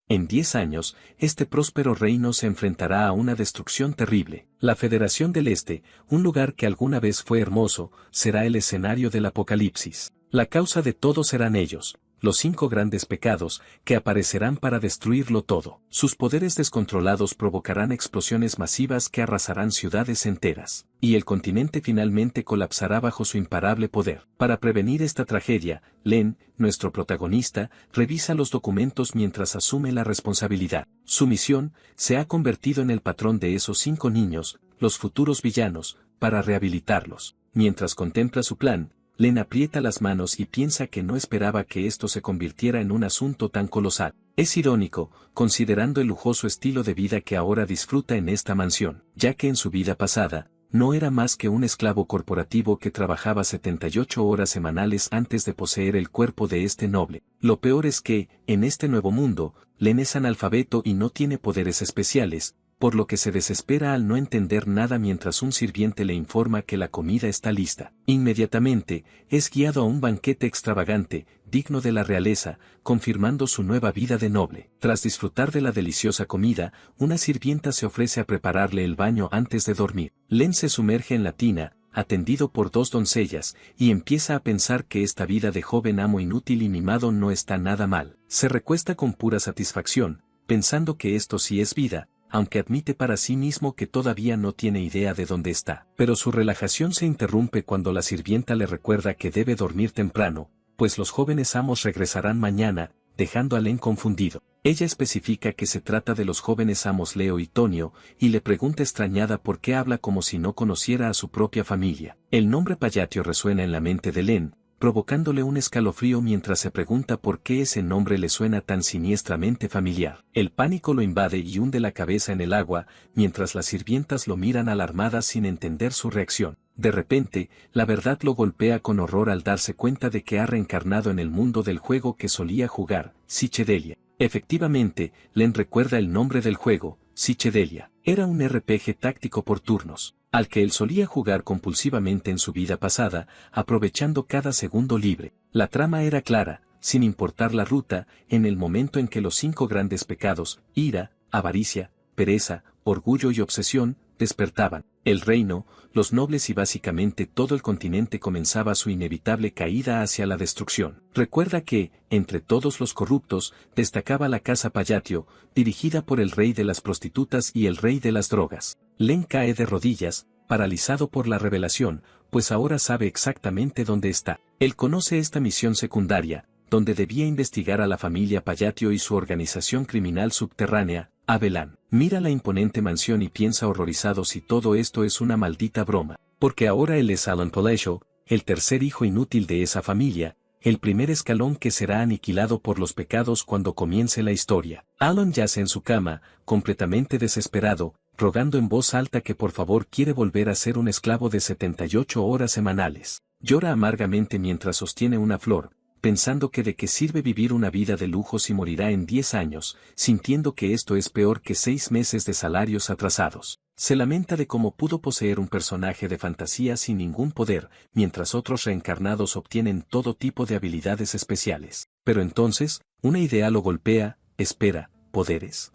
En 10 años, este próspero reino se enfrentará a una destrucción terrible. La Federación del Este, un lugar que alguna vez fue hermoso, será el escenario del apocalipsis. La causa de todo serán ellos, los 5 grandes pecados, que aparecerán para destruirlo todo. Sus poderes descontrolados provocarán explosiones masivas que arrasarán ciudades enteras, y el continente finalmente colapsará bajo su imparable poder. Para prevenir esta tragedia, Len, nuestro protagonista, revisa los documentos mientras asume la responsabilidad. Su misión se ha convertido en el patrón de esos 5 niños, los futuros villanos, para rehabilitarlos. Mientras contempla su plan, Len aprieta las manos y piensa que no esperaba que esto se convirtiera en un asunto tan colosal. Es irónico, considerando el lujoso estilo de vida que ahora disfruta en esta mansión, ya que en su vida pasada, no era más que un esclavo corporativo que trabajaba 78 horas semanales antes de poseer el cuerpo de este noble. Lo peor es que, en este nuevo mundo, Len es analfabeto y no tiene poderes especiales, por lo que se desespera al no entender nada mientras un sirviente le informa que la comida está lista. Inmediatamente, es guiado a un banquete extravagante, digno de la realeza, confirmando su nueva vida de noble. Tras disfrutar de la deliciosa comida, una sirvienta se ofrece a prepararle el baño antes de dormir. Len se sumerge en la tina, atendido por 2 doncellas, y empieza a pensar que esta vida de joven amo inútil y mimado no está nada mal. Se recuesta con pura satisfacción, pensando que esto sí es vida, aunque admite para sí mismo que todavía no tiene idea de dónde está. Pero su relajación se interrumpe cuando la sirvienta le recuerda que debe dormir temprano, pues los jóvenes amos regresarán mañana, dejando a Len confundido. Ella especifica que se trata de los jóvenes amos Leo y Tonio, y le pregunta extrañada por qué habla como si no conociera a su propia familia. El nombre Payatio resuena en la mente de Len, provocándole un escalofrío mientras se pregunta por qué ese nombre le suena tan siniestramente familiar. El pánico lo invade y hunde la cabeza en el agua, mientras las sirvientas lo miran alarmadas sin entender su reacción. De repente, la verdad lo golpea con horror al darse cuenta de que ha reencarnado en el mundo del juego que solía jugar, Psychedelia. Efectivamente, Len recuerda el nombre del juego, Psychedelia. Era un RPG táctico por turnos, al que él solía jugar compulsivamente en su vida pasada, aprovechando cada segundo libre. La trama era clara, sin importar la ruta, en el momento en que los 5 grandes pecados, ira, avaricia, pereza, orgullo y obsesión, despertaban. El reino, los nobles y básicamente todo el continente comenzaba su inevitable caída hacia la destrucción. Recuerda que, entre todos los corruptos, destacaba la casa Payatio, dirigida por el rey de las prostitutas y el rey de las drogas. Len cae de rodillas, paralizado por la revelación, pues ahora sabe exactamente dónde está. Él conoce esta misión secundaria, donde debía investigar a la familia Payatio y su organización criminal subterránea, Abelan. Mira la imponente mansión y piensa horrorizado si todo esto es una maldita broma, porque ahora él es Alan Palacio, el tercer hijo inútil de esa familia, el primer escalón que será aniquilado por los pecados cuando comience la historia. Alan yace en su cama, completamente desesperado, rogando en voz alta que por favor quiere volver a ser un esclavo de 78 horas semanales. Llora amargamente mientras sostiene una flor, pensando que de qué sirve vivir una vida de lujo si morirá en 10 años, sintiendo que esto es peor que 6 meses de salarios atrasados. Se lamenta de cómo pudo poseer un personaje de fantasía sin ningún poder, mientras otros reencarnados obtienen todo tipo de habilidades especiales. Pero entonces, una idea lo golpea. Espera, ¿poderes?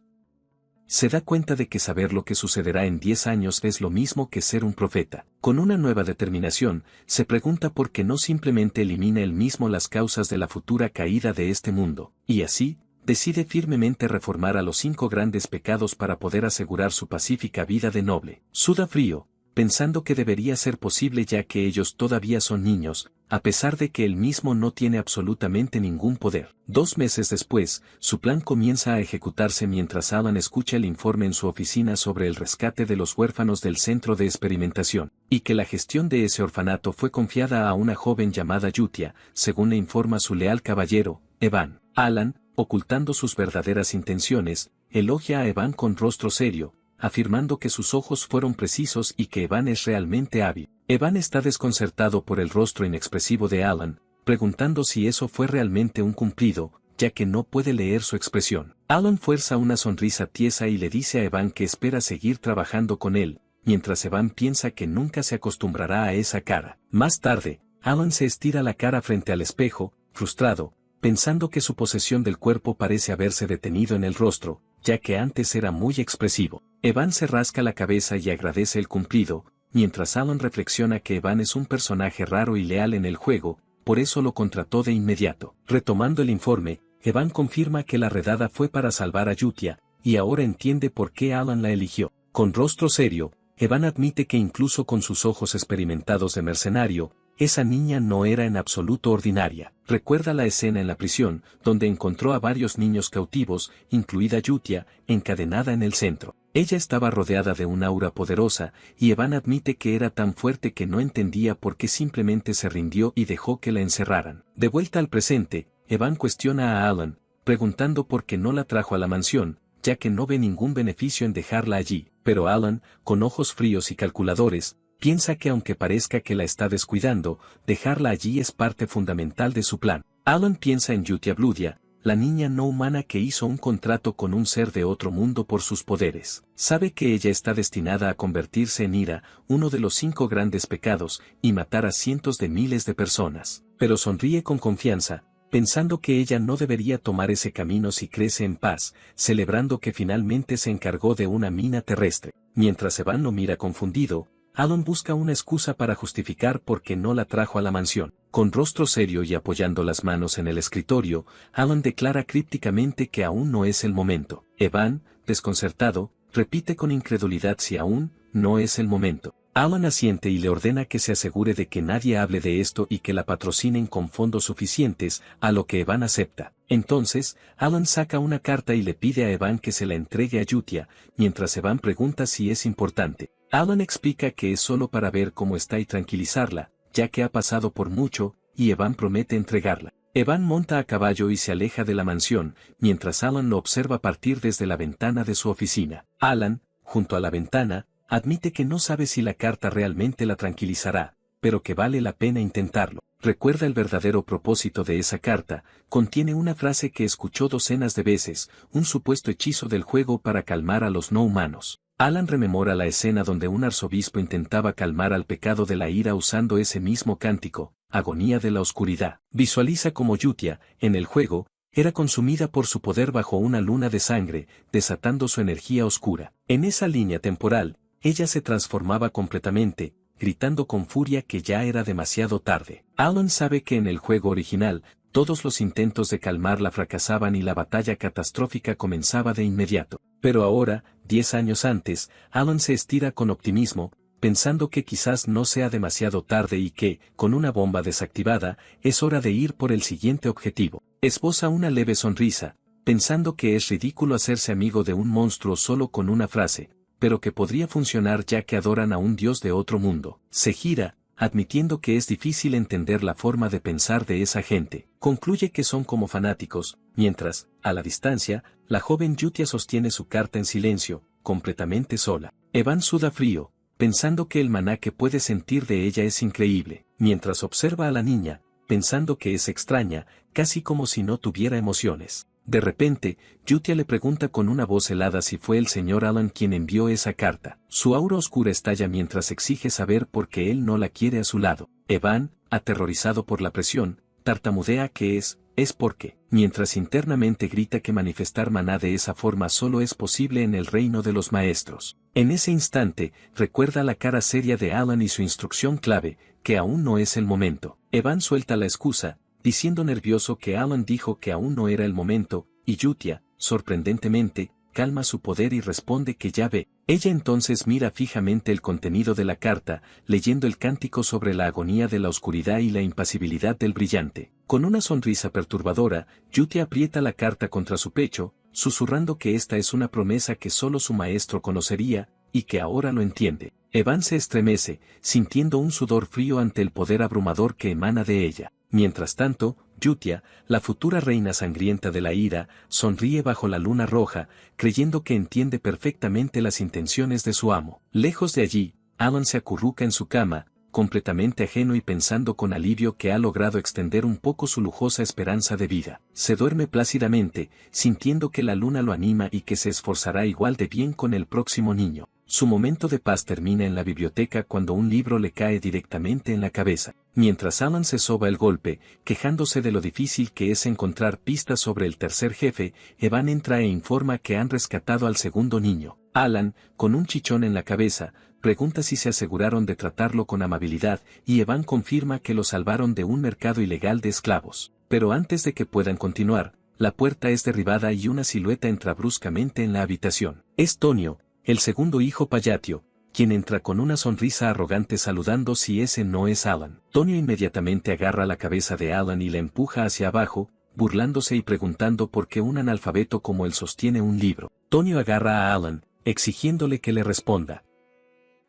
Se da cuenta de que saber lo que sucederá en 10 años es lo mismo que ser un profeta. Con una nueva determinación, se pregunta por qué no simplemente elimina él mismo las causas de la futura caída de este mundo, y así, decide firmemente reformar a los 5 grandes pecados para poder asegurar su pacífica vida de noble. Suda frío, pensando que debería ser posible ya que ellos todavía son niños, a pesar de que él mismo no tiene absolutamente ningún poder. 2 meses después, su plan comienza a ejecutarse mientras Alan escucha el informe en su oficina sobre el rescate de los huérfanos del centro de experimentación, y que la gestión de ese orfanato fue confiada a una joven llamada Yutia, según le informa su leal caballero, Evan. Alan, ocultando sus verdaderas intenciones, elogia a Evan con rostro serio, afirmando que sus ojos fueron precisos y que Evan es realmente hábil. Evan está desconcertado por el rostro inexpresivo de Alan, preguntando si eso fue realmente un cumplido, ya que no puede leer su expresión. Alan fuerza una sonrisa tiesa y le dice a Evan que espera seguir trabajando con él, mientras Evan piensa que nunca se acostumbrará a esa cara. Más tarde, Alan se estira la cara frente al espejo, frustrado, pensando que su posesión del cuerpo parece haberse detenido en el rostro, ya que antes era muy expresivo. Evan se rasca la cabeza y agradece el cumplido, mientras Alan reflexiona que Evan es un personaje raro y leal en el juego, por eso lo contrató de inmediato. Retomando el informe, Evan confirma que la redada fue para salvar a Yutia, y ahora entiende por qué Alan la eligió. Con rostro serio, Evan admite que incluso con sus ojos experimentados de mercenario, esa niña no era en absoluto ordinaria. Recuerda la escena en la prisión, donde encontró a varios niños cautivos, incluida Yutia, encadenada en el centro. Ella estaba rodeada de un aura poderosa, y Evan admite que era tan fuerte que no entendía por qué simplemente se rindió y dejó que la encerraran. De vuelta al presente, Evan cuestiona a Alan, preguntando por qué no la trajo a la mansión, ya que no ve ningún beneficio en dejarla allí, pero Alan, con ojos fríos y calculadores, piensa que aunque parezca que la está descuidando, dejarla allí es parte fundamental de su plan. Alan piensa en Yutia Bludia, la niña no humana que hizo un contrato con un ser de otro mundo por sus poderes. Sabe que ella está destinada a convertirse en Ira, uno de los 5 grandes pecados, y matar a cientos de miles de personas. Pero sonríe con confianza, pensando que ella no debería tomar ese camino si crece en paz, celebrando que finalmente se encargó de una mina terrestre. Mientras Evan lo mira confundido, Alan busca una excusa para justificar por qué no la trajo a la mansión. Con rostro serio y apoyando las manos en el escritorio, Alan declara crípticamente que aún no es el momento. Evan, desconcertado, repite con incredulidad si aún no es el momento. Alan asiente y le ordena que se asegure de que nadie hable de esto y que la patrocinen con fondos suficientes, a lo que Evan acepta. Entonces, Alan saca una carta y le pide a Evan que se la entregue a Yutia, mientras Evan pregunta si es importante. Alan explica que es solo para ver cómo está y tranquilizarla, ya que ha pasado por mucho, y Evan promete entregarla. Evan monta a caballo y se aleja de la mansión, mientras Alan lo observa partir desde la ventana de su oficina. Alan, junto a la ventana, admite que no sabe si la carta realmente la tranquilizará, pero que vale la pena intentarlo. Recuerda el verdadero propósito de esa carta, contiene una frase que escuchó docenas de veces, un supuesto hechizo del juego para calmar a los no humanos. Alan rememora la escena donde un arzobispo intentaba calmar al pecado de la ira usando ese mismo cántico, agonía de la oscuridad. Visualiza como Yutia, en el juego, era consumida por su poder bajo una luna de sangre, desatando su energía oscura. En esa línea temporal, ella se transformaba completamente, gritando con furia que ya era demasiado tarde. Alan sabe que en el juego original, todos los intentos de calmarla fracasaban y la batalla catastrófica comenzaba de inmediato. Pero ahora, 10 años antes, Alan se estira con optimismo, pensando que quizás no sea demasiado tarde y que, con una bomba desactivada, es hora de ir por el siguiente objetivo. Esboza una leve sonrisa, pensando que es ridículo hacerse amigo de un monstruo solo con una frase, pero que podría funcionar ya que adoran a un dios de otro mundo. Se gira, admitiendo que es difícil entender la forma de pensar de esa gente. Concluye que son como fanáticos, mientras, a la distancia, la joven Yutia sostiene su carta en silencio, completamente sola. Evan suda frío, pensando que el maná que puede sentir de ella es increíble, mientras observa a la niña, pensando que es extraña, casi como si no tuviera emociones. De repente, Yutia le pregunta con una voz helada si fue el señor Alan quien envió esa carta. Su aura oscura estalla mientras exige saber por qué él no la quiere a su lado. Evan, aterrorizado por la presión, tartamudea que es porque, mientras internamente grita que manifestar maná de esa forma solo es posible en el reino de los maestros. En ese instante, recuerda la cara seria de Alan y su instrucción clave, que aún no es el momento. Evan suelta la excusa, diciendo nervioso que Alan dijo que aún no era el momento, y Yutia, sorprendentemente, calma su poder y responde que ya ve. Ella entonces mira fijamente el contenido de la carta, leyendo el cántico sobre la agonía de la oscuridad y la impasibilidad del brillante. Con una sonrisa perturbadora, Yutia aprieta la carta contra su pecho, susurrando que esta es una promesa que solo su maestro conocería, y que ahora lo entiende. Evan se estremece, sintiendo un sudor frío ante el poder abrumador que emana de ella. Mientras tanto, Yutia, la futura reina sangrienta de la ira, sonríe bajo la luna roja, creyendo que entiende perfectamente las intenciones de su amo. Lejos de allí, Alan se acurruca en su cama, completamente ajeno y pensando con alivio que ha logrado extender un poco su lujosa esperanza de vida. Se duerme plácidamente, sintiendo que la luna lo anima y que se esforzará igual de bien con el próximo niño. Su momento de paz termina en la biblioteca cuando un libro le cae directamente en la cabeza. Mientras Alan se soba el golpe, quejándose de lo difícil que es encontrar pistas sobre el tercer jefe, Evan entra e informa que han rescatado al segundo niño. Alan, con un chichón en la cabeza, pregunta si se aseguraron de tratarlo con amabilidad, y Evan confirma que lo salvaron de un mercado ilegal de esclavos. Pero antes de que puedan continuar, la puerta es derribada y una silueta entra bruscamente en la habitación. Es Tonio, el segundo hijo Payatio, quien entra con una sonrisa arrogante saludando si ese no es Alan. Tonio inmediatamente agarra la cabeza de Alan y la empuja hacia abajo, burlándose y preguntando por qué un analfabeto como él sostiene un libro. Tonio agarra a Alan, exigiéndole que le responda.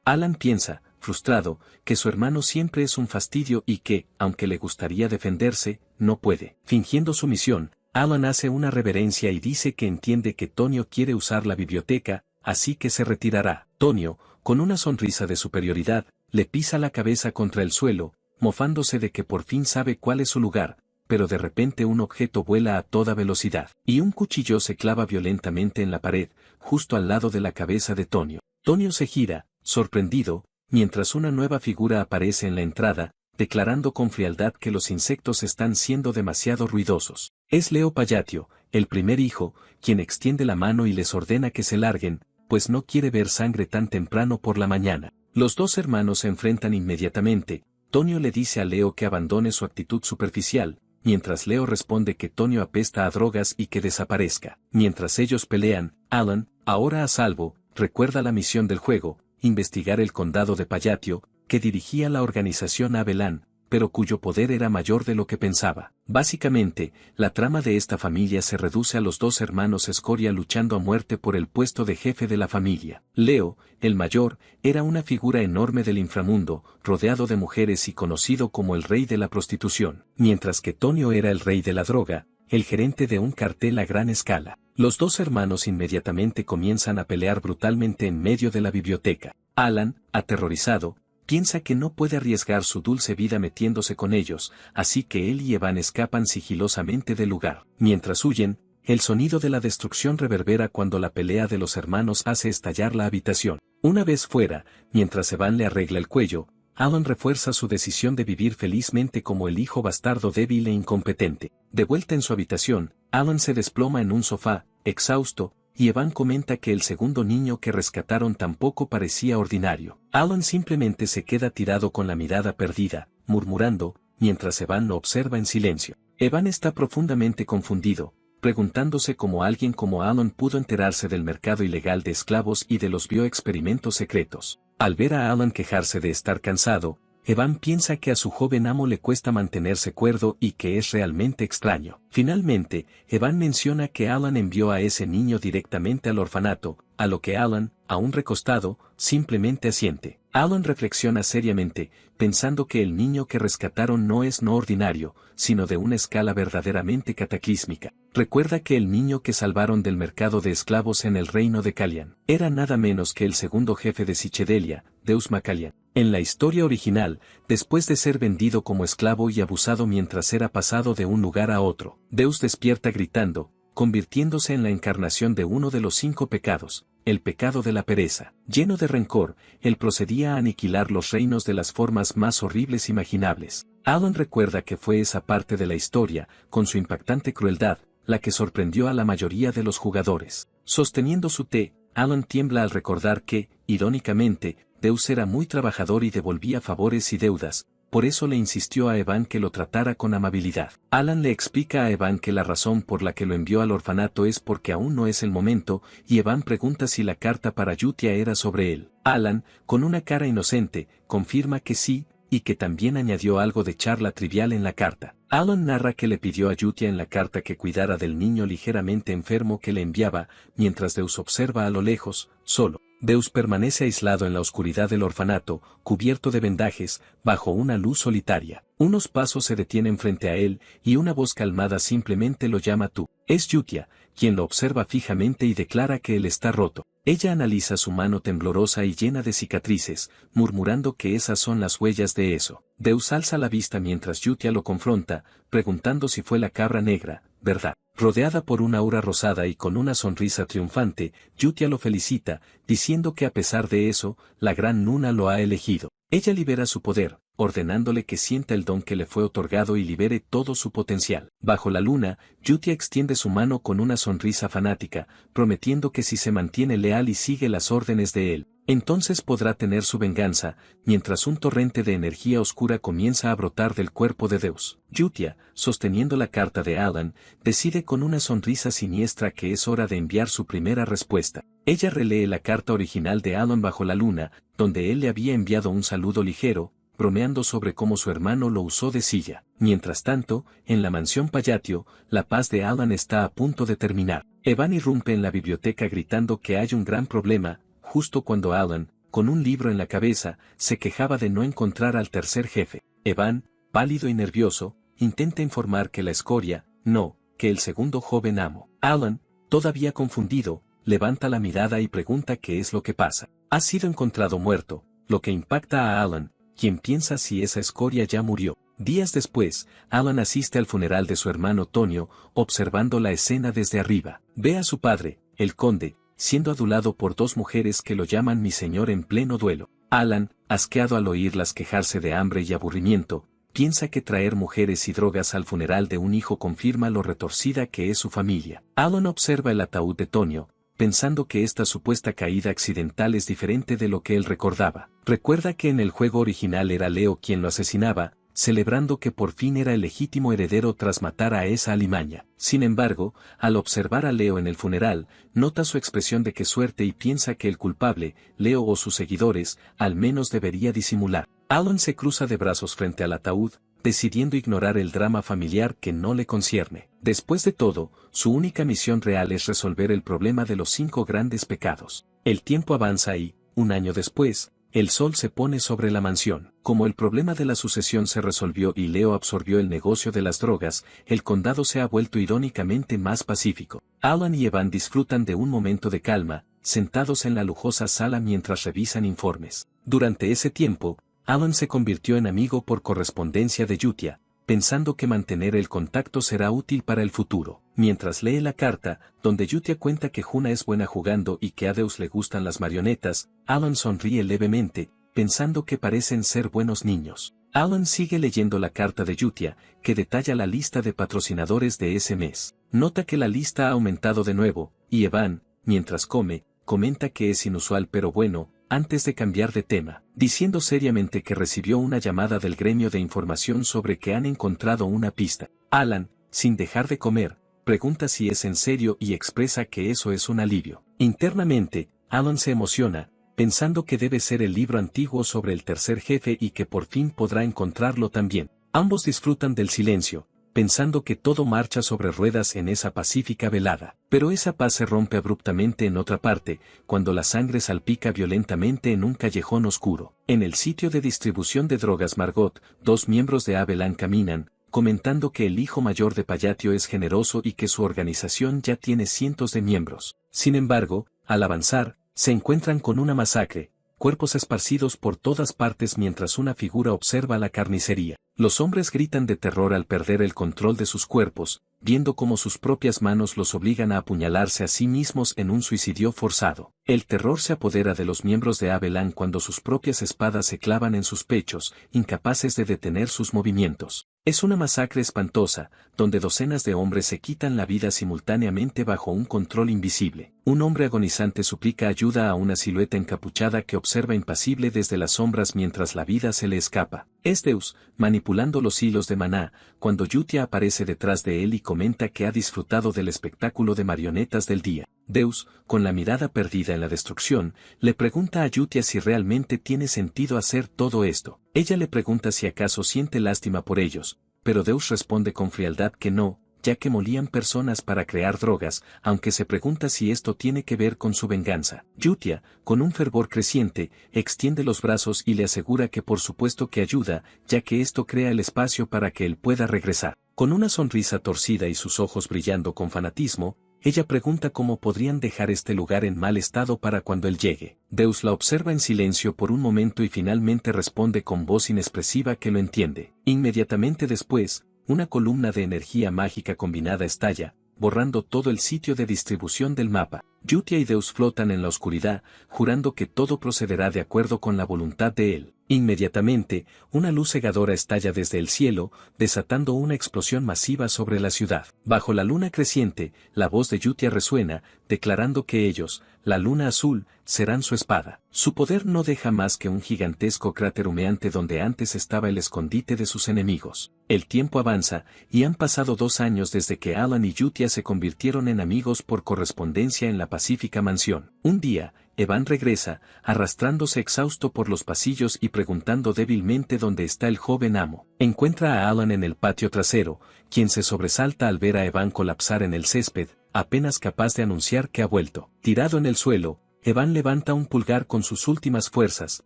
Alan piensa, frustrado, que su hermano siempre es un fastidio y que, aunque le gustaría defenderse, no puede. Fingiendo sumisión, Alan hace una reverencia y dice que entiende que Tonio quiere usar la biblioteca, así que se retirará. Tonio, con una sonrisa de superioridad, le pisa la cabeza contra el suelo, mofándose de que por fin sabe cuál es su lugar, pero de repente un objeto vuela a toda velocidad, y un cuchillo se clava violentamente en la pared, justo al lado de la cabeza de Tonio. Tonio se gira, sorprendido, mientras una nueva figura aparece en la entrada, declarando con frialdad que los insectos están siendo demasiado ruidosos. Es Leo Payatio, el primer hijo, quien extiende la mano y les ordena que se larguen, pues no quiere ver sangre tan temprano por la mañana. Los dos hermanos se enfrentan inmediatamente. Tonio le dice a Leo que abandone su actitud superficial, mientras Leo responde que Tonio apesta a drogas y que desaparezca. Mientras ellos pelean, Alan, ahora a salvo, recuerda la misión del juego, investigar el condado de Payatio, que dirigía la organización Abelan, pero cuyo poder era mayor de lo que pensaba. Básicamente, la trama de esta familia se reduce a los dos hermanos Escoria luchando a muerte por el puesto de jefe de la familia. Leo, el mayor, era una figura enorme del inframundo, rodeado de mujeres y conocido como el rey de la prostitución, mientras que Tonio era el rey de la droga, el gerente de un cartel a gran escala. Los dos hermanos inmediatamente comienzan a pelear brutalmente en medio de la biblioteca. Alan, aterrorizado, piensa que no puede arriesgar su dulce vida metiéndose con ellos, así que él y Evan escapan sigilosamente del lugar. Mientras huyen, el sonido de la destrucción reverbera cuando la pelea de los hermanos hace estallar la habitación. Una vez fuera, mientras Evan le arregla el cuello, Alan refuerza su decisión de vivir felizmente como el hijo bastardo débil e incompetente. De vuelta en su habitación, Alan se desploma en un sofá, exhausto, y Evan comenta que el segundo niño que rescataron tampoco parecía ordinario. Alan simplemente se queda tirado con la mirada perdida, murmurando, mientras Evan lo observa en silencio. Evan está profundamente confundido, preguntándose cómo alguien como Alan pudo enterarse del mercado ilegal de esclavos y de los bioexperimentos secretos. Al ver a Alan quejarse de estar cansado, Evan piensa que a su joven amo le cuesta mantenerse cuerdo y que es realmente extraño. Finalmente, Evan menciona que Alan envió a ese niño directamente al orfanato, a lo que Alan, aún recostado, simplemente asiente. Alan reflexiona seriamente, pensando que el niño que rescataron no es no ordinario, sino de una escala verdaderamente cataclísmica. Recuerda que el niño que salvaron del mercado de esclavos en el reino de Calian era nada menos que el segundo jefe de Sichedelia, Deus Macalian. En la historia original, después de ser vendido como esclavo y abusado mientras era pasado de un lugar a otro, Deus despierta gritando, convirtiéndose en la encarnación de uno de los 5 pecados, el pecado de la pereza. Lleno de rencor, él procedía a aniquilar los reinos de las formas más horribles imaginables. Alan recuerda que fue esa parte de la historia, con su impactante crueldad, la que sorprendió a la mayoría de los jugadores. Sosteniendo su té, Alan tiembla al recordar que, irónicamente, Deus era muy trabajador y devolvía favores y deudas, por eso le insistió a Evan que lo tratara con amabilidad. Alan le explica a Evan que la razón por la que lo envió al orfanato es porque aún no es el momento, y Evan pregunta si la carta para Yutia era sobre él. Alan, con una cara inocente, confirma que sí, y que también añadió algo de charla trivial en la carta. Alan narra que le pidió a Yutia en la carta que cuidara del niño ligeramente enfermo que le enviaba, mientras Deus observa a lo lejos, solo. Deus permanece aislado en la oscuridad del orfanato, cubierto de vendajes, bajo una luz solitaria. Unos pasos se detienen frente a él, y una voz calmada simplemente lo llama tú. Es Yutia, quien lo observa fijamente y declara que él está roto. Ella analiza su mano temblorosa y llena de cicatrices, murmurando que esas son las huellas de eso. Deus alza la vista mientras Yutia lo confronta, preguntando si fue la cabra negra, ¿verdad? Rodeada por una aura rosada y con una sonrisa triunfante, Yutia lo felicita, diciendo que a pesar de eso, la gran Nuna lo ha elegido. Ella libera su poder, ordenándole que sienta el don que le fue otorgado y libere todo su potencial. Bajo la luna, Yutia extiende su mano con una sonrisa fanática, prometiendo que si se mantiene leal y sigue las órdenes de él, entonces podrá tener su venganza, mientras un torrente de energía oscura comienza a brotar del cuerpo de Deus. Yutia, sosteniendo la carta de Alan, decide con una sonrisa siniestra que es hora de enviar su primera respuesta. Ella relee la carta original de Alan bajo la luna, donde él le había enviado un saludo ligero, bromeando sobre cómo su hermano lo usó de silla. Mientras tanto, en la mansión Payatio, la paz de Alan está a punto de terminar. Evan irrumpe en la biblioteca gritando que hay un gran problema, justo cuando Alan, con un libro en la cabeza, se quejaba de no encontrar al tercer jefe. Evan, pálido y nervioso, intenta informar que la escoria, no, que el segundo joven amo. Alan, todavía confundido, levanta la mirada y pregunta qué es lo que pasa. Ha sido encontrado muerto, lo que impacta a Alan, quien piensa si esa escoria ya murió. Días después, Alan asiste al funeral de su hermano Tonio, observando la escena desde arriba. Ve a su padre, el conde, siendo adulado por dos mujeres que lo llaman mi señor en pleno duelo. Alan, asqueado al oírlas quejarse de hambre y aburrimiento, piensa que traer mujeres y drogas al funeral de un hijo confirma lo retorcida que es su familia. Alan observa el ataúd de Tonio, pensando que esta supuesta caída accidental es diferente de lo que él recordaba. Recuerda que en el juego original era Leo quien lo asesinaba, celebrando que por fin era el legítimo heredero tras matar a esa alimaña. Sin embargo, al observar a Leo en el funeral, nota su expresión de qué suerte y piensa que el culpable, Leo o sus seguidores, al menos debería disimular. Alan se cruza de brazos frente al ataúd, decidiendo ignorar el drama familiar que no le concierne. Después de todo, su única misión real es resolver el problema de los 5 grandes pecados. El tiempo avanza y, un año después, el sol se pone sobre la mansión. Como el problema de la sucesión se resolvió y Leo absorbió el negocio de las drogas, el condado se ha vuelto irónicamente más pacífico. Alan y Evan disfrutan de un momento de calma, sentados en la lujosa sala mientras revisan informes. Durante ese tiempo, Alan se convirtió en amigo por correspondencia de Yutia, pensando que mantener el contacto será útil para el futuro. Mientras lee la carta, donde Yutia cuenta que Juna es buena jugando y que a Deus le gustan las marionetas, Alan sonríe levemente, pensando que parecen ser buenos niños. Alan sigue leyendo la carta de Yutia, que detalla la lista de patrocinadores de ese mes. Nota que la lista ha aumentado de nuevo, y Evan, mientras come, comenta que es inusual pero bueno, antes de cambiar de tema, diciendo seriamente que recibió una llamada del gremio de información sobre que han encontrado una pista. Alan, sin dejar de comer, pregunta si es en serio y expresa que eso es un alivio. Internamente, Alan se emociona, pensando que debe ser el libro antiguo sobre el tercer jefe y que por fin podrá encontrarlo también. Ambos disfrutan del silencio, pensando que todo marcha sobre ruedas en esa pacífica velada. Pero esa paz se rompe abruptamente en otra parte, cuando la sangre salpica violentamente en un callejón oscuro. En el sitio de distribución de drogas Margot, 2 miembros de Abelan caminan, comentando que el hijo mayor de Payatio es generoso y que su organización ya tiene cientos de miembros. Sin embargo, al avanzar, se encuentran con una masacre, cuerpos esparcidos por todas partes mientras una figura observa la carnicería. Los hombres gritan de terror al perder el control de sus cuerpos, viendo cómo sus propias manos los obligan a apuñalarse a sí mismos en un suicidio forzado. El terror se apodera de los miembros de Abelan cuando sus propias espadas se clavan en sus pechos, incapaces de detener sus movimientos. Es una masacre espantosa, donde docenas de hombres se quitan la vida simultáneamente bajo un control invisible. Un hombre agonizante suplica ayuda a una silueta encapuchada que observa impasible desde las sombras mientras la vida se le escapa. Es Deus, manipulando los hilos de maná, cuando Yutia aparece detrás de él y comenta que ha disfrutado del espectáculo de marionetas del día. Deus, con la mirada perdida en la destrucción, le pregunta a Yutia si realmente tiene sentido hacer todo esto. Ella le pregunta si acaso siente lástima por ellos, pero Deus responde con frialdad que no, ya que molían personas para crear drogas, aunque se pregunta si esto tiene que ver con su venganza. Yutia, con un fervor creciente, extiende los brazos y le asegura que por supuesto que ayuda, ya que esto crea el espacio para que él pueda regresar. Con una sonrisa torcida y sus ojos brillando con fanatismo, ella pregunta cómo podrían dejar este lugar en mal estado para cuando él llegue. Deus la observa en silencio por un momento y finalmente responde con voz inexpresiva que lo entiende. Inmediatamente después, una columna de energía mágica combinada estalla, borrando todo el sitio de distribución del mapa. Yutia y Deus flotan en la oscuridad, jurando que todo procederá de acuerdo con la voluntad de él. Inmediatamente, una luz cegadora estalla desde el cielo, desatando una explosión masiva sobre la ciudad. Bajo la luna creciente, la voz de Yutia resuena, declarando que ellos, la luna azul, serán su espada. Su poder no deja más que un gigantesco cráter humeante donde antes estaba el escondite de sus enemigos. El tiempo avanza, y han pasado 2 años desde que Alan y Yutia se convirtieron en amigos por correspondencia en la pacífica mansión. Un día, Evan regresa, arrastrándose exhausto por los pasillos y preguntando débilmente dónde está el joven amo. Encuentra a Alan en el patio trasero, quien se sobresalta al ver a Evan colapsar en el césped, apenas capaz de anunciar que ha vuelto. Tirado en el suelo, Evan levanta un pulgar con sus últimas fuerzas,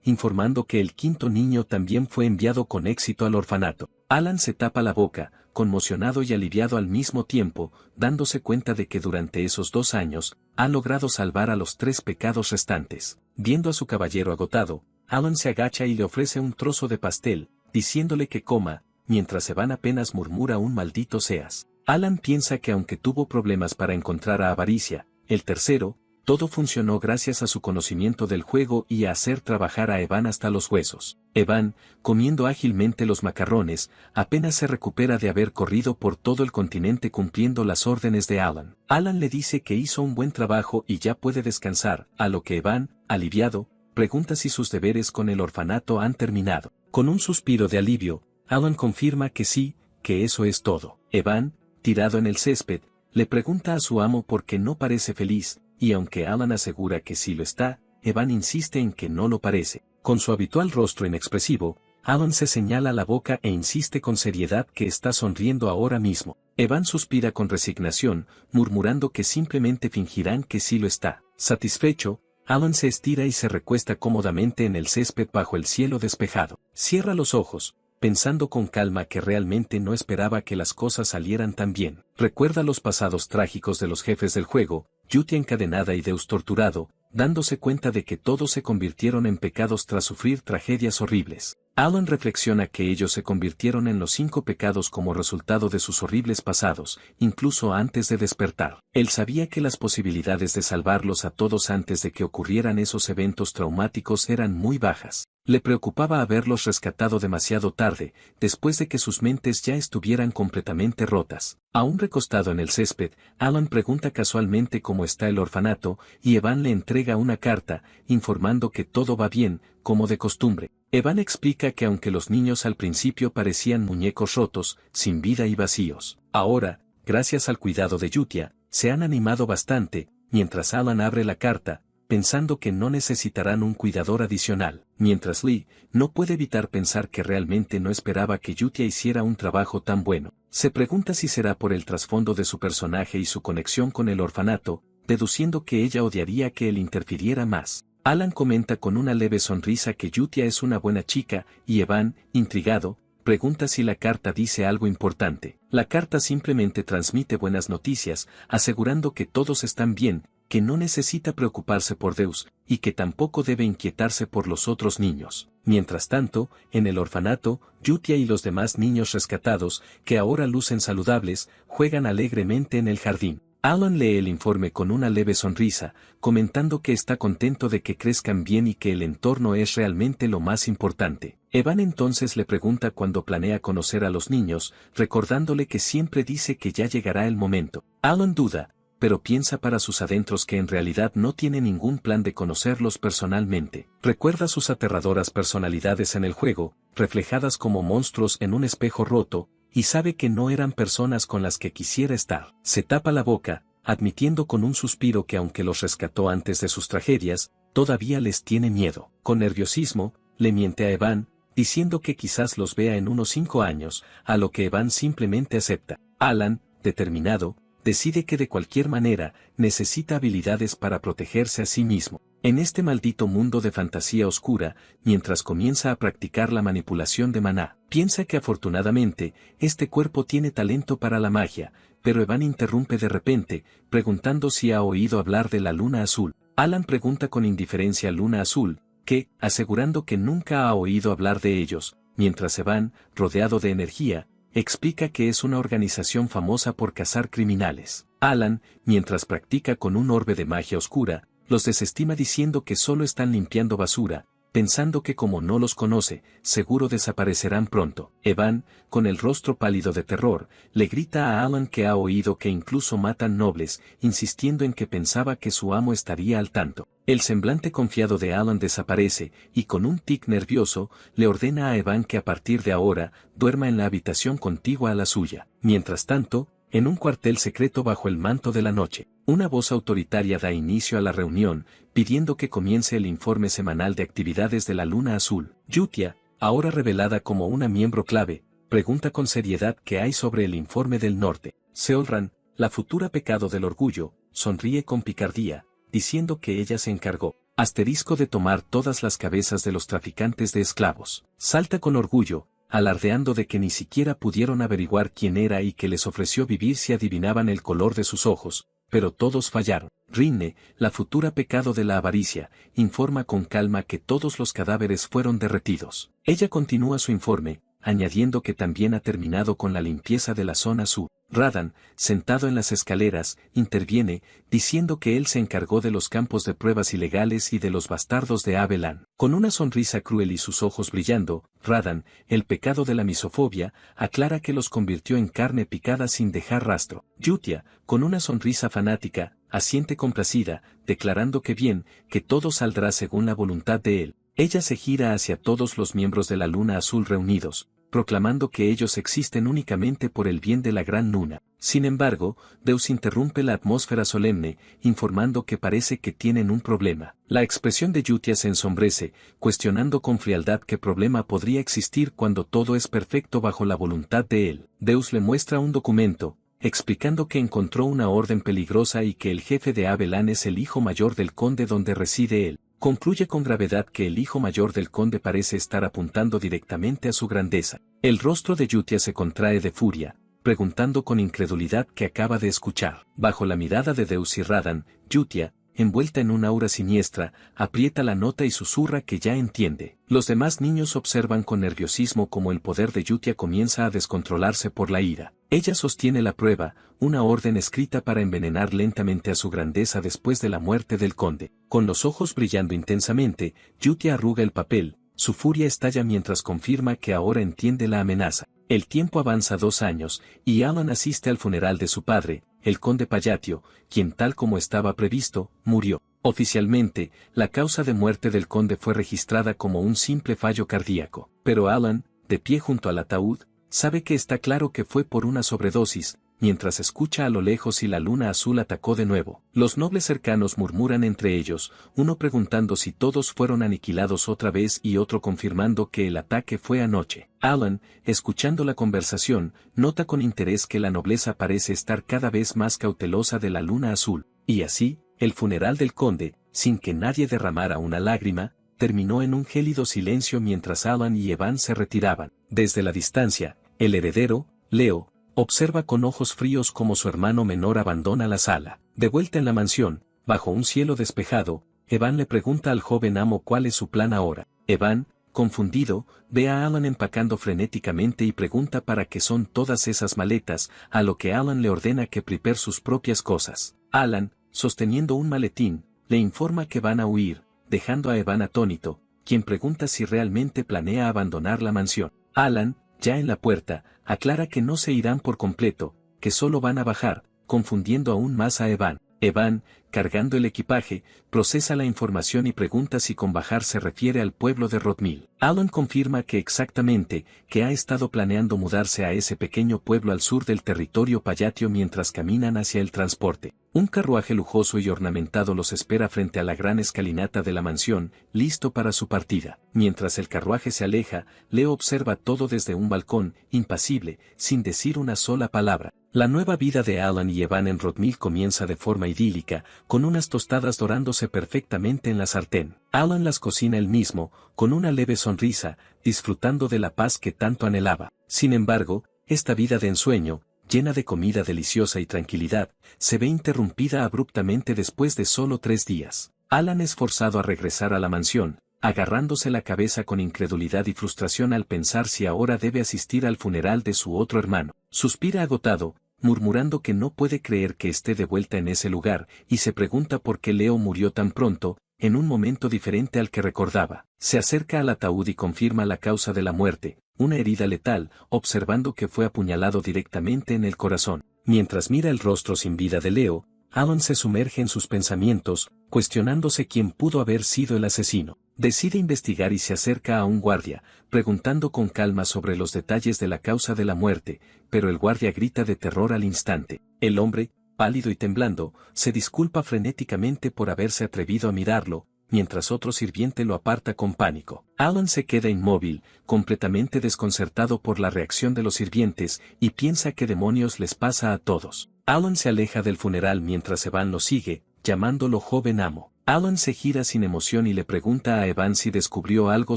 informando que el 5.º niño también fue enviado con éxito al orfanato. Alan se tapa la boca, conmocionado y aliviado al mismo tiempo, dándose cuenta de que durante esos 2 años, ha logrado salvar a los 3 pecados restantes. Viendo a su caballero agotado, Alan se agacha y le ofrece un trozo de pastel, diciéndole que coma, mientras Evan apenas murmura un maldito seas. Alan piensa que aunque tuvo problemas para encontrar a Avaricia, el tercero, todo funcionó gracias a su conocimiento del juego y a hacer trabajar a Evan hasta los huesos. Evan, comiendo ágilmente los macarrones, apenas se recupera de haber corrido por todo el continente cumpliendo las órdenes de Alan. Alan le dice que hizo un buen trabajo y ya puede descansar, a lo que Evan, aliviado, pregunta si sus deberes con el orfanato han terminado. Con un suspiro de alivio, Alan confirma que sí, que eso es todo. Evan, tirado en el césped, le pregunta a su amo por qué no parece feliz, y aunque Alan asegura que sí lo está, Evan insiste en que no lo parece. Con su habitual rostro inexpresivo, Alan se señala la boca e insiste con seriedad que está sonriendo ahora mismo. Evan suspira con resignación, murmurando que simplemente fingirán que sí lo está. Satisfecho, Alan se estira y se recuesta cómodamente en el césped bajo el cielo despejado. Cierra los ojos, pensando con calma que realmente no esperaba que las cosas salieran tan bien. Recuerda los pasados trágicos de los jefes del juego, Yutia encadenada y Deus torturado, dándose cuenta de que todos se convirtieron en pecados tras sufrir tragedias horribles. Alan reflexiona que ellos se convirtieron en los 5 pecados como resultado de sus horribles pasados, incluso antes de despertar. Él sabía que las posibilidades de salvarlos a todos antes de que ocurrieran esos eventos traumáticos eran muy bajas. Le preocupaba haberlos rescatado demasiado tarde, después de que sus mentes ya estuvieran completamente rotas. Aún recostado en el césped, Alan pregunta casualmente cómo está el orfanato, y Evan le entrega una carta, informando que todo va bien, como de costumbre. Evan explica que aunque los niños al principio parecían muñecos rotos, sin vida y vacíos, ahora, gracias al cuidado de Yutia, se han animado bastante, mientras Alan abre la carta, pensando que no necesitarán un cuidador adicional, mientras Lee no puede evitar pensar que realmente no esperaba que Yutia hiciera un trabajo tan bueno. Se pregunta si será por el trasfondo de su personaje y su conexión con el orfanato, deduciendo que ella odiaría que él interfiriera más. Alan comenta con una leve sonrisa que Yutia es una buena chica, y Evan, intrigado, pregunta si la carta dice algo importante. La carta simplemente transmite buenas noticias, asegurando que todos están bien, que no necesita preocuparse por Deus, y que tampoco debe inquietarse por los otros niños. Mientras tanto, en el orfanato, Yutia y los demás niños rescatados, que ahora lucen saludables, juegan alegremente en el jardín. Alan lee el informe con una leve sonrisa, comentando que está contento de que crezcan bien y que el entorno es realmente lo más importante. Evan entonces le pregunta cuándo planea conocer a los niños, recordándole que siempre dice que ya llegará el momento. Alan duda, pero piensa para sus adentros que en realidad no tiene ningún plan de conocerlos personalmente. Recuerda sus aterradoras personalidades en el juego, reflejadas como monstruos en un espejo roto, y sabe que no eran personas con las que quisiera estar. Se tapa la boca, admitiendo con un suspiro que aunque los rescató antes de sus tragedias, todavía les tiene miedo. Con nerviosismo, le miente a Evan, diciendo que quizás los vea en unos 5 años, a lo que Evan simplemente acepta. Alan, determinado, decide que de cualquier manera, necesita habilidades para protegerse a sí mismo. En este maldito mundo de fantasía oscura, mientras comienza a practicar la manipulación de maná, piensa que afortunadamente, este cuerpo tiene talento para la magia, pero Evan interrumpe de repente, preguntando si ha oído hablar de la luna azul. Alan pregunta con indiferencia a Luna Azul, que, asegurando que nunca ha oído hablar de ellos, mientras Evan, rodeado de energía, explica que es una organización famosa por cazar criminales. Alan, mientras practica con un orbe de magia oscura, los desestima diciendo que solo están limpiando basura, pensando que como no los conoce, seguro desaparecerán pronto. Evan, con el rostro pálido de terror, le grita a Alan que ha oído que incluso matan nobles, insistiendo en que pensaba que su amo estaría al tanto. El semblante confiado de Alan desaparece, y con un tic nervioso, le ordena a Evan que a partir de ahora, duerma en la habitación contigua a la suya. Mientras tanto, en un cuartel secreto bajo el manto de la noche, una voz autoritaria da inicio a la reunión, pidiendo que comience el informe semanal de actividades de la Luna Azul. Yutia, ahora revelada como una miembro clave, pregunta con seriedad qué hay sobre el informe del norte. Seolran, la futura pecado del orgullo, sonríe con picardía, diciendo que ella se encargó, de tomar todas las cabezas de los traficantes de esclavos. Salta con orgullo, alardeando de que ni siquiera pudieron averiguar quién era y que les ofreció vivir si adivinaban el color de sus ojos, pero todos fallaron. Rinne, la futura pecado de la avaricia, informa con calma que todos los cadáveres fueron derretidos. Ella continúa su informe, añadiendo que también ha terminado con la limpieza de la zona sur. Radan, sentado en las escaleras, interviene, diciendo que él se encargó de los campos de pruebas ilegales y de los bastardos de Abelan. Con una sonrisa cruel y sus ojos brillando, Radan, el pecado de la misofobia, aclara que los convirtió en carne picada sin dejar rastro. Yutia, con una sonrisa fanática, asiente complacida, declarando que bien, que todo saldrá según la voluntad de él. Ella se gira hacia todos los miembros de la Luna Azul reunidos, proclamando que ellos existen únicamente por el bien de la Gran Luna. Sin embargo, Deus interrumpe la atmósfera solemne, informando que parece que tienen un problema. La expresión de Yutia se ensombrece, cuestionando con frialdad qué problema podría existir cuando todo es perfecto bajo la voluntad de él. Deus le muestra un documento, explicando que encontró una orden peligrosa y que el jefe de Abelan es el hijo mayor del conde donde reside él. Concluye con gravedad que el hijo mayor del conde parece estar apuntando directamente a su grandeza. El rostro de Yutia se contrae de furia, preguntando con incredulidad qué acaba de escuchar. Bajo la mirada de Deus y Radan, Yutia, envuelta en un aura siniestra, aprieta la nota y susurra que ya entiende. Los demás niños observan con nerviosismo cómo el poder de Yutia comienza a descontrolarse por la ira. Ella sostiene la prueba, una orden escrita para envenenar lentamente a su grandeza después de la muerte del conde. Con los ojos brillando intensamente, Yutia arruga el papel, su furia estalla mientras confirma que ahora entiende la amenaza. El tiempo avanza 2 años, y Alan asiste al funeral de su padre, el conde Payatio, quien tal como estaba previsto, murió. Oficialmente, la causa de muerte del conde fue registrada como un simple fallo cardíaco, pero Alan, de pie junto al ataúd, sabe que está claro que fue por una sobredosis, mientras escucha a lo lejos y la Luna Azul atacó de nuevo. Los nobles cercanos murmuran entre ellos, uno preguntando si todos fueron aniquilados otra vez y otro confirmando que el ataque fue anoche. Alan, escuchando la conversación, nota con interés que la nobleza parece estar cada vez más cautelosa de la Luna Azul, y así, el funeral del conde, sin que nadie derramara una lágrima, terminó en un gélido silencio mientras Alan y Evan se retiraban. Desde la distancia, el heredero, Leo, observa con ojos fríos cómo su hermano menor abandona la sala. De vuelta en la mansión, bajo un cielo despejado, Evan le pregunta al joven amo cuál es su plan ahora. Evan, confundido, ve a Alan empacando frenéticamente y pregunta para qué son todas esas maletas, a lo que Alan le ordena que prepare sus propias cosas. Alan, sosteniendo un maletín, le informa que van a huir, dejando a Evan atónito, quien pregunta si realmente planea abandonar la mansión. Alan, ya en la puerta, aclara que no se irán por completo, que solo van a bajar, confundiendo aún más a Evan. Evan, cargando el equipaje, procesa la información y pregunta si con bajar se refiere al pueblo de Rodmil. Alan confirma que exactamente, que ha estado planeando mudarse a ese pequeño pueblo al sur del territorio Payatio mientras caminan hacia el transporte. Un carruaje lujoso y ornamentado los espera frente a la gran escalinata de la mansión, listo para su partida. Mientras el carruaje se aleja, Leo observa todo desde un balcón, impasible, sin decir una sola palabra. La nueva vida de Alan y Evan en Rodmil comienza de forma idílica, con unas tostadas dorándose perfectamente en la sartén. Alan las cocina él mismo, con una leve sonrisa, disfrutando de la paz que tanto anhelaba. Sin embargo, esta vida de ensueño, llena de comida deliciosa y tranquilidad, se ve interrumpida abruptamente después de solo 3 días. Alan es forzado a regresar a la mansión, agarrándose la cabeza con incredulidad y frustración al pensar si ahora debe asistir al funeral de su otro hermano. Suspira agotado, murmurando que no puede creer que esté de vuelta en ese lugar, y se pregunta por qué Leo murió tan pronto, en un momento diferente al que recordaba. Se acerca al ataúd y confirma la causa de la muerte, una herida letal, observando que fue apuñalado directamente en el corazón. Mientras mira el rostro sin vida de Leo, Alan se sumerge en sus pensamientos, cuestionándose quién pudo haber sido el asesino. Decide investigar y se acerca a un guardia, preguntando con calma sobre los detalles de la causa de la muerte, pero el guardia grita de terror al instante. El hombre, pálido y temblando, se disculpa frenéticamente por haberse atrevido a mirarlo, mientras otro sirviente lo aparta con pánico. Alan se queda inmóvil, completamente desconcertado por la reacción de los sirvientes, y piensa qué demonios les pasa a todos. Alan se aleja del funeral mientras Evan lo sigue, llamándolo joven amo. Alan se gira sin emoción y le pregunta a Evan si descubrió algo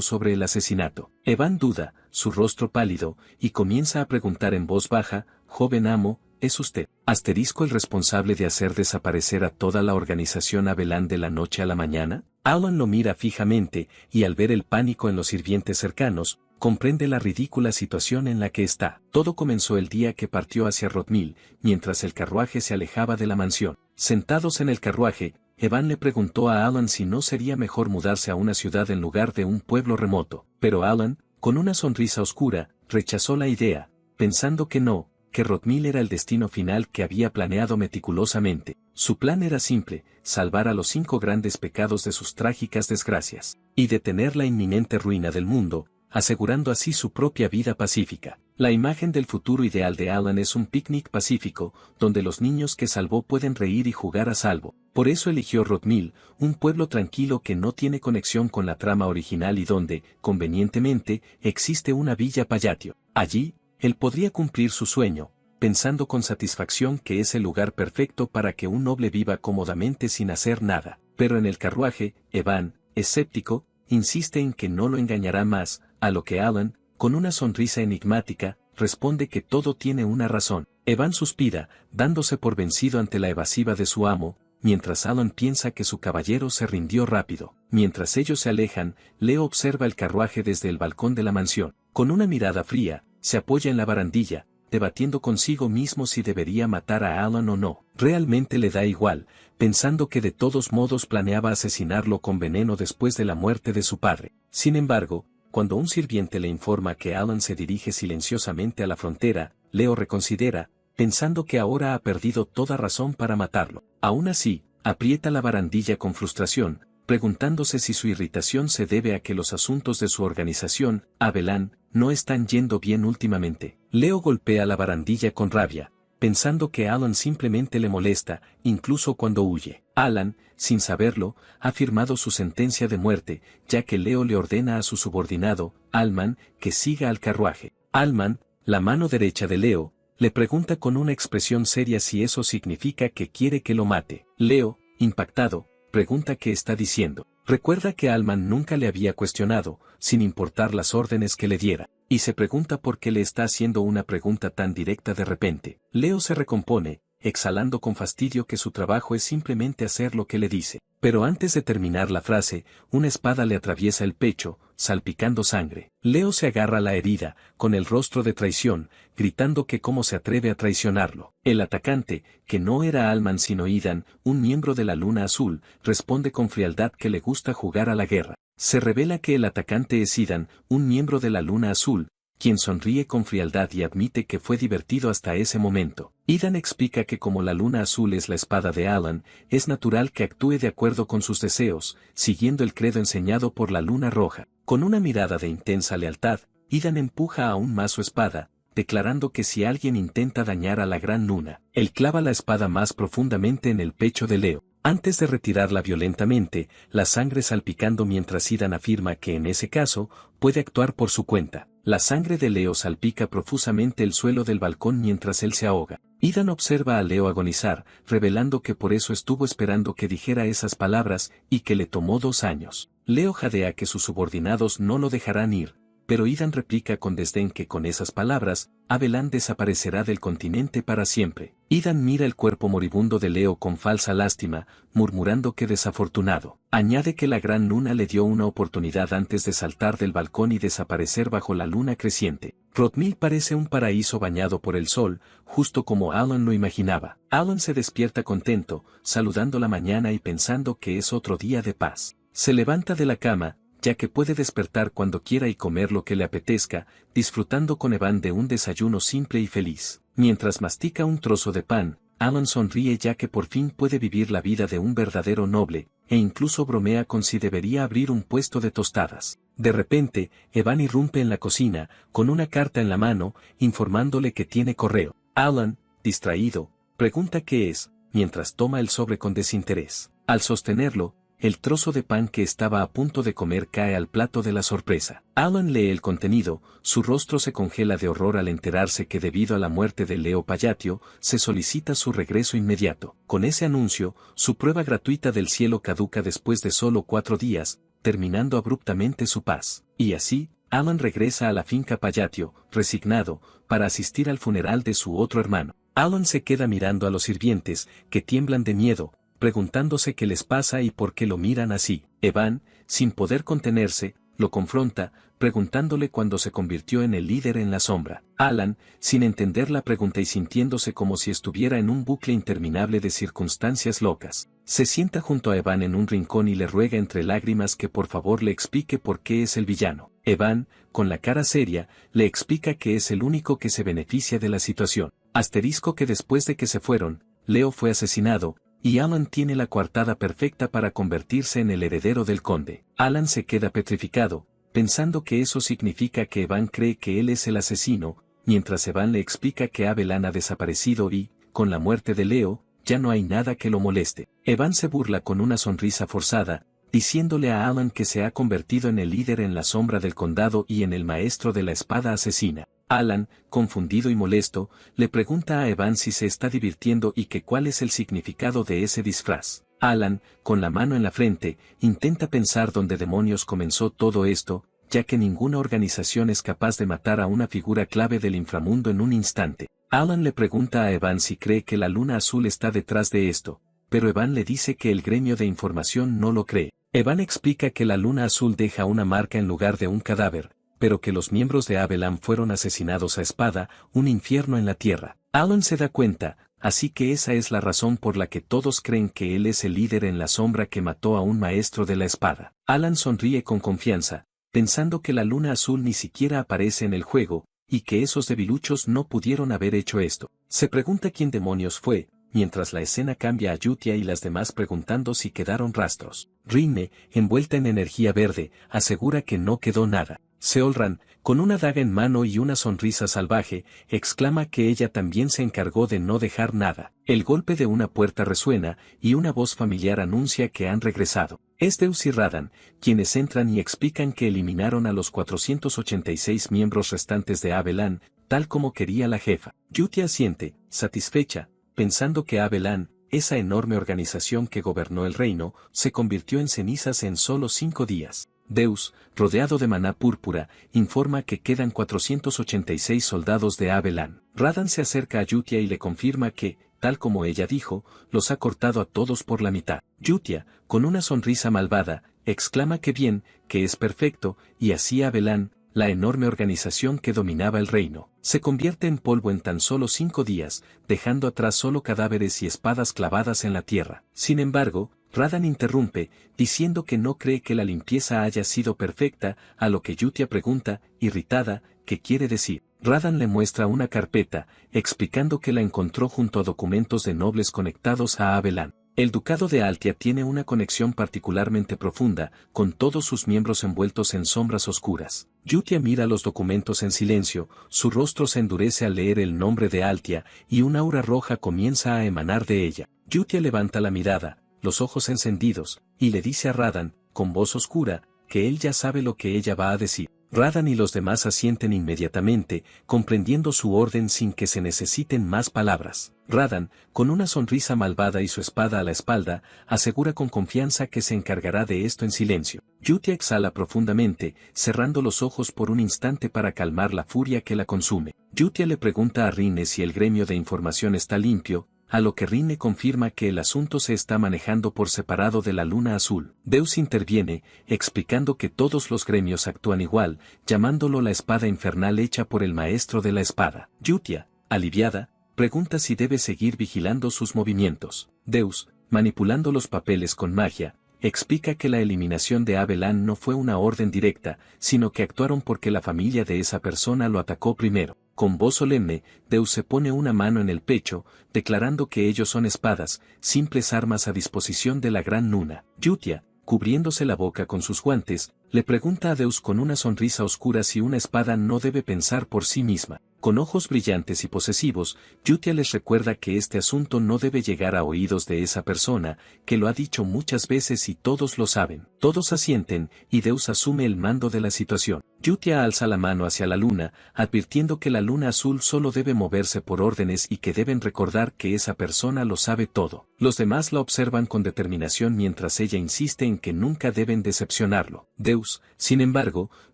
sobre el asesinato. Evan duda, su rostro pálido, y comienza a preguntar en voz baja, joven amo, ¿es usted el responsable de hacer desaparecer a toda la organización Abelan de la noche a la mañana? Alan lo mira fijamente, y al ver el pánico en los sirvientes cercanos, comprende la ridícula situación en la que está. Todo comenzó el día que partió hacia Rodmill, mientras el carruaje se alejaba de la mansión. Sentados en el carruaje, Evan le preguntó a Alan si no sería mejor mudarse a una ciudad en lugar de un pueblo remoto, pero Alan, con una sonrisa oscura, rechazó la idea, pensando que no, que Rodmill era el destino final que había planeado meticulosamente. Su plan era simple, salvar a los 5 grandes pecados de sus trágicas desgracias, y detener la inminente ruina del mundo, asegurando así su propia vida pacífica. La imagen del futuro ideal de Alan es un picnic pacífico, donde los niños que salvó pueden reír y jugar a salvo. Por eso eligió Rodmill, un pueblo tranquilo que no tiene conexión con la trama original y donde, convenientemente, existe una villa Payatio. Allí, él podría cumplir su sueño, pensando con satisfacción que es el lugar perfecto para que un noble viva cómodamente sin hacer nada. Pero en el carruaje, Evan, escéptico, insiste en que no lo engañará más, a lo que Alan, con una sonrisa enigmática, responde que todo tiene una razón. Evan suspira, dándose por vencido ante la evasiva de su amo, mientras Alan piensa que su caballero se rindió rápido. Mientras ellos se alejan, Leo observa el carruaje desde el balcón de la mansión. Con una mirada fría, se apoya en la barandilla, debatiendo consigo mismo si debería matar a Alan o no. Realmente le da igual, pensando que de todos modos planeaba asesinarlo con veneno después de la muerte de su padre. Sin embargo, cuando un sirviente le informa que Alan se dirige silenciosamente a la frontera, Leo reconsidera, pensando que ahora ha perdido toda razón para matarlo. Aún así, aprieta la barandilla con frustración, preguntándose si su irritación se debe a que los asuntos de su organización, Abelan, no están yendo bien últimamente. Leo golpea la barandilla con rabia, pensando que Alan simplemente le molesta, incluso cuando huye. Alan, sin saberlo, ha firmado su sentencia de muerte, ya que Leo le ordena a su subordinado, Alman, que siga al carruaje. Alman, la mano derecha de Leo, le pregunta con una expresión seria si eso significa que quiere que lo mate. Leo, impactado, pregunta qué está diciendo. Recuerda que Alman nunca le había cuestionado, sin importar las órdenes que le diera, y se pregunta por qué le está haciendo una pregunta tan directa de repente. Leo se recompone, exhalando con fastidio que su trabajo es simplemente hacer lo que le dice. Pero antes de terminar la frase, una espada le atraviesa el pecho, salpicando sangre. Leo se agarra a la herida, con el rostro de traición, gritando que cómo se atreve a traicionarlo. El atacante, que no era Alman sino Idan, un miembro de la Luna Azul, responde con frialdad que le gusta jugar a la guerra. Se revela que el atacante es Idan, un miembro de la Luna Azul, quien sonríe con frialdad y admite que fue divertido hasta ese momento. Idan explica que como la Luna Azul es la espada de Alan, es natural que actúe de acuerdo con sus deseos, siguiendo el credo enseñado por la Luna Roja. Con una mirada de intensa lealtad, Idan empuja aún más su espada, declarando que si alguien intenta dañar a la Gran Luna, él clava la espada más profundamente en el pecho de Leo. Antes de retirarla violentamente, la sangre salpicando mientras Idan afirma que en ese caso, puede actuar por su cuenta. La sangre de Leo salpica profusamente el suelo del balcón mientras él se ahoga. Idan observa a Leo agonizar, revelando que por eso estuvo esperando que dijera esas palabras, y que le tomó 2 años. Leo jadea que sus subordinados no lo dejarán ir, pero Idan replica con desdén que con esas palabras, Abelan desaparecerá del continente para siempre. Idan mira el cuerpo moribundo de Leo con falsa lástima, murmurando que desafortunado. Añade que la gran luna le dio una oportunidad antes de saltar del balcón y desaparecer bajo la luna creciente. Rodmil parece un paraíso bañado por el sol, justo como Alan lo imaginaba. Alan se despierta contento, saludando la mañana y pensando que es otro día de paz. Se levanta de la cama, ya que puede despertar cuando quiera y comer lo que le apetezca, disfrutando con Evan de un desayuno simple y feliz. Mientras mastica un trozo de pan, Alan sonríe ya que por fin puede vivir la vida de un verdadero noble, e incluso bromea con si debería abrir un puesto de tostadas. De repente, Evan irrumpe en la cocina, con una carta en la mano, informándole que tiene correo. Alan, distraído, pregunta qué es, mientras toma el sobre con desinterés. Al sostenerlo, el trozo de pan que estaba a punto de comer cae al plato de la sorpresa. Alan lee el contenido, su rostro se congela de horror al enterarse que debido a la muerte de Leo Payatio, se solicita su regreso inmediato. Con ese anuncio, su prueba gratuita del cielo caduca después de solo 4 días, terminando abruptamente su paz. Y así, Alan regresa a la finca Payatio, resignado, para asistir al funeral de su otro hermano. Alan se queda mirando a los sirvientes, que tiemblan de miedo, preguntándose qué les pasa y por qué lo miran así. Evan, sin poder contenerse, lo confronta, preguntándole cuándo se convirtió en el líder en la sombra. Alan, sin entender la pregunta y sintiéndose como si estuviera en un bucle interminable de circunstancias locas, se sienta junto a Evan en un rincón y le ruega entre lágrimas que por favor le explique por qué es el villano. Evan, con la cara seria, le explica que es el único que se beneficia de la situación. Asterisco que después de que se fueron, Leo fue asesinado, y Alan tiene la coartada perfecta para convertirse en el heredero del conde. Alan se queda petrificado, pensando que eso significa que Evan cree que él es el asesino, mientras Evan le explica que Abelan ha desaparecido y, con la muerte de Leo, ya no hay nada que lo moleste. Evan se burla con una sonrisa forzada, diciéndole a Alan que se ha convertido en el líder en la sombra del condado y en el maestro de la espada asesina. Alan, confundido y molesto, le pregunta a Evan si se está divirtiendo y que cuál es el significado de ese disfraz. Alan, con la mano en la frente, intenta pensar dónde demonios comenzó todo esto, ya que ninguna organización es capaz de matar a una figura clave del inframundo en un instante. Alan le pregunta a Evan si cree que la luna azul está detrás de esto, pero Evan le dice que el gremio de información no lo cree. Evan explica que la luna azul deja una marca en lugar de un cadáver, pero que los miembros de Abelan fueron asesinados a espada, un infierno en la tierra. Alan se da cuenta, así que esa es la razón por la que todos creen que él es el líder en la sombra que mató a un maestro de la espada. Alan sonríe con confianza, pensando que la luna azul ni siquiera aparece en el juego, y que esos debiluchos no pudieron haber hecho esto. Se pregunta quién demonios fue, mientras la escena cambia a Yutia y las demás preguntando si quedaron rastros. Rinne, envuelta en energía verde, asegura que no quedó nada. Seolran, con una daga en mano y una sonrisa salvaje, exclama que ella también se encargó de no dejar nada. El golpe de una puerta resuena, y una voz familiar anuncia que han regresado. Es Deus y Radan, quienes entran y explican que eliminaron a los 486 miembros restantes de Abelan, tal como quería la jefa. Yutia asiente, satisfecha, pensando que Abelan, esa enorme organización que gobernó el reino, se convirtió en cenizas en solo 5 días. Deus, rodeado de maná púrpura, informa que quedan 486 soldados de Abelan. Radan se acerca a Yutia y le confirma que, tal como ella dijo, los ha cortado a todos por la mitad. Yutia, con una sonrisa malvada, exclama que bien, que es perfecto, y así Abelan, la enorme organización que dominaba el reino, se convierte en polvo en tan solo 5 días, dejando atrás solo cadáveres y espadas clavadas en la tierra. Sin embargo, Radan interrumpe, diciendo que no cree que la limpieza haya sido perfecta, a lo que Yutia pregunta, irritada, ¿qué quiere decir? Radan le muestra una carpeta, explicando que la encontró junto a documentos de nobles conectados a Abelan. El ducado de Altia tiene una conexión particularmente profunda, con todos sus miembros envueltos en sombras oscuras. Yutia mira los documentos en silencio, su rostro se endurece al leer el nombre de Altia, y una aura roja comienza a emanar de ella. Yutia levanta la mirada, los ojos encendidos, y le dice a Radan, con voz oscura, que él ya sabe lo que ella va a decir. Radan y los demás asienten inmediatamente, comprendiendo su orden sin que se necesiten más palabras. Radan, con una sonrisa malvada y su espada a la espalda, asegura con confianza que se encargará de esto en silencio. Yutia exhala profundamente, cerrando los ojos por un instante para calmar la furia que la consume. Yutia le pregunta a Rinne si el gremio de información está limpio, a lo que Rinne confirma que el asunto se está manejando por separado de la luna azul. Deus interviene, explicando que todos los gremios actúan igual, llamándolo la espada infernal hecha por el maestro de la espada. Yutia, aliviada, pregunta si debe seguir vigilando sus movimientos. Deus, manipulando los papeles con magia, explica que la eliminación de Abelan no fue una orden directa, sino que actuaron porque la familia de esa persona lo atacó primero. Con voz solemne, Deus se pone una mano en el pecho, declarando que ellos son espadas, simples armas a disposición de la gran Nuna. Yutia, cubriéndose la boca con sus guantes, le pregunta a Deus con una sonrisa oscura si una espada no debe pensar por sí misma. Con ojos brillantes y posesivos, Yutia les recuerda que este asunto no debe llegar a oídos de esa persona, que lo ha dicho muchas veces y todos lo saben. Todos asienten, y Deus asume el mando de la situación. Yutia alza la mano hacia la luna, advirtiendo que la luna azul solo debe moverse por órdenes y que deben recordar que esa persona lo sabe todo. Los demás la observan con determinación mientras ella insiste en que nunca deben decepcionarlo. Deus, sin embargo,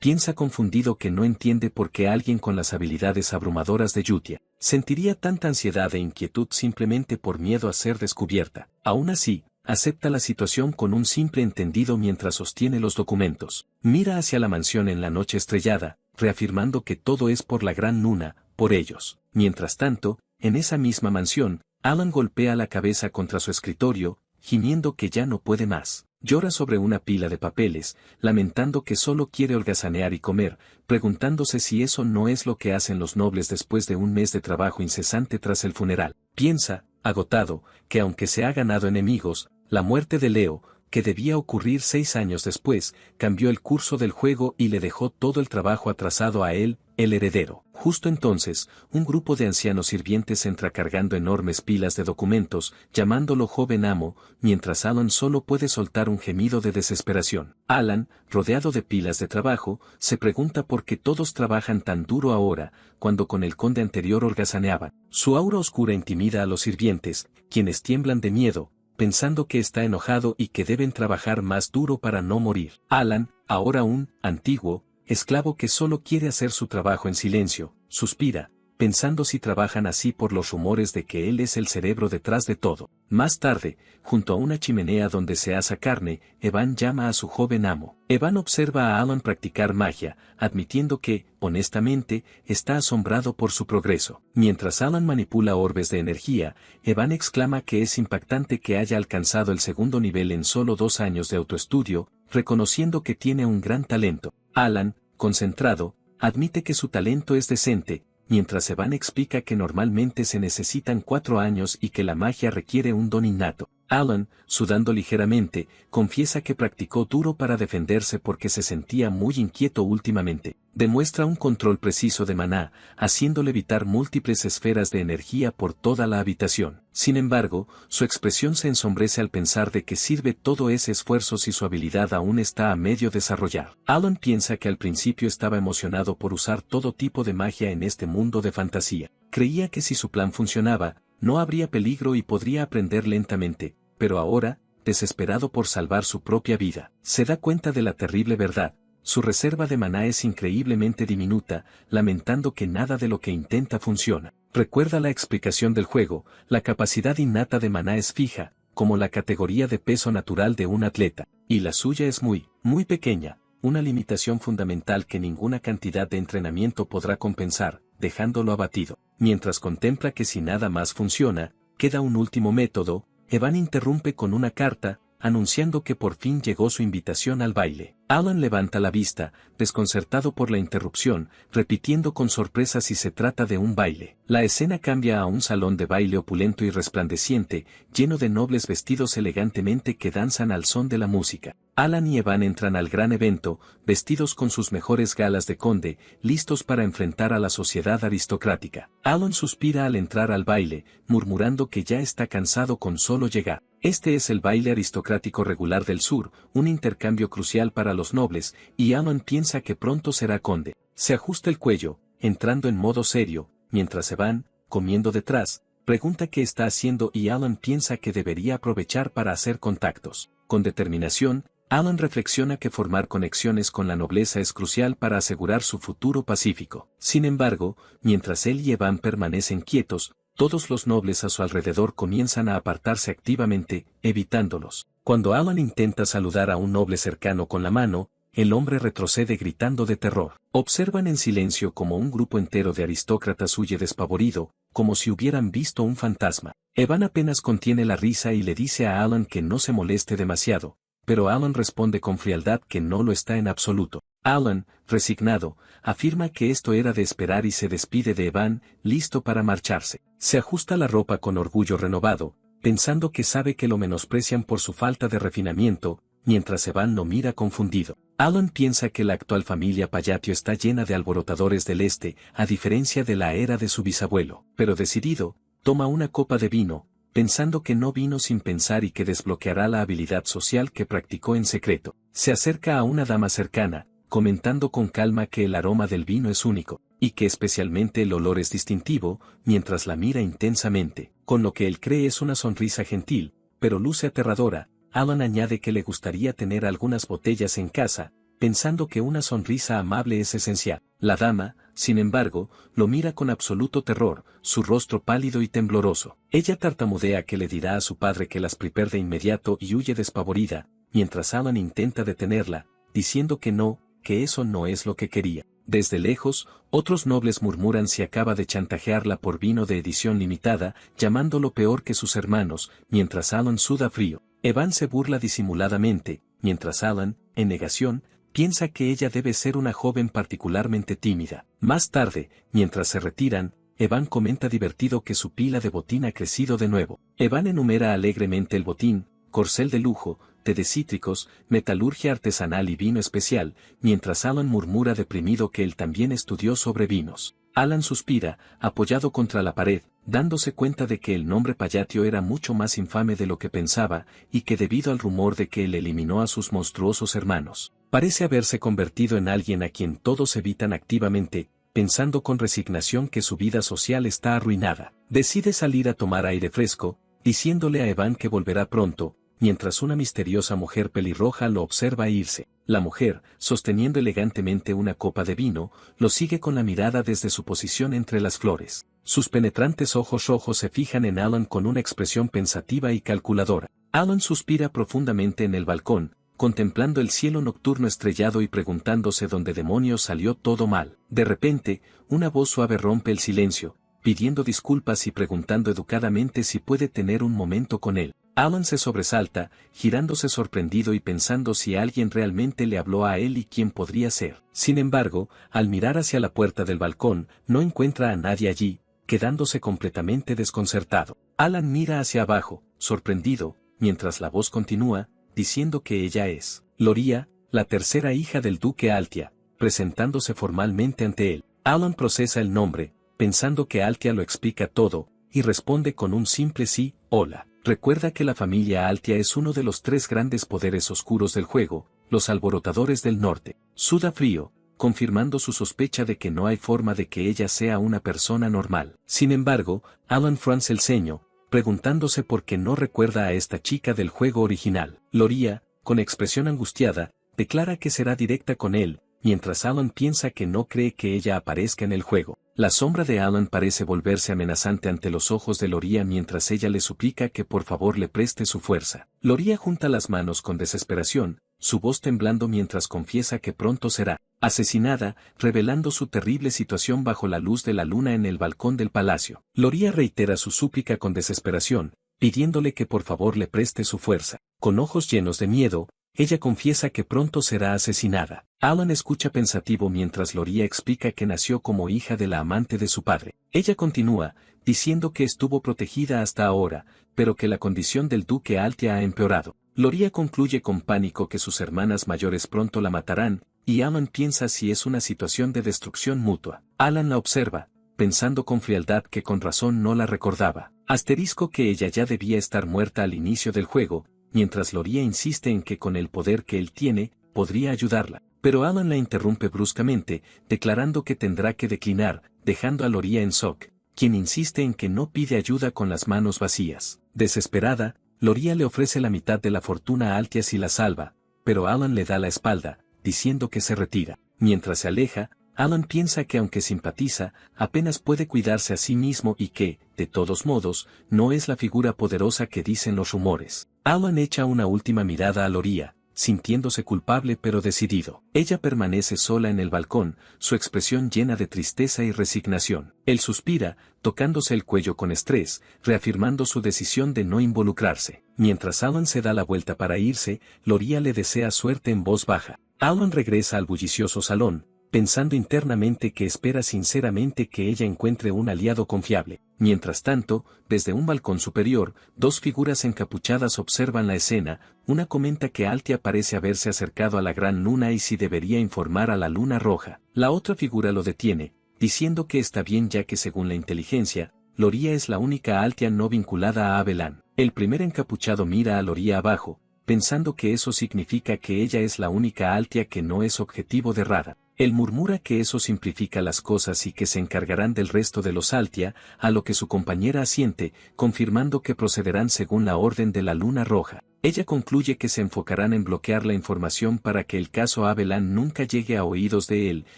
piensa confundido que no entiende por qué alguien con las habilidades abrumadoras de Yutia sentiría tanta ansiedad e inquietud simplemente por miedo a ser descubierta. Aún así, acepta la situación con un simple entendido mientras sostiene los documentos. Mira hacia la mansión en la noche estrellada, reafirmando que todo es por la gran Nuna, por ellos. Mientras tanto, en esa misma mansión, Alan golpea la cabeza contra su escritorio, gimiendo que ya no puede más. Llora sobre una pila de papeles, lamentando que solo quiere holgazanear y comer, preguntándose si eso no es lo que hacen los nobles después de un mes de trabajo incesante tras el funeral. Piensa, agotado, que aunque se ha ganado enemigos, la muerte de Leo, que debía ocurrir 6 años después, cambió el curso del juego y le dejó todo el trabajo atrasado a él, el heredero. Justo entonces, un grupo de ancianos sirvientes entra cargando enormes pilas de documentos, llamándolo joven amo, mientras Alan solo puede soltar un gemido de desesperación. Alan, rodeado de pilas de trabajo, se pregunta por qué todos trabajan tan duro ahora, cuando con el conde anterior holgazaneaban. Su aura oscura intimida a los sirvientes, quienes tiemblan de miedo, pensando que está enojado y que deben trabajar más duro para no morir. Alan, ahora un antiguo esclavo que solo quiere hacer su trabajo en silencio, suspira, pensando si trabajan así por los rumores de que él es el cerebro detrás de todo. Más tarde, junto a una chimenea donde se asa carne, Evan llama a su joven amo. Evan observa a Alan practicar magia, admitiendo que, honestamente, está asombrado por su progreso. Mientras Alan manipula orbes de energía, Evan exclama que es impactante que haya alcanzado el segundo nivel en solo 2 años de autoestudio, reconociendo que tiene un gran talento. Alan, concentrado, admite que su talento es decente, mientras Evan explica que normalmente se necesitan 4 años y que la magia requiere un don innato. Alan, sudando ligeramente, confiesa que practicó duro para defenderse porque se sentía muy inquieto últimamente. Demuestra un control preciso de maná, haciendo levitar múltiples esferas de energía por toda la habitación. Sin embargo, su expresión se ensombrece al pensar de que sirve todo ese esfuerzo si su habilidad aún está a medio desarrollar. Alan piensa que al principio estaba emocionado por usar todo tipo de magia en este mundo de fantasía. Creía que si su plan funcionaba, no habría peligro y podría aprender lentamente, pero ahora, desesperado por salvar su propia vida, se da cuenta de la terrible verdad. Su reserva de maná es increíblemente diminuta, lamentando que nada de lo que intenta funciona. Recuerda la explicación del juego, la capacidad innata de maná es fija, como la categoría de peso natural de un atleta, y la suya es muy pequeña, una limitación fundamental que ninguna cantidad de entrenamiento podrá compensar, dejándolo abatido. Mientras contempla que si nada más funciona, queda un último método, Evan interrumpe con una carta, anunciando que por fin llegó su invitación al baile. Alan levanta la vista, desconcertado por la interrupción, repitiendo con sorpresa si se trata de un baile. La escena cambia a un salón de baile opulento y resplandeciente, lleno de nobles vestidos elegantemente que danzan al son de la música. Alan y Evan entran al gran evento, vestidos con sus mejores galas de conde, listos para enfrentar a la sociedad aristocrática. Alan suspira al entrar al baile, murmurando que ya está cansado con solo llegar. Este es el baile aristocrático regular del sur, un intercambio crucial para los nobles, y Alan piensa que pronto será conde. Se ajusta el cuello, entrando en modo serio, mientras Evan, comiendo detrás, pregunta qué está haciendo y Alan piensa que debería aprovechar para hacer contactos. Con determinación, Alan reflexiona que formar conexiones con la nobleza es crucial para asegurar su futuro pacífico. Sin embargo, mientras él y Evan permanecen quietos, todos los nobles a su alrededor comienzan a apartarse activamente, evitándolos. Cuando Alan intenta saludar a un noble cercano con la mano, el hombre retrocede gritando de terror. Observan en silencio como un grupo entero de aristócratas huye despavorido, como si hubieran visto un fantasma. Evan apenas contiene la risa y le dice a Alan que no se moleste demasiado, pero Alan responde con frialdad que no lo está en absoluto. Alan, resignado, afirma que esto era de esperar y se despide de Evan, listo para marcharse. Se ajusta la ropa con orgullo renovado, pensando que sabe que lo menosprecian por su falta de refinamiento, mientras Evan lo mira confundido. Alan piensa que la actual familia Payatio está llena de alborotadores del este, a diferencia de la era de su bisabuelo, pero decidido, toma una copa de vino, pensando que no vino sin pensar y que desbloqueará la habilidad social que practicó en secreto. Se acerca a una dama cercana, comentando con calma que el aroma del vino es único, y que especialmente el olor es distintivo, mientras la mira intensamente, con lo que él cree es una sonrisa gentil, pero luce aterradora. Alan añade que le gustaría tener algunas botellas en casa, pensando que una sonrisa amable es esencial. La dama, sin embargo, lo mira con absoluto terror, su rostro pálido y tembloroso. Ella tartamudea que le dirá a su padre que las prepara de inmediato y huye despavorida, mientras Alan intenta detenerla, diciendo que no, que eso no es lo que quería. Desde lejos, otros nobles murmuran si acaba de chantajearla por vino de edición limitada, llamándolo peor que sus hermanos, mientras Alan suda frío. Evan se burla disimuladamente, mientras Alan, en negación, piensa que ella debe ser una joven particularmente tímida. Más tarde, mientras se retiran, Evan comenta divertido que su pila de botín ha crecido de nuevo. Evan enumera alegremente el botín: corcel de lujo, té de cítricos, metalurgia artesanal y vino especial, mientras Alan murmura deprimido que él también estudió sobre vinos. Alan suspira, apoyado contra la pared, dándose cuenta de que el nombre Payatio era mucho más infame de lo que pensaba, y que debido al rumor de que él eliminó a sus monstruosos hermanos, parece haberse convertido en alguien a quien todos evitan activamente, pensando con resignación que su vida social está arruinada. Decide salir a tomar aire fresco, diciéndole a Evan que volverá pronto, mientras una misteriosa mujer pelirroja lo observa irse. La mujer, sosteniendo elegantemente una copa de vino, lo sigue con la mirada desde su posición entre las flores. Sus penetrantes ojos rojos se fijan en Alan con una expresión pensativa y calculadora. Alan suspira profundamente en el balcón, contemplando el cielo nocturno estrellado y preguntándose dónde demonios salió todo mal. De repente, una voz suave rompe el silencio, pidiendo disculpas y preguntando educadamente si puede tener un momento con él. Alan se sobresalta, girándose sorprendido y pensando si alguien realmente le habló a él y quién podría ser. Sin embargo, al mirar hacia la puerta del balcón, no encuentra a nadie allí, quedándose completamente desconcertado. Alan mira hacia abajo, sorprendido, mientras la voz continúa, diciendo que ella es Loria, la tercera hija del duque Altia, presentándose formalmente ante él. Alan procesa el nombre, pensando que Altia lo explica todo, y responde con un simple sí, hola. Recuerda que la familia Altia es uno de los tres grandes poderes oscuros del juego, los alborotadores del norte. Suda frío, confirmando su sospecha de que no hay forma de que ella sea una persona normal. Sin embargo, Alan frunce el ceño, preguntándose por qué no recuerda a esta chica del juego original. Loria, con expresión angustiada, declara que será directa con él, mientras Alan piensa que no cree que ella aparezca en el juego. La sombra de Alan parece volverse amenazante ante los ojos de Loria mientras ella le suplica que por favor le preste su fuerza. Loria junta las manos con desesperación, su voz temblando mientras confiesa que pronto será asesinada, revelando su terrible situación bajo la luz de la luna en el balcón del palacio. Loria reitera su súplica con desesperación, pidiéndole que por favor le preste su fuerza. Con ojos llenos de miedo, ella confiesa que pronto será asesinada. Alan escucha pensativo mientras Loria explica que nació como hija de la amante de su padre. Ella continúa, diciendo que estuvo protegida hasta ahora, pero que la condición del duque Altia ha empeorado. Loria concluye con pánico que sus hermanas mayores pronto la matarán, y Alan piensa si es una situación de destrucción mutua. Alan la observa, pensando con frialdad que con razón no la recordaba. Asterisco que ella ya debía estar muerta al inicio del juego, mientras Loria insiste en que con el poder que él tiene, podría ayudarla. Pero Alan la interrumpe bruscamente, declarando que tendrá que declinar, dejando a Loria en shock, quien insiste en que no pide ayuda con las manos vacías. Desesperada, Loria le ofrece la mitad de la fortuna a Altia si la salva, pero Alan le da la espalda, diciendo que se retira. Mientras se aleja, Alan piensa que aunque simpatiza, apenas puede cuidarse a sí mismo y que, de todos modos, no es la figura poderosa que dicen los rumores. Alan echa una última mirada a Loria, sintiéndose culpable pero decidido. Ella permanece sola en el balcón, su expresión llena de tristeza y resignación. Él suspira, tocándose el cuello con estrés, reafirmando su decisión de no involucrarse. Mientras Alan se da la vuelta para irse, Loria le desea suerte en voz baja. Alan regresa al bullicioso salón, pensando internamente que espera sinceramente que ella encuentre un aliado confiable. Mientras tanto, desde un balcón superior, dos figuras encapuchadas observan la escena. Una comenta que Altia parece haberse acercado a la gran luna y si debería informar a la luna roja. La otra figura lo detiene, diciendo que está bien ya que según la inteligencia, Loria es la única Altia no vinculada a Abelan. El primer encapuchado mira a Loria abajo, pensando que eso significa que ella es la única Altia que no es objetivo de radar. Él murmura que eso simplifica las cosas y que se encargarán del resto de los Altia, a lo que su compañera asiente, confirmando que procederán según la orden de la luna roja. Ella concluye que se enfocarán en bloquear la información para que el caso Abelan nunca llegue a oídos de él,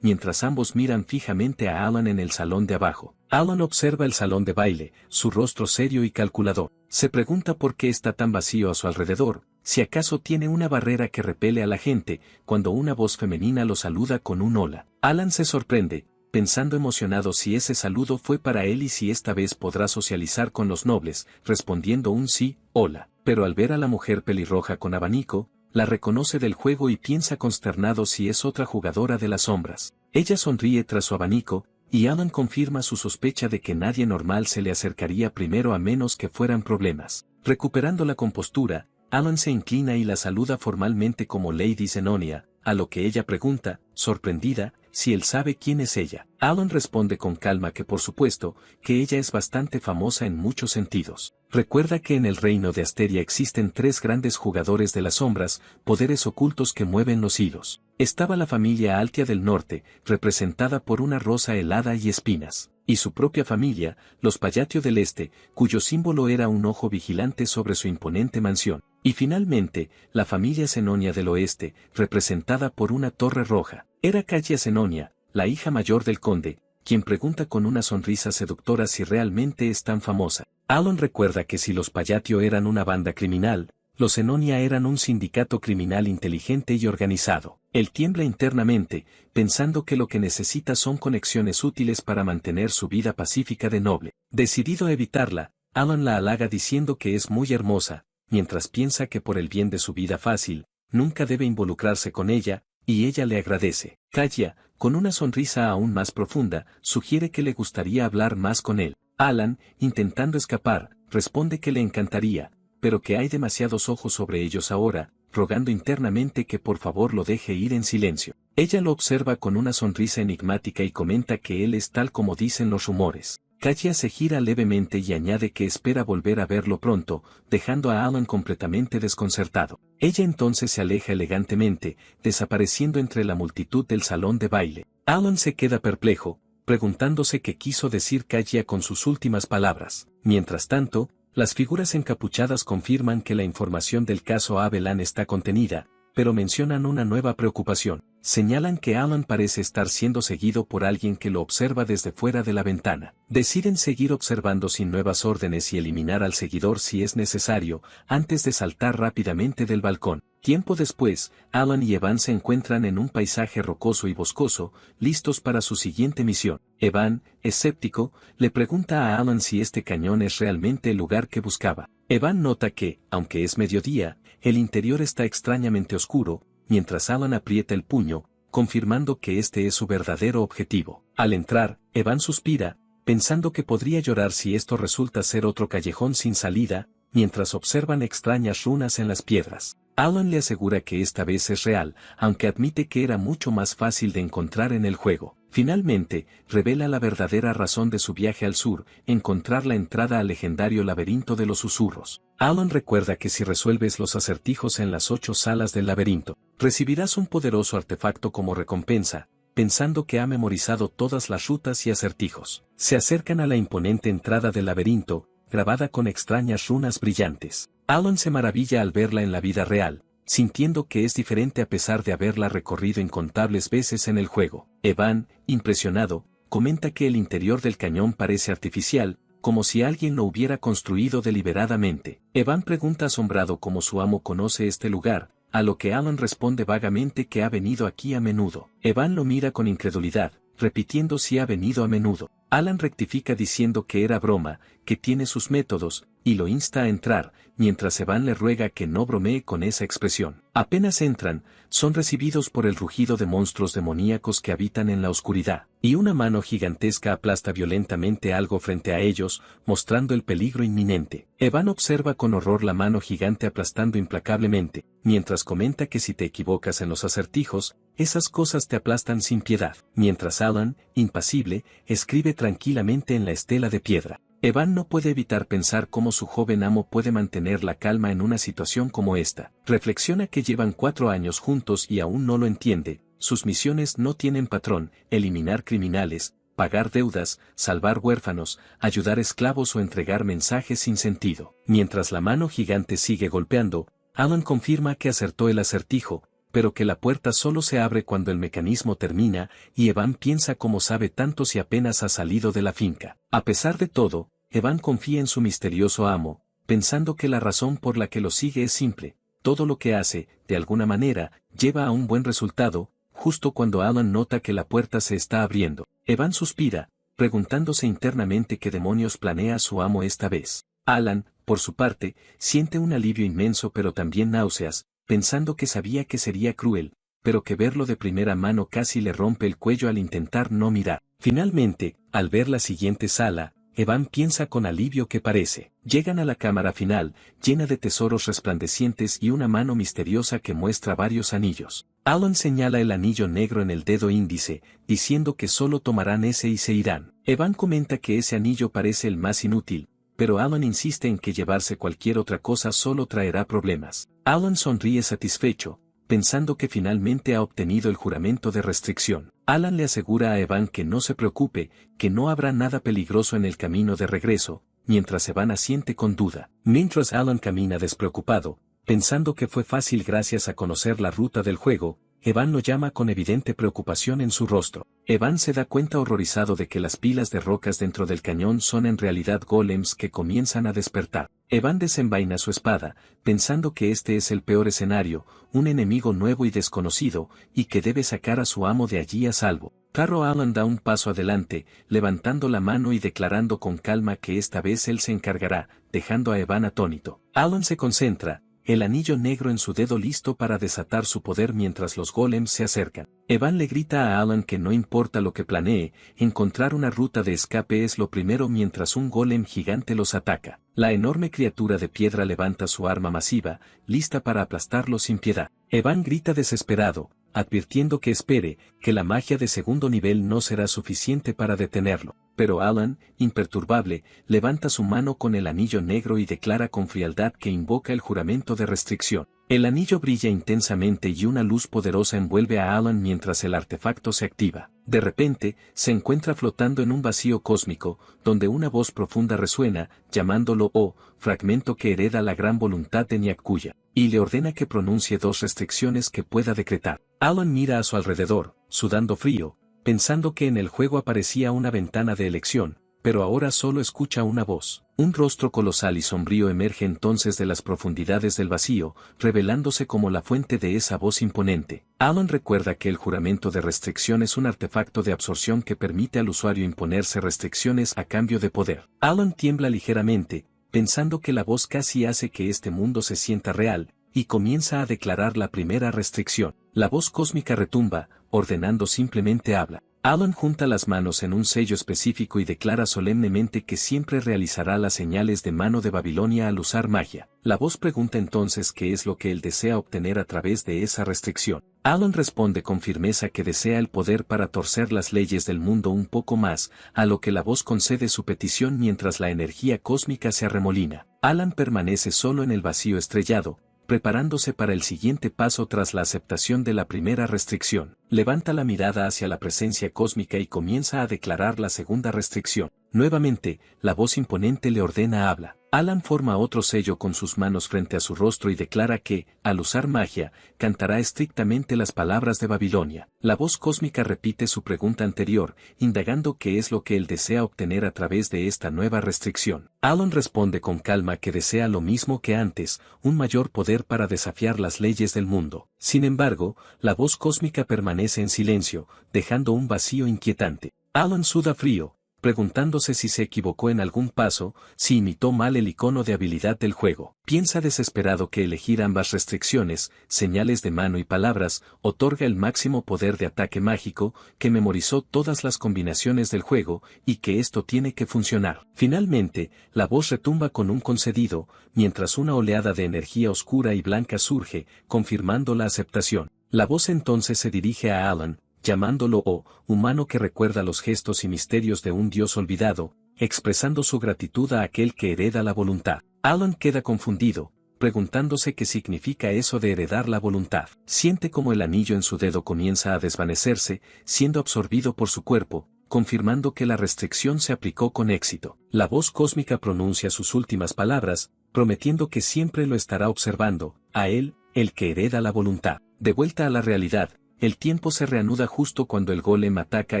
mientras ambos miran fijamente a Alan en el salón de abajo. Alan observa el salón de baile, su rostro serio y calculador. Se pregunta por qué está tan vacío a su alrededor, si acaso tiene una barrera que repele a la gente, cuando una voz femenina lo saluda con un hola. Alan se sorprende, pensando emocionado si ese saludo fue para él y si esta vez podrá socializar con los nobles, respondiendo un sí, hola. Pero al ver a la mujer pelirroja con abanico, la reconoce del juego y piensa consternado si es otra jugadora de las sombras. Ella sonríe tras su abanico, y Alan confirma su sospecha de que nadie normal se le acercaría primero a menos que fueran problemas. Recuperando la compostura, Alan se inclina y la saluda formalmente como Lady Zenonia, a lo que ella pregunta, sorprendida, si él sabe quién es ella. Alan responde con calma que por supuesto, que ella es bastante famosa en muchos sentidos. Recuerda que en el reino de Asteria existen tres grandes jugadores de las sombras, poderes ocultos que mueven los hilos. Estaba la familia Altia del Norte, representada por una rosa helada y espinas, y su propia familia, los Payatio del Este, cuyo símbolo era un ojo vigilante sobre su imponente mansión. Y finalmente, la familia Zenonia del Oeste, representada por una torre roja. Era Callia Zenonia, la hija mayor del conde, quien pregunta con una sonrisa seductora si realmente es tan famosa. Alan recuerda que si los Payatio eran una banda criminal, los Zenonia eran un sindicato criminal inteligente y organizado. Él tiembla internamente, pensando que lo que necesita son conexiones útiles para mantener su vida pacífica de noble. Decidido a evitarla, Alan la halaga diciendo que es muy hermosa, mientras piensa que por el bien de su vida fácil, nunca debe involucrarse con ella, y ella le agradece. Callia, con una sonrisa aún más profunda, sugiere que le gustaría hablar más con él. Alan, intentando escapar, responde que le encantaría, pero que hay demasiados ojos sobre ellos ahora, rogando internamente que por favor lo deje ir en silencio. Ella lo observa con una sonrisa enigmática y comenta que él es tal como dicen los rumores. Callia se gira levemente y añade que espera volver a verlo pronto, dejando a Alan completamente desconcertado. Ella entonces se aleja elegantemente, desapareciendo entre la multitud del salón de baile. Alan se queda perplejo, preguntándose qué quiso decir Callia con sus últimas palabras. Mientras tanto, las figuras encapuchadas confirman que la información del caso Abelan está contenida, pero mencionan una nueva preocupación. Señalan que Alan parece estar siendo seguido por alguien que lo observa desde fuera de la ventana. Deciden seguir observando sin nuevas órdenes y eliminar al seguidor si es necesario, antes de saltar rápidamente del balcón. Tiempo después, Alan y Evan se encuentran en un paisaje rocoso y boscoso, listos para su siguiente misión. Evan, escéptico, le pregunta a Alan si este cañón es realmente el lugar que buscaba. Evan nota que, aunque es mediodía, el interior está extrañamente oscuro, mientras Alan aprieta el puño, confirmando que este es su verdadero objetivo. Al entrar, Evan suspira, pensando que podría llorar si esto resulta ser otro callejón sin salida, mientras observan extrañas runas en las piedras. Alan le asegura que esta vez es real, aunque admite que era mucho más fácil de encontrar en el juego. Finalmente, revela la verdadera razón de su viaje al sur, encontrar la entrada al legendario laberinto de los susurros. Alan recuerda que si resuelves los acertijos en las 8 salas del laberinto, recibirás un poderoso artefacto como recompensa, pensando que ha memorizado todas las rutas y acertijos. Se acercan a la imponente entrada del laberinto, grabada con extrañas runas brillantes. Alan se maravilla al verla en la vida real, sintiendo que es diferente a pesar de haberla recorrido incontables veces en el juego. Evan, impresionado, comenta que el interior del cañón parece artificial, como si alguien lo hubiera construido deliberadamente. Evan pregunta asombrado cómo su amo conoce este lugar, a lo que Alan responde vagamente que ha venido aquí a menudo. Evan lo mira con incredulidad, repitiendo si ha venido a menudo. Alan rectifica diciendo que era broma, que tiene sus métodos, y lo insta a entrar, mientras Evan le ruega que no bromee con esa expresión. Apenas entran, son recibidos por el rugido de monstruos demoníacos que habitan en la oscuridad, y una mano gigantesca aplasta violentamente algo frente a ellos, mostrando el peligro inminente. Evan observa con horror la mano gigante aplastando implacablemente, mientras comenta que si te equivocas en los acertijos, esas cosas te aplastan sin piedad, mientras Alan, impasible, escribe tranquilamente en la estela de piedra. Evan no puede evitar pensar cómo su joven amo puede mantener la calma en una situación como esta. Reflexiona que llevan 4 años juntos y aún no lo entiende, sus misiones no tienen patrón, eliminar criminales, pagar deudas, salvar huérfanos, ayudar esclavos o entregar mensajes sin sentido. Mientras la mano gigante sigue golpeando, Alan confirma que acertó el acertijo, pero que la puerta solo se abre cuando el mecanismo termina, y Evan piensa cómo sabe tanto si apenas ha salido de la finca. A pesar de todo, Evan confía en su misterioso amo, pensando que la razón por la que lo sigue es simple. Todo lo que hace, de alguna manera, lleva a un buen resultado, justo cuando Alan nota que la puerta se está abriendo. Evan suspira, preguntándose internamente qué demonios planea su amo esta vez. Alan, por su parte, siente un alivio inmenso pero también náuseas, pensando que sabía que sería cruel, pero que verlo de primera mano casi le rompe el cuello al intentar no mirar. Finalmente, al ver la siguiente sala, Evan piensa con alivio que parece. Llegan a la cámara final, llena de tesoros resplandecientes y una mano misteriosa que muestra varios anillos. Alan señala el anillo negro en el dedo índice, diciendo que solo tomarán ese y se irán. Evan comenta que ese anillo parece el más inútil, pero Alan insiste en que llevarse cualquier otra cosa solo traerá problemas. Alan sonríe satisfecho, pensando que finalmente ha obtenido el juramento de restricción. Alan le asegura a Evan que no se preocupe, que no habrá nada peligroso en el camino de regreso, mientras Evan asiente con duda. Mientras Alan camina despreocupado, pensando que fue fácil gracias a conocer la ruta del juego, Evan lo llama con evidente preocupación en su rostro. Evan se da cuenta horrorizado de que las pilas de rocas dentro del cañón son en realidad golems que comienzan a despertar. Evan desenvaina su espada, pensando que este es el peor escenario, un enemigo nuevo y desconocido, y que debe sacar a su amo de allí a salvo. Pero Alan da un paso adelante, levantando la mano y declarando con calma que esta vez él se encargará, dejando a Evan atónito. Alan se concentra, el anillo negro en su dedo listo para desatar su poder mientras los golems se acercan. Evan le grita a Alan que no importa lo que planee, encontrar una ruta de escape es lo primero mientras un golem gigante los ataca. La enorme criatura de piedra levanta su arma masiva, lista para aplastarlo sin piedad. Evan grita desesperado, advirtiendo que espere, que la magia de segundo nivel no será suficiente para detenerlo. Pero Alan, imperturbable, levanta su mano con el anillo negro y declara con frialdad que invoca el juramento de restricción. El anillo brilla intensamente y una luz poderosa envuelve a Alan mientras el artefacto se activa. De repente, se encuentra flotando en un vacío cósmico, donde una voz profunda resuena, llamándolo fragmento que hereda la gran voluntad de Nyakuya, y le ordena que pronuncie 2 restricciones que pueda decretar. Alan mira a su alrededor, sudando frío, pensando que en el juego aparecía una ventana de elección, pero ahora solo escucha una voz. Un rostro colosal y sombrío emerge entonces de las profundidades del vacío, revelándose como la fuente de esa voz imponente. Alan recuerda que el juramento de restricción es un artefacto de absorción que permite al usuario imponerse restricciones a cambio de poder. Alan tiembla ligeramente, pensando que la voz casi hace que este mundo se sienta real, y comienza a declarar la primera restricción. La voz cósmica retumba, ordenando simplemente habla. Alan junta las manos en un sello específico y declara solemnemente que siempre realizará las señales de mano de Babilonia al usar magia. La voz pregunta entonces qué es lo que él desea obtener a través de esa restricción. Alan responde con firmeza que desea el poder para torcer las leyes del mundo un poco más, a lo que la voz concede su petición mientras la energía cósmica se arremolina. Alan permanece solo en el vacío estrellado, preparándose para el siguiente paso tras la aceptación de la primera restricción. Levanta la mirada hacia la presencia cósmica y comienza a declarar la segunda restricción. Nuevamente, la voz imponente le ordena habla. Alan forma otro sello con sus manos frente a su rostro y declara que, al usar magia, cantará estrictamente las palabras de Babilonia. La voz cósmica repite su pregunta anterior, indagando qué es lo que él desea obtener a través de esta nueva restricción. Alan responde con calma que desea lo mismo que antes, un mayor poder para desafiar las leyes del mundo. Sin embargo, la voz cósmica permanece en silencio, dejando un vacío inquietante. Alan suda frío, preguntándose si se equivocó en algún paso, si imitó mal el icono de habilidad del juego. Piensa desesperado que elegir ambas restricciones, señales de mano y palabras, otorga el máximo poder de ataque mágico, que memorizó todas las combinaciones del juego, y que esto tiene que funcionar. Finalmente, la voz retumba con un concedido, mientras una oleada de energía oscura y blanca surge, confirmando la aceptación. La voz entonces se dirige a Alan, llamándolo humano que recuerda los gestos y misterios de un dios olvidado, expresando su gratitud a aquel que hereda la voluntad. Alan queda confundido, preguntándose qué significa eso de heredar la voluntad. Siente como el anillo en su dedo comienza a desvanecerse, siendo absorbido por su cuerpo, confirmando que la restricción se aplicó con éxito. La voz cósmica pronuncia sus últimas palabras, prometiendo que siempre lo estará observando, a él, el que hereda la voluntad. De vuelta a la realidad, el tiempo se reanuda justo cuando el golem ataca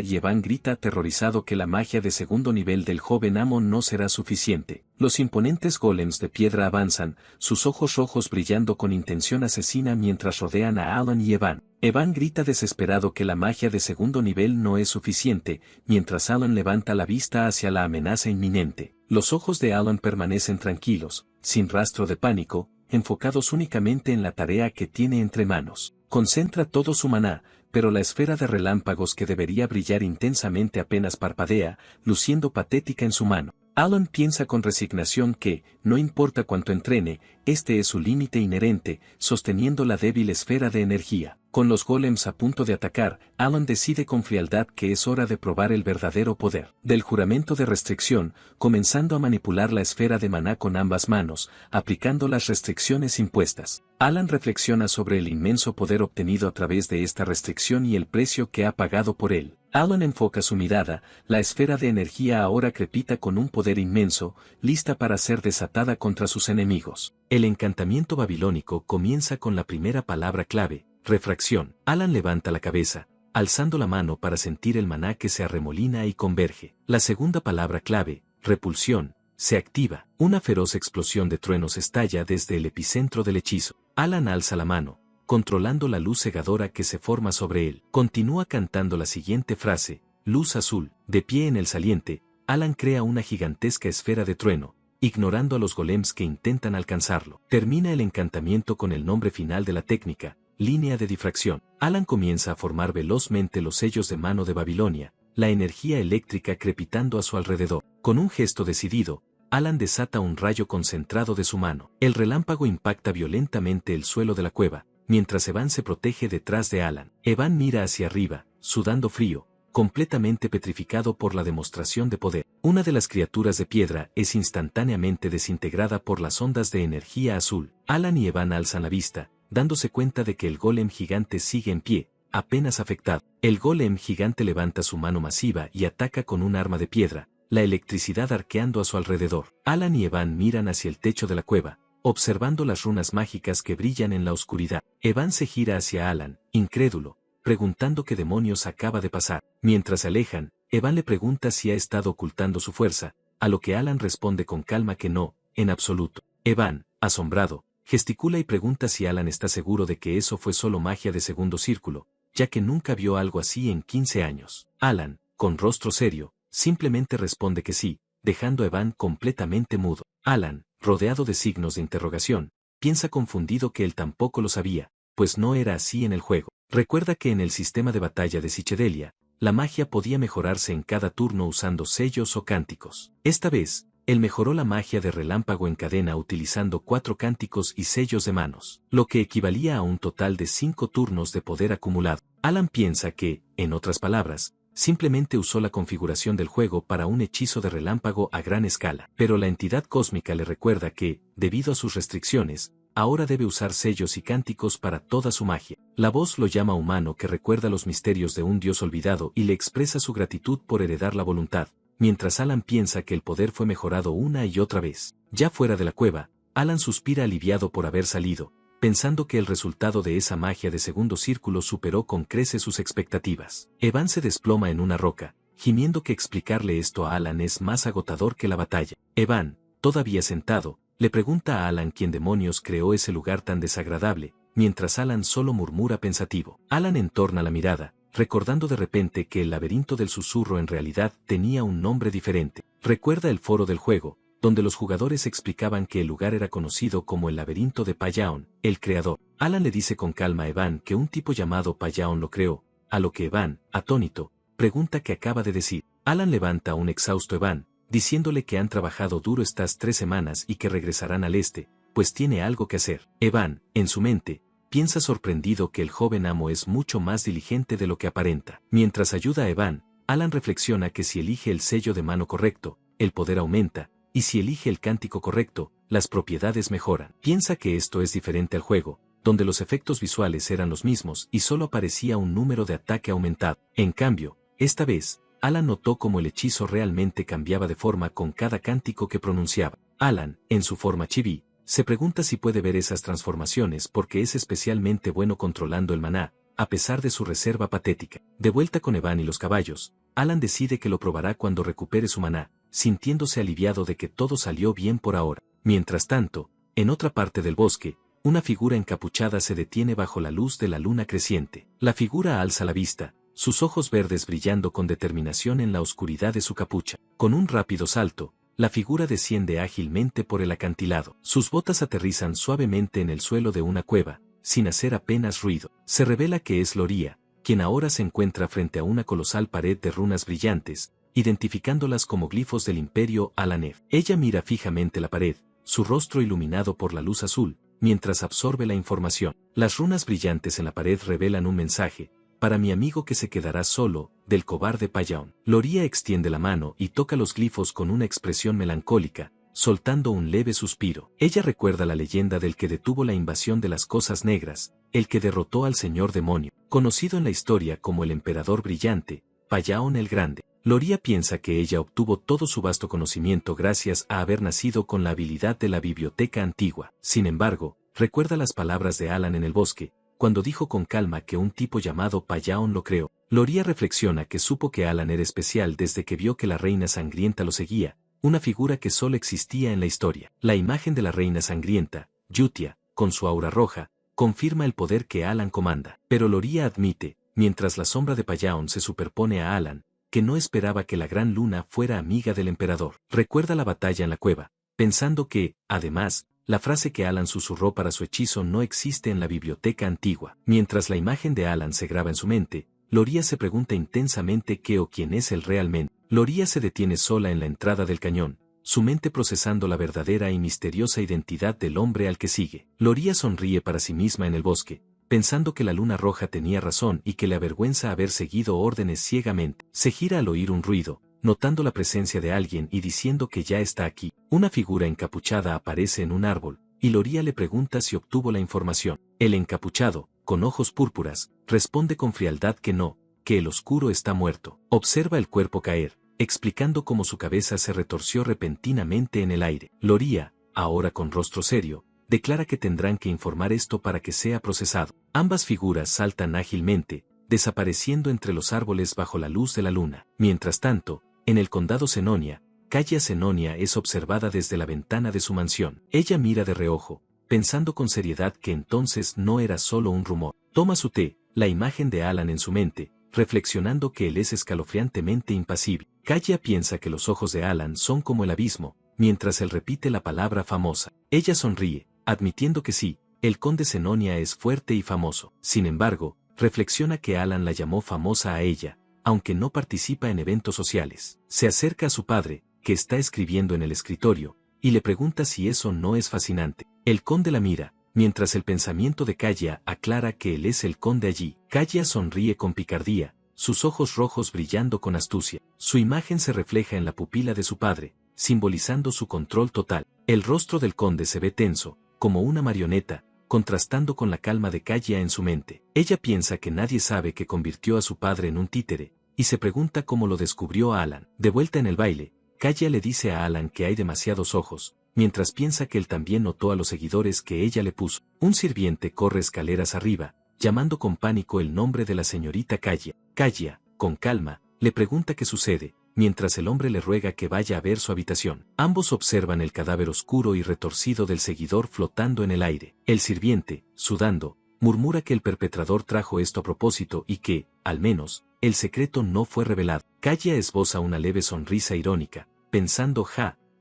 y Evan grita aterrorizado que la magia de segundo nivel del joven Amon no será suficiente. Los imponentes golems de piedra avanzan, sus ojos rojos brillando con intención asesina mientras rodean a Alan y Evan. Evan grita desesperado que la magia de segundo nivel no es suficiente, mientras Alan levanta la vista hacia la amenaza inminente. Los ojos de Alan permanecen tranquilos, sin rastro de pánico, enfocados únicamente en la tarea que tiene entre manos. Concentra todo su maná, pero la esfera de relámpagos que debería brillar intensamente apenas parpadea, luciendo patética en su mano. Alan piensa con resignación que, no importa cuánto entrene, este es su límite inherente, sosteniendo la débil esfera de energía. Con los golems a punto de atacar, Alan decide con frialdad que es hora de probar el verdadero poder del juramento de restricción, comenzando a manipular la esfera de maná con ambas manos, aplicando las restricciones impuestas. Alan reflexiona sobre el inmenso poder obtenido a través de esta restricción y el precio que ha pagado por él. Alan enfoca su mirada, la esfera de energía ahora crepita con un poder inmenso, lista para ser desatada contra sus enemigos. El encantamiento babilónico comienza con la primera palabra clave, refracción. Alan levanta la cabeza, alzando la mano para sentir el maná que se arremolina y converge. La segunda palabra clave, repulsión, se activa. Una feroz explosión de truenos estalla desde el epicentro del hechizo. Alan alza la mano, controlando la luz cegadora que se forma sobre él. Continúa cantando la siguiente frase, luz azul. De pie en el saliente, Alan crea una gigantesca esfera de trueno, ignorando a los golems que intentan alcanzarlo. Termina el encantamiento con el nombre final de la técnica, línea de difracción. Alan comienza a formar velozmente los sellos de mano de Babilonia, la energía eléctrica crepitando a su alrededor. Con un gesto decidido, Alan desata un rayo concentrado de su mano. El relámpago impacta violentamente el suelo de la cueva, mientras Evan se protege detrás de Alan. Evan mira hacia arriba, sudando frío, completamente petrificado por la demostración de poder. Una de las criaturas de piedra es instantáneamente desintegrada por las ondas de energía azul. Alan y Evan alzan la vista, dándose cuenta de que el golem gigante sigue en pie, apenas afectado. El golem gigante levanta su mano masiva y ataca con un arma de piedra, la electricidad arqueando a su alrededor. Alan y Evan miran hacia el techo de la cueva, observando las runas mágicas que brillan en la oscuridad. Evan se gira hacia Alan, incrédulo, preguntando qué demonios acaba de pasar. Mientras se alejan, Evan le pregunta si ha estado ocultando su fuerza, a lo que Alan responde con calma que no, en absoluto. Evan, asombrado, gesticula y pregunta si Alan está seguro de que eso fue solo magia de segundo círculo, ya que nunca vio algo así en 15 años. Alan, con rostro serio, simplemente responde que sí, dejando a Evan completamente mudo. Alan, rodeado de signos de interrogación, piensa confundido que él tampoco lo sabía, pues no era así en el juego. Recuerda que en el sistema de batalla de Psychedelia, la magia podía mejorarse en cada turno usando sellos o cánticos. Esta vez, él mejoró la magia de relámpago en cadena utilizando 4 cánticos y sellos de manos, lo que equivalía a un total de 5 turnos de poder acumulado. Alan piensa que, en otras palabras, simplemente usó la configuración del juego para un hechizo de relámpago a gran escala, pero la entidad cósmica le recuerda que, debido a sus restricciones, ahora debe usar sellos y cánticos para toda su magia. La voz lo llama humano que recuerda los misterios de un dios olvidado y le expresa su gratitud por heredar la voluntad, mientras Alan piensa que el poder fue mejorado una y otra vez. Ya fuera de la cueva, Alan suspira aliviado por haber salido, pensando que el resultado de esa magia de segundo círculo superó con creces sus expectativas. Evan se desploma en una roca, gimiendo que explicarle esto a Alan es más agotador que la batalla. Evan, todavía sentado, le pregunta a Alan quién demonios creó ese lugar tan desagradable, mientras Alan solo murmura pensativo. Alan entorna la mirada, recordando de repente que el laberinto del susurro en realidad tenía un nombre diferente. Recuerda el foro del juego, donde los jugadores explicaban que el lugar era conocido como el laberinto de Payaon, el creador. Alan le dice con calma a Evan que un tipo llamado Payaon lo creó, a lo que Evan, atónito, pregunta qué acaba de decir. Alan levanta a un exhausto Evan, diciéndole que han trabajado duro estas 3 semanas y que regresarán al este, pues tiene algo que hacer. Evan, en su mente, piensa sorprendido que el joven amo es mucho más diligente de lo que aparenta. Mientras ayuda a Evan, Alan reflexiona que si elige el sello de mano correcto, el poder aumenta, y si elige el cántico correcto, las propiedades mejoran. Piensa que esto es diferente al juego, donde los efectos visuales eran los mismos y solo aparecía un número de ataque aumentado. En cambio, esta vez, Alan notó cómo el hechizo realmente cambiaba de forma con cada cántico que pronunciaba. Alan, en su forma chibi, se pregunta si puede ver esas transformaciones porque es especialmente bueno controlando el maná, a pesar de su reserva patética. De vuelta con Evan y los caballos, Alan decide que lo probará cuando recupere su maná, sintiéndose aliviado de que todo salió bien por ahora. Mientras tanto, en otra parte del bosque, una figura encapuchada se detiene bajo la luz de la luna creciente. La figura alza la vista, sus ojos verdes brillando con determinación en la oscuridad de su capucha. Con un rápido salto, la figura desciende ágilmente por el acantilado. Sus botas aterrizan suavemente en el suelo de una cueva, sin hacer apenas ruido. Se revela que es Loria, quien ahora se encuentra frente a una colosal pared de runas brillantes, identificándolas como glifos del Imperio Alanev. Ella mira fijamente la pared, su rostro iluminado por la luz azul, mientras absorbe la información. Las runas brillantes en la pared revelan un mensaje: para mi amigo que se quedará solo, del cobarde Payaon. Loria extiende la mano y toca los glifos con una expresión melancólica, soltando un leve suspiro. Ella recuerda la leyenda del que detuvo la invasión de las cosas negras, el que derrotó al señor demonio, conocido en la historia como el emperador brillante, Payaon el Grande. Loria piensa que ella obtuvo todo su vasto conocimiento gracias a haber nacido con la habilidad de la biblioteca antigua. Sin embargo, recuerda las palabras de Alan en el bosque, cuando dijo con calma que un tipo llamado Payaon lo creó. Loria reflexiona que supo que Alan era especial desde que vio que la reina sangrienta lo seguía, una figura que solo existía en la historia. La imagen de la reina sangrienta, Yutia, con su aura roja, confirma el poder que Alan comanda. Pero Loria admite, mientras la sombra de Payaon se superpone a Alan, que no esperaba que la gran luna fuera amiga del emperador. Recuerda la batalla en la cueva, pensando que, además, la frase que Alan susurró para su hechizo no existe en la biblioteca antigua. Mientras la imagen de Alan se graba en su mente, Loria se pregunta intensamente qué o quién es él realmente. Loria se detiene sola en la entrada del cañón, su mente procesando la verdadera y misteriosa identidad del hombre al que sigue. Loria sonríe para sí misma en el bosque, pensando que la luna roja tenía razón y que le avergüenza haber seguido órdenes ciegamente. Se gira al oír un ruido, notando la presencia de alguien y diciendo que ya está aquí. Una figura encapuchada aparece en un árbol, y Loria le pregunta si obtuvo la información. El encapuchado, con ojos púrpuras, responde con frialdad que no, que el oscuro está muerto. Observa el cuerpo caer, explicando cómo su cabeza se retorció repentinamente en el aire. Loria, ahora con rostro serio, declara que tendrán que informar esto para que sea procesado. Ambas figuras saltan ágilmente, desapareciendo entre los árboles bajo la luz de la luna. Mientras tanto, en el condado Senonia, Kaya Senonia es observada desde la ventana de su mansión. Ella mira de reojo, pensando con seriedad que entonces no era solo un rumor. Toma su té, la imagen de Alan en su mente, reflexionando que él es escalofriantemente impasible. Kaya piensa que los ojos de Alan son como el abismo, mientras él repite la palabra famosa. Ella sonríe, admitiendo que sí, el conde Senonia es fuerte y famoso. Sin embargo, reflexiona que Alan la llamó famosa a ella, aunque no participa en eventos sociales. Se acerca a su padre, que está escribiendo en el escritorio, y le pregunta si eso no es fascinante. El conde la mira, mientras el pensamiento de Kaguya aclara que él es el conde allí. Kaguya sonríe con picardía, sus ojos rojos brillando con astucia. Su imagen se refleja en la pupila de su padre, simbolizando su control total. El rostro del conde se ve tenso, como una marioneta, contrastando con la calma de Kaguya en su mente. Ella piensa que nadie sabe que convirtió a su padre en un títere, y se pregunta cómo lo descubrió a Alan. De vuelta en el baile, Kaguya le dice a Alan que hay demasiados ojos, mientras piensa que él también notó a los seguidores que ella le puso. Un sirviente corre escaleras arriba, llamando con pánico el nombre de la señorita Kaguya. Kaguya, con calma, le pregunta qué sucede, mientras el hombre le ruega que vaya a ver su habitación. Ambos observan el cadáver oscuro y retorcido del seguidor flotando en el aire. El sirviente, sudando, murmura que el perpetrador trajo esto a propósito y que, al menos, el secreto no fue revelado. Kaguya esboza una leve sonrisa irónica, pensando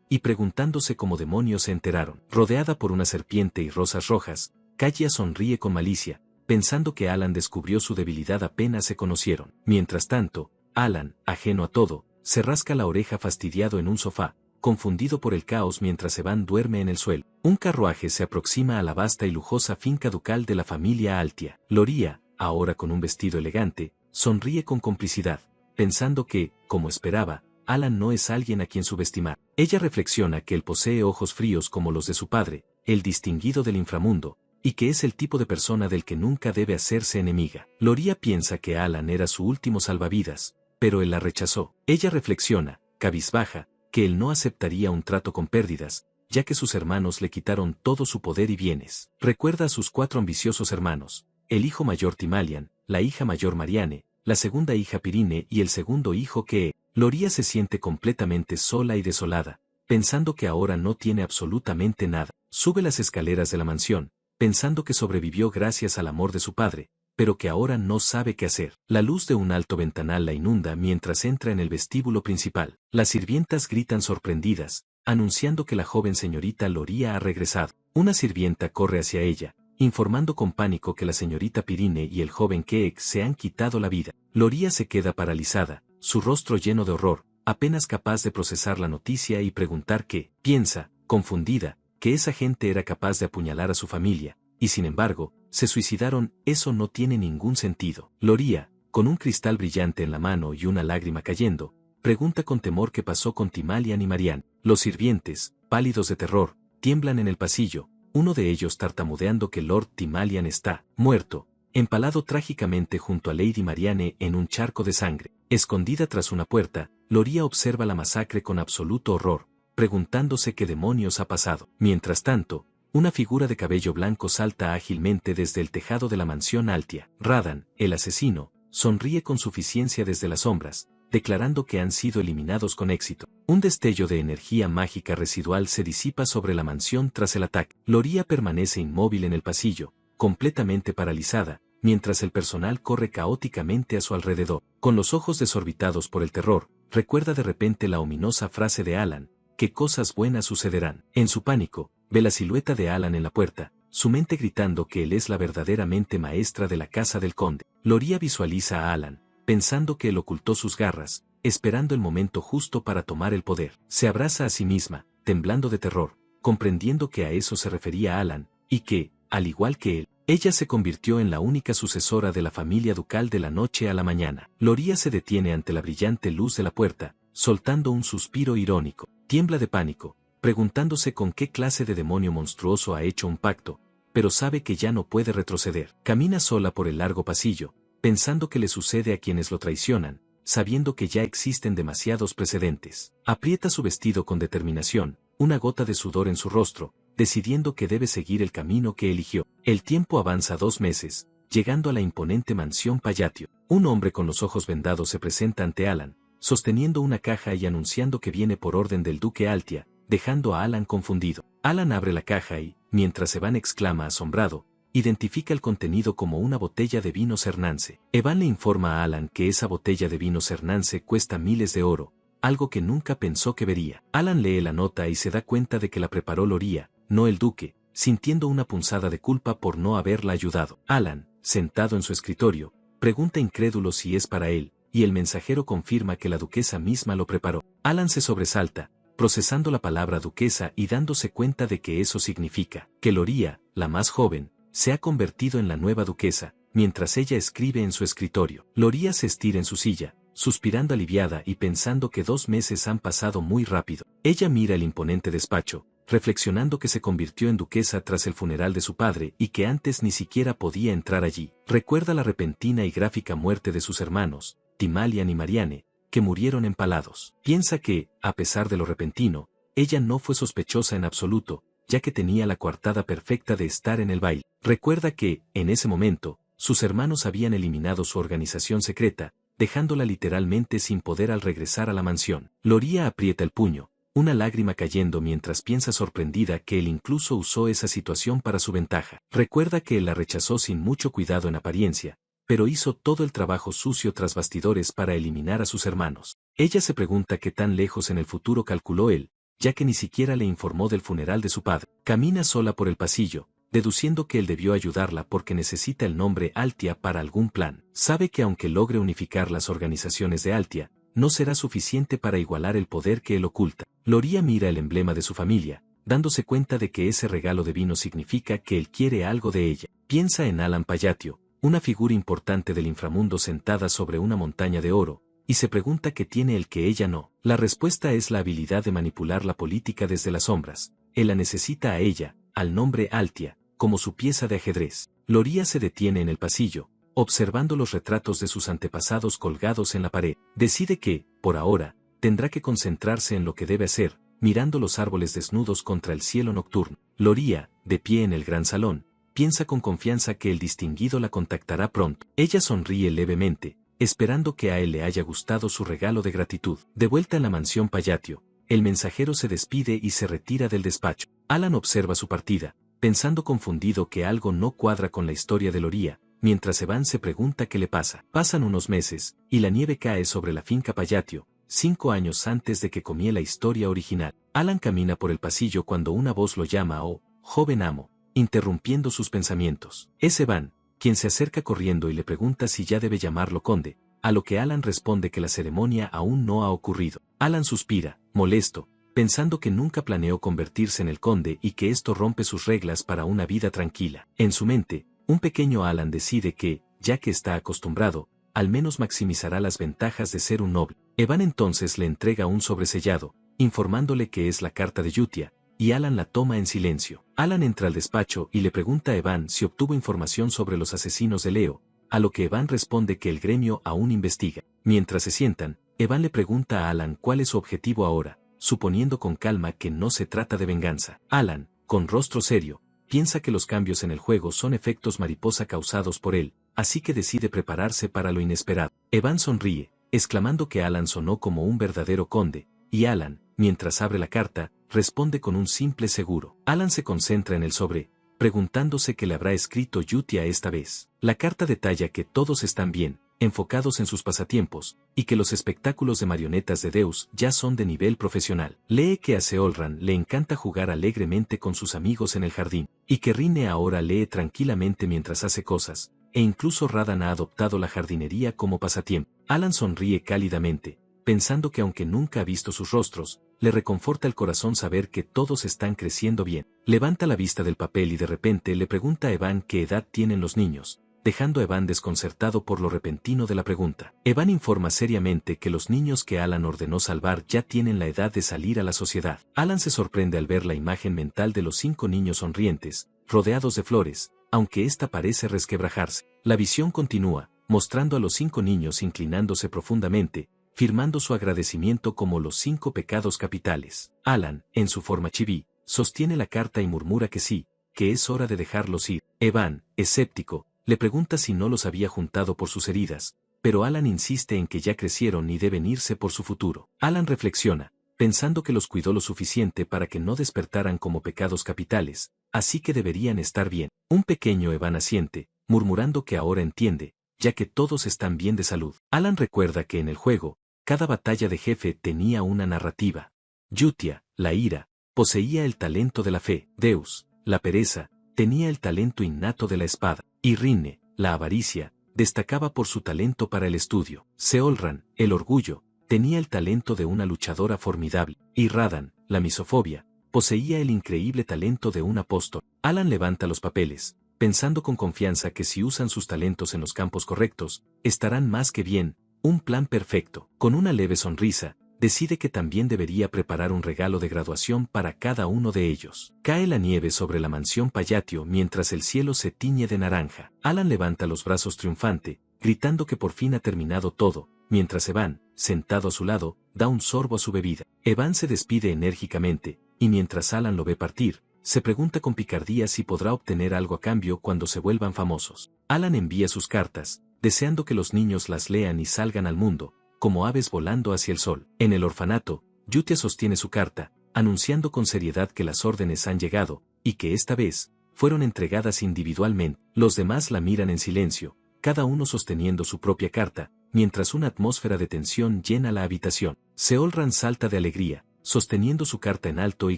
y preguntándose cómo demonios se enteraron. Rodeada por una serpiente y rosas rojas, Kaguya sonríe con malicia, pensando que Alan descubrió su debilidad apenas se conocieron. Mientras tanto, Alan, ajeno a todo, se rasca la oreja fastidiado en un sofá, confundido por el caos mientras Evan duerme en el suelo. Un carruaje se aproxima a la vasta y lujosa finca ducal de la familia Altia. Loria, ahora con un vestido elegante, sonríe con complicidad, pensando que, como esperaba, Alan no es alguien a quien subestimar. Ella reflexiona que él posee ojos fríos como los de su padre, el distinguido del inframundo, y que es el tipo de persona del que nunca debe hacerse enemiga. Loria piensa que Alan era su último salvavidas, pero él la rechazó. Ella reflexiona, cabizbaja, que él no aceptaría un trato con pérdidas, ya que sus hermanos le quitaron todo su poder y bienes. Recuerda a sus 4 ambiciosos hermanos, el hijo mayor Timalian, la hija mayor Marianne, la segunda hija Pirine y el segundo hijo que Loria se siente completamente sola y desolada, pensando que ahora no tiene absolutamente nada. Sube las escaleras de la mansión, pensando que sobrevivió gracias al amor de su padre, pero que ahora no sabe qué hacer. La luz de un alto ventanal la inunda mientras entra en el vestíbulo principal. Las sirvientas gritan sorprendidas, anunciando que la joven señorita Loria ha regresado. Una sirvienta corre hacia ella, informando con pánico que la señorita Pirine y el joven Keek se han quitado la vida. Loria se queda paralizada, su rostro lleno de horror, apenas capaz de procesar la noticia y preguntar qué. Piensa, confundida, que esa gente era capaz de apuñalar a su familia, y sin embargo, se suicidaron. Eso no tiene ningún sentido. Loria, con un cristal brillante en la mano y una lágrima cayendo, pregunta con temor qué pasó con Timalian y Marianne. Los sirvientes, pálidos de terror, tiemblan en el pasillo, uno de ellos tartamudeando que Lord Timalian está muerto, empalado trágicamente junto a Lady Marianne en un charco de sangre. Escondida tras una puerta, Loria observa la masacre con absoluto horror, preguntándose qué demonios ha pasado. Mientras tanto, una figura de cabello blanco salta ágilmente desde el tejado de la mansión Altia. Radan, el asesino, sonríe con suficiencia desde las sombras, declarando que han sido eliminados con éxito. Un destello de energía mágica residual se disipa sobre la mansión tras el ataque. Loria permanece inmóvil en el pasillo, completamente paralizada, mientras el personal corre caóticamente a su alrededor. Con los ojos desorbitados por el terror, recuerda de repente la ominosa frase de Alan, que cosas buenas sucederán. En su pánico, ve la silueta de Alan en la puerta, su mente gritando que él es la verdaderamente maestra de la casa del conde. Loria visualiza a Alan, pensando que él ocultó sus garras, esperando el momento justo para tomar el poder. Se abraza a sí misma, temblando de terror, comprendiendo que a eso se refería Alan, y que, al igual que él, ella se convirtió en la única sucesora de la familia ducal de la noche a la mañana. Loria se detiene ante la brillante luz de la puerta, soltando un suspiro irónico. Tiembla de pánico, preguntándose con qué clase de demonio monstruoso ha hecho un pacto, pero sabe que ya no puede retroceder. Camina sola por el largo pasillo, pensando que le sucede a quienes lo traicionan, sabiendo que ya existen demasiados precedentes. Aprieta su vestido con determinación, una gota de sudor en su rostro, decidiendo que debe seguir el camino que eligió. El tiempo avanza 2 meses, llegando a la imponente mansión Payatio. Un hombre con los ojos vendados se presenta ante Alan, sosteniendo una caja y anunciando que viene por orden del duque Altia, dejando a Alan confundido. Alan abre la caja y, mientras Evan exclama asombrado, identifica el contenido como una botella de vino Cernance. Evan le informa a Alan que esa botella de vino Cernance cuesta miles de oro, algo que nunca pensó que vería. Alan lee la nota y se da cuenta de que la preparó Loria, no el duque, sintiendo una punzada de culpa por no haberla ayudado. Alan, sentado en su escritorio, pregunta incrédulo si es para él, y el mensajero confirma que la duquesa misma lo preparó. Alan se sobresalta, procesando la palabra duquesa y dándose cuenta de que eso significa que Loria, la más joven, se ha convertido en la nueva duquesa, mientras ella escribe en su escritorio. Loria se estira en su silla, suspirando aliviada y pensando que 2 meses han pasado muy rápido. Ella mira el imponente despacho, reflexionando que se convirtió en duquesa tras el funeral de su padre y que antes ni siquiera podía entrar allí. Recuerda la repentina y gráfica muerte de sus hermanos, Timalian y Marianne, que murieron empalados. Piensa que, a pesar de lo repentino, ella no fue sospechosa en absoluto, ya que tenía la coartada perfecta de estar en el baile. Recuerda que, en ese momento, sus hermanos habían eliminado su organización secreta, dejándola literalmente sin poder al regresar a la mansión. Loria aprieta el puño, una lágrima cayendo mientras piensa sorprendida que él incluso usó esa situación para su ventaja. Recuerda que él la rechazó sin mucho cuidado en apariencia, pero hizo todo el trabajo sucio tras bastidores para eliminar a sus hermanos. Ella se pregunta qué tan lejos en el futuro calculó él, ya que ni siquiera le informó del funeral de su padre. Camina sola por el pasillo, deduciendo que él debió ayudarla porque necesita el nombre Altia para algún plan. Sabe que aunque logre unificar las organizaciones de Altia, no será suficiente para igualar el poder que él oculta. Loria mira el emblema de su familia, dándose cuenta de que ese regalo de vino significa que él quiere algo de ella. Piensa en Alan Payatio, una figura importante del inframundo sentada sobre una montaña de oro, y se pregunta qué tiene el que ella no. La respuesta es la habilidad de manipular la política desde las sombras. Él la necesita a ella, al nombre Altia, como su pieza de ajedrez. Loria se detiene en el pasillo, observando los retratos de sus antepasados colgados en la pared. Decide que, por ahora, tendrá que concentrarse en lo que debe hacer, mirando los árboles desnudos contra el cielo nocturno. Loria, de pie en el gran salón, piensa con confianza que el distinguido la contactará pronto. Ella sonríe levemente, esperando que a él le haya gustado su regalo de gratitud. De vuelta en la mansión Payatio, el mensajero se despide y se retira del despacho. Alan observa su partida, pensando confundido que algo no cuadra con la historia de Loria, mientras Evan se pregunta qué le pasa. Pasan unos meses, y la nieve cae sobre la finca Payatio, 5 años antes de que comience la historia original. Alan camina por el pasillo cuando una voz lo llama "Oh, joven amo", interrumpiendo sus pensamientos. Es Evan, quien se acerca corriendo y le pregunta si ya debe llamarlo conde, a lo que Alan responde que la ceremonia aún no ha ocurrido. Alan suspira, molesto, pensando que nunca planeó convertirse en el conde y que esto rompe sus reglas para una vida tranquila. En su mente, un pequeño Alan decide que, ya que está acostumbrado, al menos maximizará las ventajas de ser un noble. Evan entonces le entrega un sobresellado, informándole que es la carta de Yutia, y Alan la toma en silencio. Alan entra al despacho y le pregunta a Evan si obtuvo información sobre los asesinos de Leo, a lo que Evan responde que el gremio aún investiga. Mientras se sientan, Evan le pregunta a Alan cuál es su objetivo ahora, suponiendo con calma que no se trata de venganza. Alan, con rostro serio, piensa que los cambios en el juego son efectos mariposa causados por él, así que decide prepararse para lo inesperado. Evan sonríe, exclamando que Alan sonó como un verdadero conde, y Alan, mientras abre la carta, responde con un simple seguro. Alan se concentra en el sobre, preguntándose qué le habrá escrito Yutia esta vez. La carta detalla que todos están bien, enfocados en sus pasatiempos, y que los espectáculos de marionetas de Deus ya son de nivel profesional. Lee que a Seolran le encanta jugar alegremente con sus amigos en el jardín, y que Rine ahora lee tranquilamente mientras hace cosas, e incluso Radan ha adoptado la jardinería como pasatiempo. Alan sonríe cálidamente, pensando que aunque nunca ha visto sus rostros, le reconforta el corazón saber que todos están creciendo bien. Levanta la vista del papel y de repente le pregunta a Evan qué edad tienen los niños, dejando a Evan desconcertado por lo repentino de la pregunta. Evan informa seriamente que los niños que Alan ordenó salvar ya tienen la edad de salir a la sociedad. Alan se sorprende al ver la imagen mental de los 5 niños sonrientes, rodeados de flores, aunque ésta parece resquebrajarse. La visión continúa, mostrando a los 5 niños inclinándose profundamente, firmando su agradecimiento como los 5 pecados capitales. Alan, en su forma chibi, sostiene la carta y murmura que sí, que es hora de dejarlos ir. Evan, escéptico, le pregunta si no los había juntado por sus heridas, pero Alan insiste en que ya crecieron y deben irse por su futuro. Alan reflexiona, pensando que los cuidó lo suficiente para que no despertaran como pecados capitales, así que deberían estar bien. Un pequeño Evan asiente, murmurando que ahora entiende, ya que todos están bien de salud. Alan recuerda que en el juego, cada batalla de jefe tenía una narrativa. Yutia, la ira, poseía el talento de la fe. Deus, la pereza, tenía el talento innato de la espada. Y Rine, la avaricia, destacaba por su talento para el estudio. Seolran, el orgullo, tenía el talento de una luchadora formidable, y Radan, la misofobia, poseía el increíble talento de un apóstol. Alan levanta los papeles, pensando con confianza que si usan sus talentos en los campos correctos, estarán más que bien, un plan perfecto. Con una leve sonrisa, decide que también debería preparar un regalo de graduación para cada uno de ellos. Cae la nieve sobre la mansión Payatio mientras el cielo se tiñe de naranja. Alan levanta los brazos triunfante, gritando que por fin ha terminado todo, mientras Evan, sentado a su lado, da un sorbo a su bebida. Evan se despide enérgicamente, y mientras Alan lo ve partir, se pregunta con picardía si podrá obtener algo a cambio cuando se vuelvan famosos. Alan envía sus cartas, deseando que los niños las lean y salgan al mundo, como aves volando hacia el sol. En el orfanato, Yutia sostiene su carta, anunciando con seriedad que las órdenes han llegado, y que esta vez, fueron entregadas individualmente. Los demás la miran en silencio, cada uno sosteniendo su propia carta, mientras una atmósfera de tensión llena la habitación. Seolran salta de alegría, sosteniendo su carta en alto y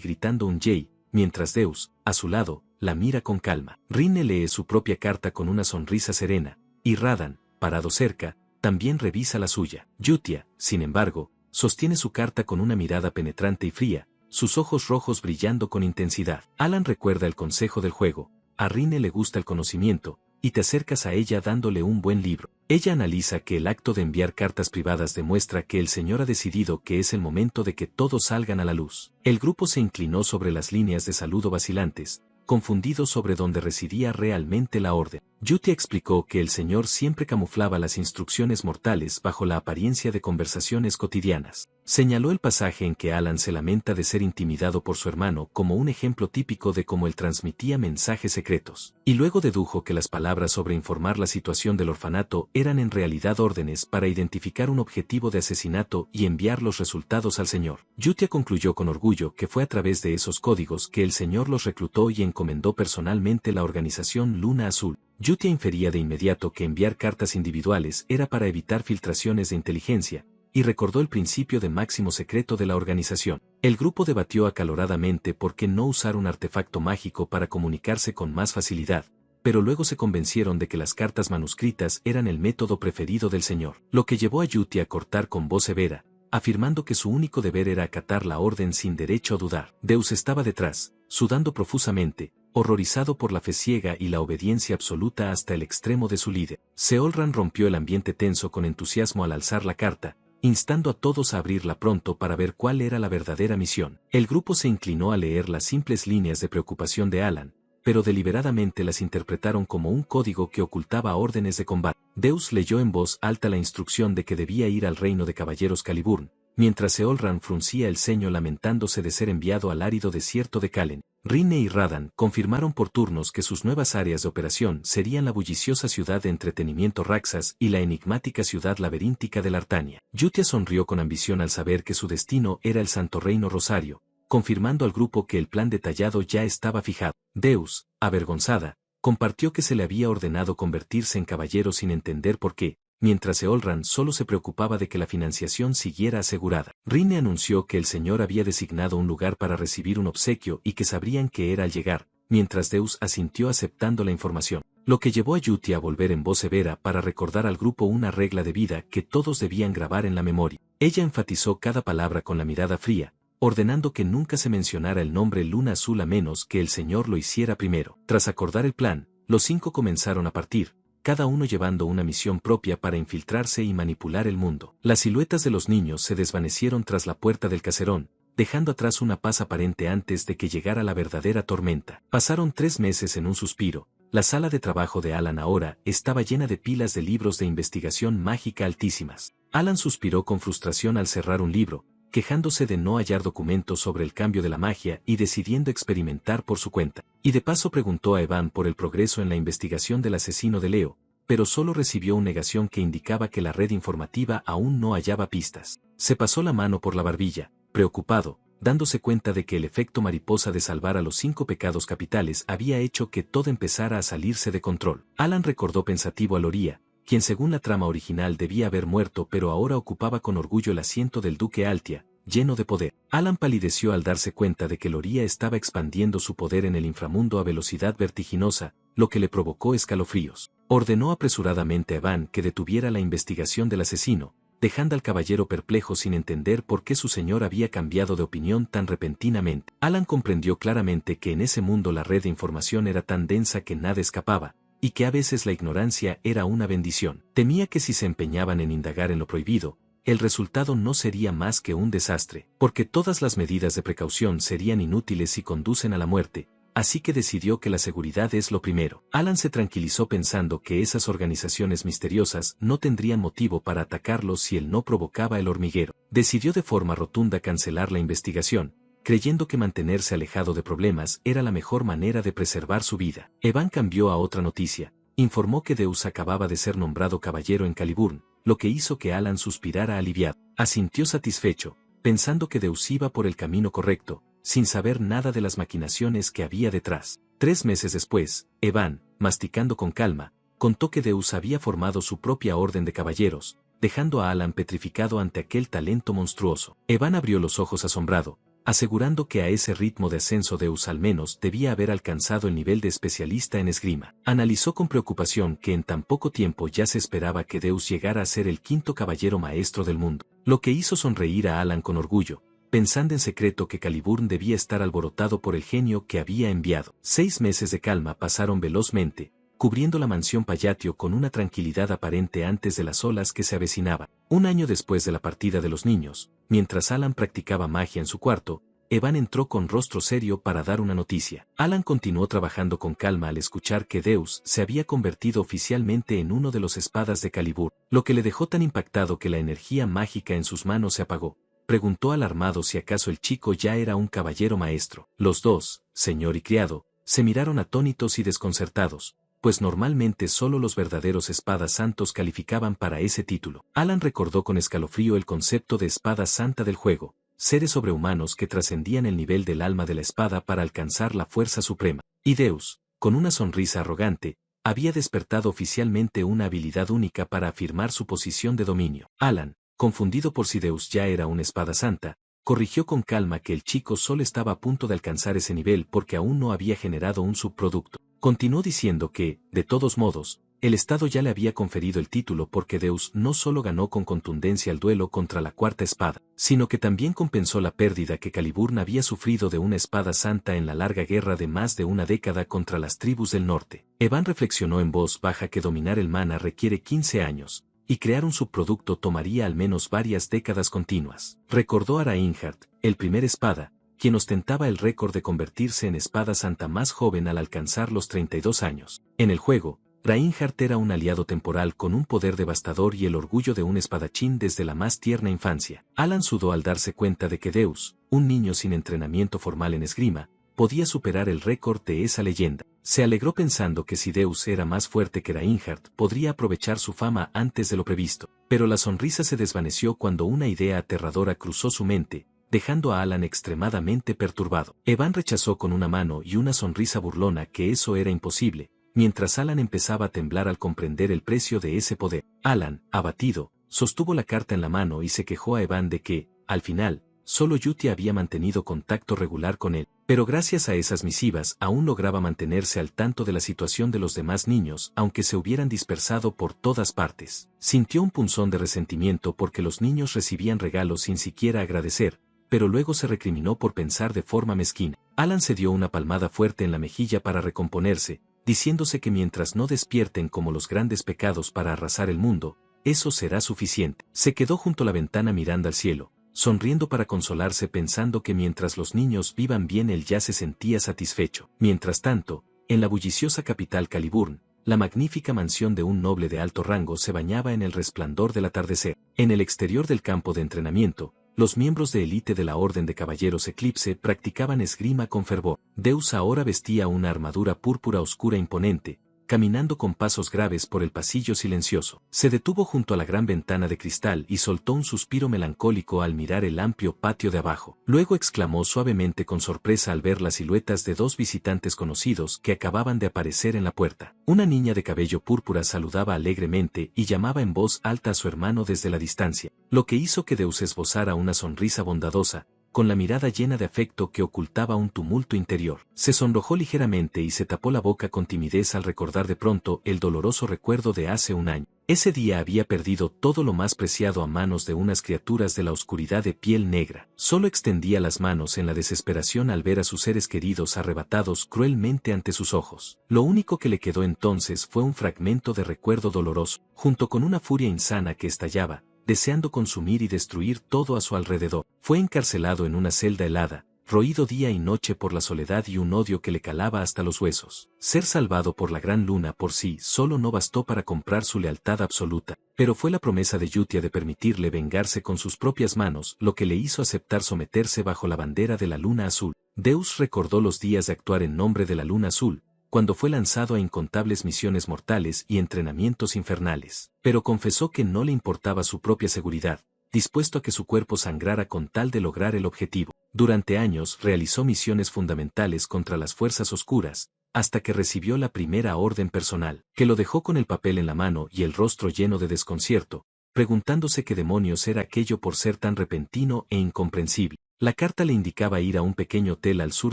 gritando un yay, mientras Deus, a su lado, la mira con calma. Rinne lee su propia carta con una sonrisa serena, y Radan, parado cerca, también revisa la suya. Yutia, sin embargo, sostiene su carta con una mirada penetrante y fría, sus ojos rojos brillando con intensidad. Alan recuerda el consejo del juego: a Rinne le gusta el conocimiento, y te acercas a ella dándole un buen libro. Ella analiza que el acto de enviar cartas privadas demuestra que el señor ha decidido que es el momento de que todos salgan a la luz. El grupo se inclinó sobre las líneas de saludo vacilantes, confundido sobre dónde residía realmente la orden. Yutia explicó que el señor siempre camuflaba las instrucciones mortales bajo la apariencia de conversaciones cotidianas. Señaló el pasaje en que Alan se lamenta de ser intimidado por su hermano como un ejemplo típico de cómo él transmitía mensajes secretos, y luego dedujo que las palabras sobre informar la situación del orfanato eran en realidad órdenes para identificar un objetivo de asesinato y enviar los resultados al señor. Yutia concluyó con orgullo que fue a través de esos códigos que el señor los reclutó y encomendó personalmente la organización Luna Azul. Yutia infería de inmediato que enviar cartas individuales era para evitar filtraciones de inteligencia, y recordó el principio de máximo secreto de la organización. El grupo debatió acaloradamente por qué no usar un artefacto mágico para comunicarse con más facilidad, pero luego se convencieron de que las cartas manuscritas eran el método preferido del señor, lo que llevó a Yutia a cortar con voz severa, afirmando que su único deber era acatar la orden sin derecho a dudar. Deus estaba detrás, sudando profusamente, horrorizado por la fe ciega y la obediencia absoluta hasta el extremo de su líder. Seolran rompió el ambiente tenso con entusiasmo al alzar la carta, instando a todos a abrirla pronto para ver cuál era la verdadera misión. El grupo se inclinó a leer las simples líneas de preocupación de Alan, pero deliberadamente las interpretaron como un código que ocultaba órdenes de combate. Deus leyó en voz alta la instrucción de que debía ir al reino de caballeros Caliburn, mientras Seolran fruncía el ceño lamentándose de ser enviado al árido desierto de Kalen. Rinne y Radan confirmaron por turnos que sus nuevas áreas de operación serían la bulliciosa ciudad de entretenimiento Raxas y la enigmática ciudad laberíntica de Lartania. Yutia sonrió con ambición al saber que su destino era el Santo Reino Rosario, confirmando al grupo que el plan detallado ya estaba fijado. Deus, avergonzada, compartió que se le había ordenado convertirse en caballero sin entender por qué, mientras Seolran solo se preocupaba de que la financiación siguiera asegurada. Rinne anunció que el señor había designado un lugar para recibir un obsequio y que sabrían qué era al llegar, mientras Deus asintió aceptando la información, lo que llevó a Yutia a volver en voz severa para recordar al grupo una regla de vida que todos debían grabar en la memoria. Ella enfatizó cada palabra con la mirada fría, ordenando que nunca se mencionara el nombre Luna Azul a menos que el señor lo hiciera primero. Tras acordar el plan, los 5 comenzaron a partir, cada uno llevando una misión propia para infiltrarse y manipular el mundo. Las siluetas de los niños se desvanecieron tras la puerta del caserón, dejando atrás una paz aparente antes de que llegara la verdadera tormenta. Pasaron 3 meses en un suspiro. La sala de trabajo de Alan ahora estaba llena de pilas de libros de investigación mágica altísimas. Alan suspiró con frustración al cerrar un libro, quejándose de no hallar documentos sobre el cambio de la magia y decidiendo experimentar por su cuenta. Y de paso preguntó a Evan por el progreso en la investigación del asesino de Leo, pero solo recibió una negación que indicaba que la red informativa aún no hallaba pistas. Se pasó la mano por la barbilla, preocupado, dándose cuenta de que el efecto mariposa de salvar a los 5 pecados capitales había hecho que todo empezara a salirse de control. Alan recordó pensativo a Loria, quien según la trama original debía haber muerto pero ahora ocupaba con orgullo el asiento del duque Altia, lleno de poder. Alan palideció al darse cuenta de que Loria estaba expandiendo su poder en el inframundo a velocidad vertiginosa, lo que le provocó escalofríos. Ordenó apresuradamente a Evan que detuviera la investigación del asesino, dejando al caballero perplejo sin entender por qué su señor había cambiado de opinión tan repentinamente. Alan comprendió claramente que en ese mundo la red de información era tan densa que nada escapaba, y que a veces la ignorancia era una bendición. Temía que si se empeñaban en indagar en lo prohibido, el resultado no sería más que un desastre, porque todas las medidas de precaución serían inútiles y conducen a la muerte, así que decidió que la seguridad es lo primero. Alan se tranquilizó pensando que esas organizaciones misteriosas no tendrían motivo para atacarlos si él no provocaba el hormiguero. Decidió de forma rotunda cancelar la investigación, creyendo que mantenerse alejado de problemas era la mejor manera de preservar su vida. Evan cambió a otra noticia. Informó que Deus acababa de ser nombrado caballero en Caliburn, lo que hizo que Alan suspirara aliviado. Asintió satisfecho, pensando que Deus iba por el camino correcto, sin saber nada de las maquinaciones que había detrás. 3 meses después, Evan, masticando con calma, contó que Deus había formado su propia orden de caballeros, dejando a Alan petrificado ante aquel talento monstruoso. Evan abrió los ojos asombrado, asegurando que a ese ritmo de ascenso Deus al menos debía haber alcanzado el nivel de especialista en esgrima. Analizó con preocupación que en tan poco tiempo ya se esperaba que Deus llegara a ser el 5º caballero maestro del mundo, lo que hizo sonreír a Alan con orgullo, pensando en secreto que Caliburn debía estar alborotado por el genio que había enviado. 6 meses de calma pasaron velozmente, cubriendo la mansión Payatio con una tranquilidad aparente antes de las olas que se avecinaban. 1 año después de la partida de los niños, mientras Alan practicaba magia en su cuarto, Evan entró con rostro serio para dar una noticia. Alan continuó trabajando con calma al escuchar que Deus se había convertido oficialmente en uno de los espadas de Caliburn, lo que le dejó tan impactado que la energía mágica en sus manos se apagó. Preguntó alarmado si acaso el chico ya era un caballero maestro. Los dos, señor y criado, se miraron atónitos y desconcertados, pues normalmente solo los verdaderos espadas santos calificaban para ese título. Alan recordó con escalofrío el concepto de espada santa del juego, seres sobrehumanos que trascendían el nivel del alma de la espada para alcanzar la fuerza suprema. Y Deus, con una sonrisa arrogante, había despertado oficialmente una habilidad única para afirmar su posición de dominio. Alan, confundido por si Deus ya era una espada santa, corrigió con calma que el chico solo estaba a punto de alcanzar ese nivel porque aún no había generado un subproducto. Continuó diciendo que, de todos modos, el Estado ya le había conferido el título porque Deus no solo ganó con contundencia el duelo contra la 4ª espada, sino que también compensó la pérdida que Caliburn había sufrido de una espada santa en la larga guerra de más de una década contra las tribus del norte. Evan reflexionó en voz baja que dominar el mana requiere 15 años, y crear un subproducto tomaría al menos varias décadas continuas. Recordó a Reinhardt, el primer espada, quien ostentaba el récord de convertirse en espada santa más joven al alcanzar los 32 años. En el juego, Reinhardt era un aliado temporal con un poder devastador y el orgullo de un espadachín desde la más tierna infancia. Alan sudó al darse cuenta de que Deus, un niño sin entrenamiento formal en esgrima, podía superar el récord de esa leyenda. Se alegró pensando que si Deus era más fuerte que Reinhardt podría aprovechar su fama antes de lo previsto, pero la sonrisa se desvaneció cuando una idea aterradora cruzó su mente, dejando a Alan extremadamente perturbado. Evan rechazó con una mano y una sonrisa burlona que eso era imposible, mientras Alan empezaba a temblar al comprender el precio de ese poder. Alan, abatido, sostuvo la carta en la mano y se quejó a Evan de que, al final, solo Yuti había mantenido contacto regular con él, pero gracias a esas misivas aún lograba mantenerse al tanto de la situación de los demás niños aunque se hubieran dispersado por todas partes. Sintió un punzón de resentimiento porque los niños recibían regalos sin siquiera agradecer, pero luego se recriminó por pensar de forma mezquina. Alan se dio una palmada fuerte en la mejilla para recomponerse, diciéndose que mientras no despierten como los grandes pecados para arrasar el mundo, eso será suficiente. Se quedó junto a la ventana mirando al cielo, sonriendo para consolarse pensando que mientras los niños vivan bien él ya se sentía satisfecho. Mientras tanto, en la bulliciosa capital Caliburn, la magnífica mansión de un noble de alto rango se bañaba en el resplandor del atardecer. En el exterior del campo de entrenamiento, los miembros de élite de la Orden de Caballeros Eclipse practicaban esgrima con fervor. Deus ahora vestía una armadura púrpura oscura imponente, caminando con pasos graves por el pasillo silencioso. Se detuvo junto a la gran ventana de cristal y soltó un suspiro melancólico al mirar el amplio patio de abajo. Luego exclamó suavemente con sorpresa al ver las siluetas de 2 visitantes conocidos que acababan de aparecer en la puerta. Una niña de cabello púrpura saludaba alegremente y llamaba en voz alta a su hermano desde la distancia, lo que hizo que Deus esbozara una sonrisa bondadosa, con la mirada llena de afecto que ocultaba un tumulto interior. Se sonrojó ligeramente y se tapó la boca con timidez al recordar de pronto el doloroso recuerdo de hace un año. Ese día había perdido todo lo más preciado a manos de unas criaturas de la oscuridad de piel negra. Solo extendía las manos en la desesperación al ver a sus seres queridos arrebatados cruelmente ante sus ojos. Lo único que le quedó entonces fue un fragmento de recuerdo doloroso, junto con una furia insana que estallaba, deseando consumir y destruir todo a su alrededor. Fue encarcelado en una celda helada, roído día y noche por la soledad y un odio que le calaba hasta los huesos. Ser salvado por la gran luna por sí solo no bastó para comprar su lealtad absoluta, pero fue la promesa de Yutia de permitirle vengarse con sus propias manos lo que le hizo aceptar someterse bajo la bandera de la luna azul. Deus recordó los días de actuar en nombre de la luna azul, cuando fue lanzado a incontables misiones mortales y entrenamientos infernales. Pero confesó que no le importaba su propia seguridad, dispuesto a que su cuerpo sangrara con tal de lograr el objetivo. Durante años realizó misiones fundamentales contra las fuerzas oscuras, hasta que recibió la primera orden personal, que lo dejó con el papel en la mano y el rostro lleno de desconcierto, preguntándose qué demonios era aquello por ser tan repentino e incomprensible. La carta le indicaba ir a un pequeño hotel al sur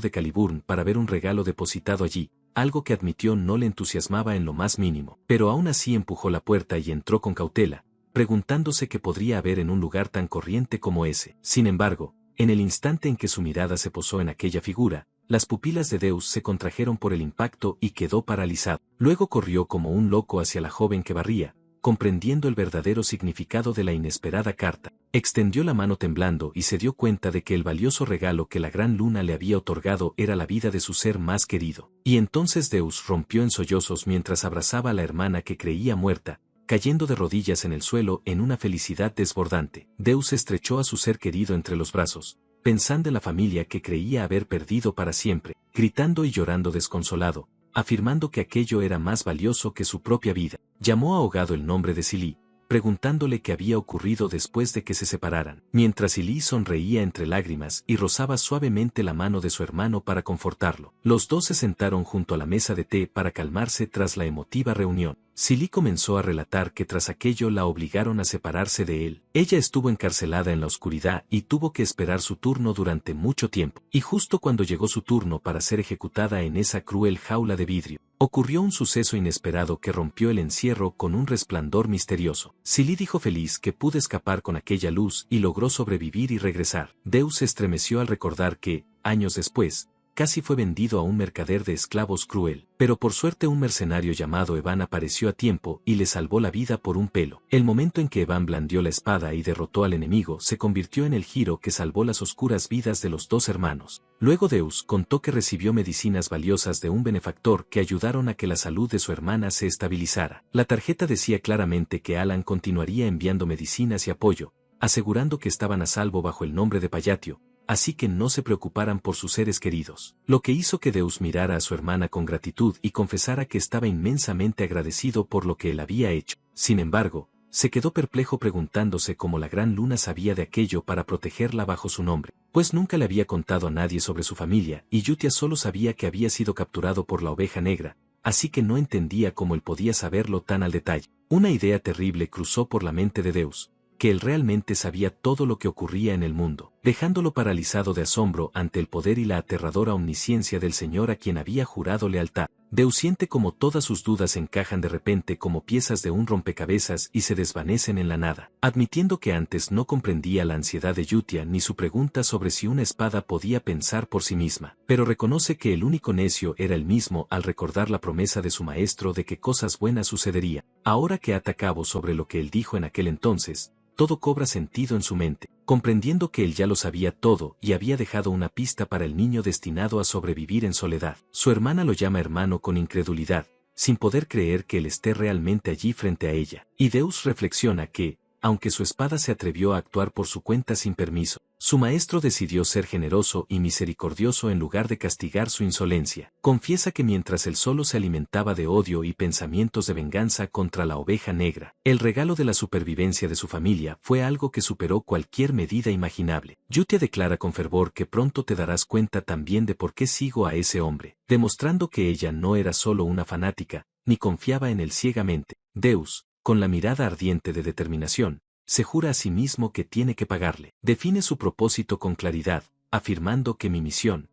de Caliburn para ver un regalo depositado allí, algo que admitió no le entusiasmaba en lo más mínimo, pero aún así empujó la puerta y entró con cautela, preguntándose qué podría haber en un lugar tan corriente como ese. Sin embargo, en el instante en que su mirada se posó en aquella figura, las pupilas de Deus se contrajeron por el impacto y quedó paralizado. Luego corrió como un loco hacia la joven que barría, comprendiendo el verdadero significado de la inesperada carta. Extendió la mano temblando y se dio cuenta de que el valioso regalo que la gran luna le había otorgado era la vida de su ser más querido. Y entonces Deus rompió en sollozos mientras abrazaba a la hermana que creía muerta, cayendo de rodillas en el suelo en una felicidad desbordante. Deus estrechó a su ser querido entre los brazos, pensando en la familia que creía haber perdido para siempre, gritando y llorando desconsolado, afirmando que aquello era más valioso que su propia vida. Llamó ahogado el nombre de Silly, preguntándole qué había ocurrido después de que se separaran, mientras Silly sonreía entre lágrimas y rozaba suavemente la mano de su hermano para confortarlo. Los dos se sentaron junto a la mesa de té para calmarse tras la emotiva reunión. Silly comenzó a relatar que tras aquello la obligaron a separarse de él. Ella estuvo encarcelada en la oscuridad y tuvo que esperar su turno durante mucho tiempo. Y justo cuando llegó su turno para ser ejecutada en esa cruel jaula de vidrio, ocurrió un suceso inesperado que rompió el encierro con un resplandor misterioso. Silly dijo feliz que pudo escapar con aquella luz y logró sobrevivir y regresar. Deus se estremeció al recordar que, años después, casi fue vendido a un mercader de esclavos cruel, pero por suerte un mercenario llamado Evan apareció a tiempo y le salvó la vida por un pelo. El momento en que Evan blandió la espada y derrotó al enemigo se convirtió en el giro que salvó las oscuras vidas de los dos hermanos. Luego Deus contó que recibió medicinas valiosas de un benefactor que ayudaron a que la salud de su hermana se estabilizara. La tarjeta decía claramente que Alan continuaría enviando medicinas y apoyo, asegurando que estaban a salvo bajo el nombre de Payatio, así que no se preocuparan por sus seres queridos, lo que hizo que Deus mirara a su hermana con gratitud y confesara que estaba inmensamente agradecido por lo que él había hecho. Sin embargo, se quedó perplejo preguntándose cómo la gran luna sabía de aquello para protegerla bajo su nombre, pues nunca le había contado a nadie sobre su familia y Yutia solo sabía que había sido capturado por la oveja negra, así que no entendía cómo él podía saberlo tan al detalle. Una idea terrible cruzó por la mente de Deus, que él realmente sabía todo lo que ocurría en el mundo, dejándolo paralizado de asombro ante el poder y la aterradora omnisciencia del Señor a quien había jurado lealtad. Deus siente como todas sus dudas encajan de repente como piezas de un rompecabezas y se desvanecen en la nada, admitiendo que antes no comprendía la ansiedad de Yutia ni su pregunta sobre si una espada podía pensar por sí misma, pero reconoce que el único necio era él mismo al recordar la promesa de su maestro de que cosas buenas sucederían. Ahora que ata cabo sobre lo que él dijo en aquel entonces, todo cobra sentido en su mente, comprendiendo que él ya lo sabía todo y había dejado una pista para el niño destinado a sobrevivir en soledad. Su hermana lo llama hermano con incredulidad, sin poder creer que él esté realmente allí frente a ella. Y Deus reflexiona que, aunque su espada se atrevió a actuar por su cuenta sin permiso, su maestro decidió ser generoso y misericordioso en lugar de castigar su insolencia. Confiesa que mientras él solo se alimentaba de odio y pensamientos de venganza contra la oveja negra, el regalo de la supervivencia de su familia fue algo que superó cualquier medida imaginable. Yutia declara con fervor que pronto te darás cuenta también de por qué sigo a ese hombre, demostrando que ella no era solo una fanática, ni confiaba en él ciegamente. Deus, con la mirada ardiente de determinación, se jura a sí mismo que tiene que pagarle. Define su propósito con claridad, afirmando que mi misión,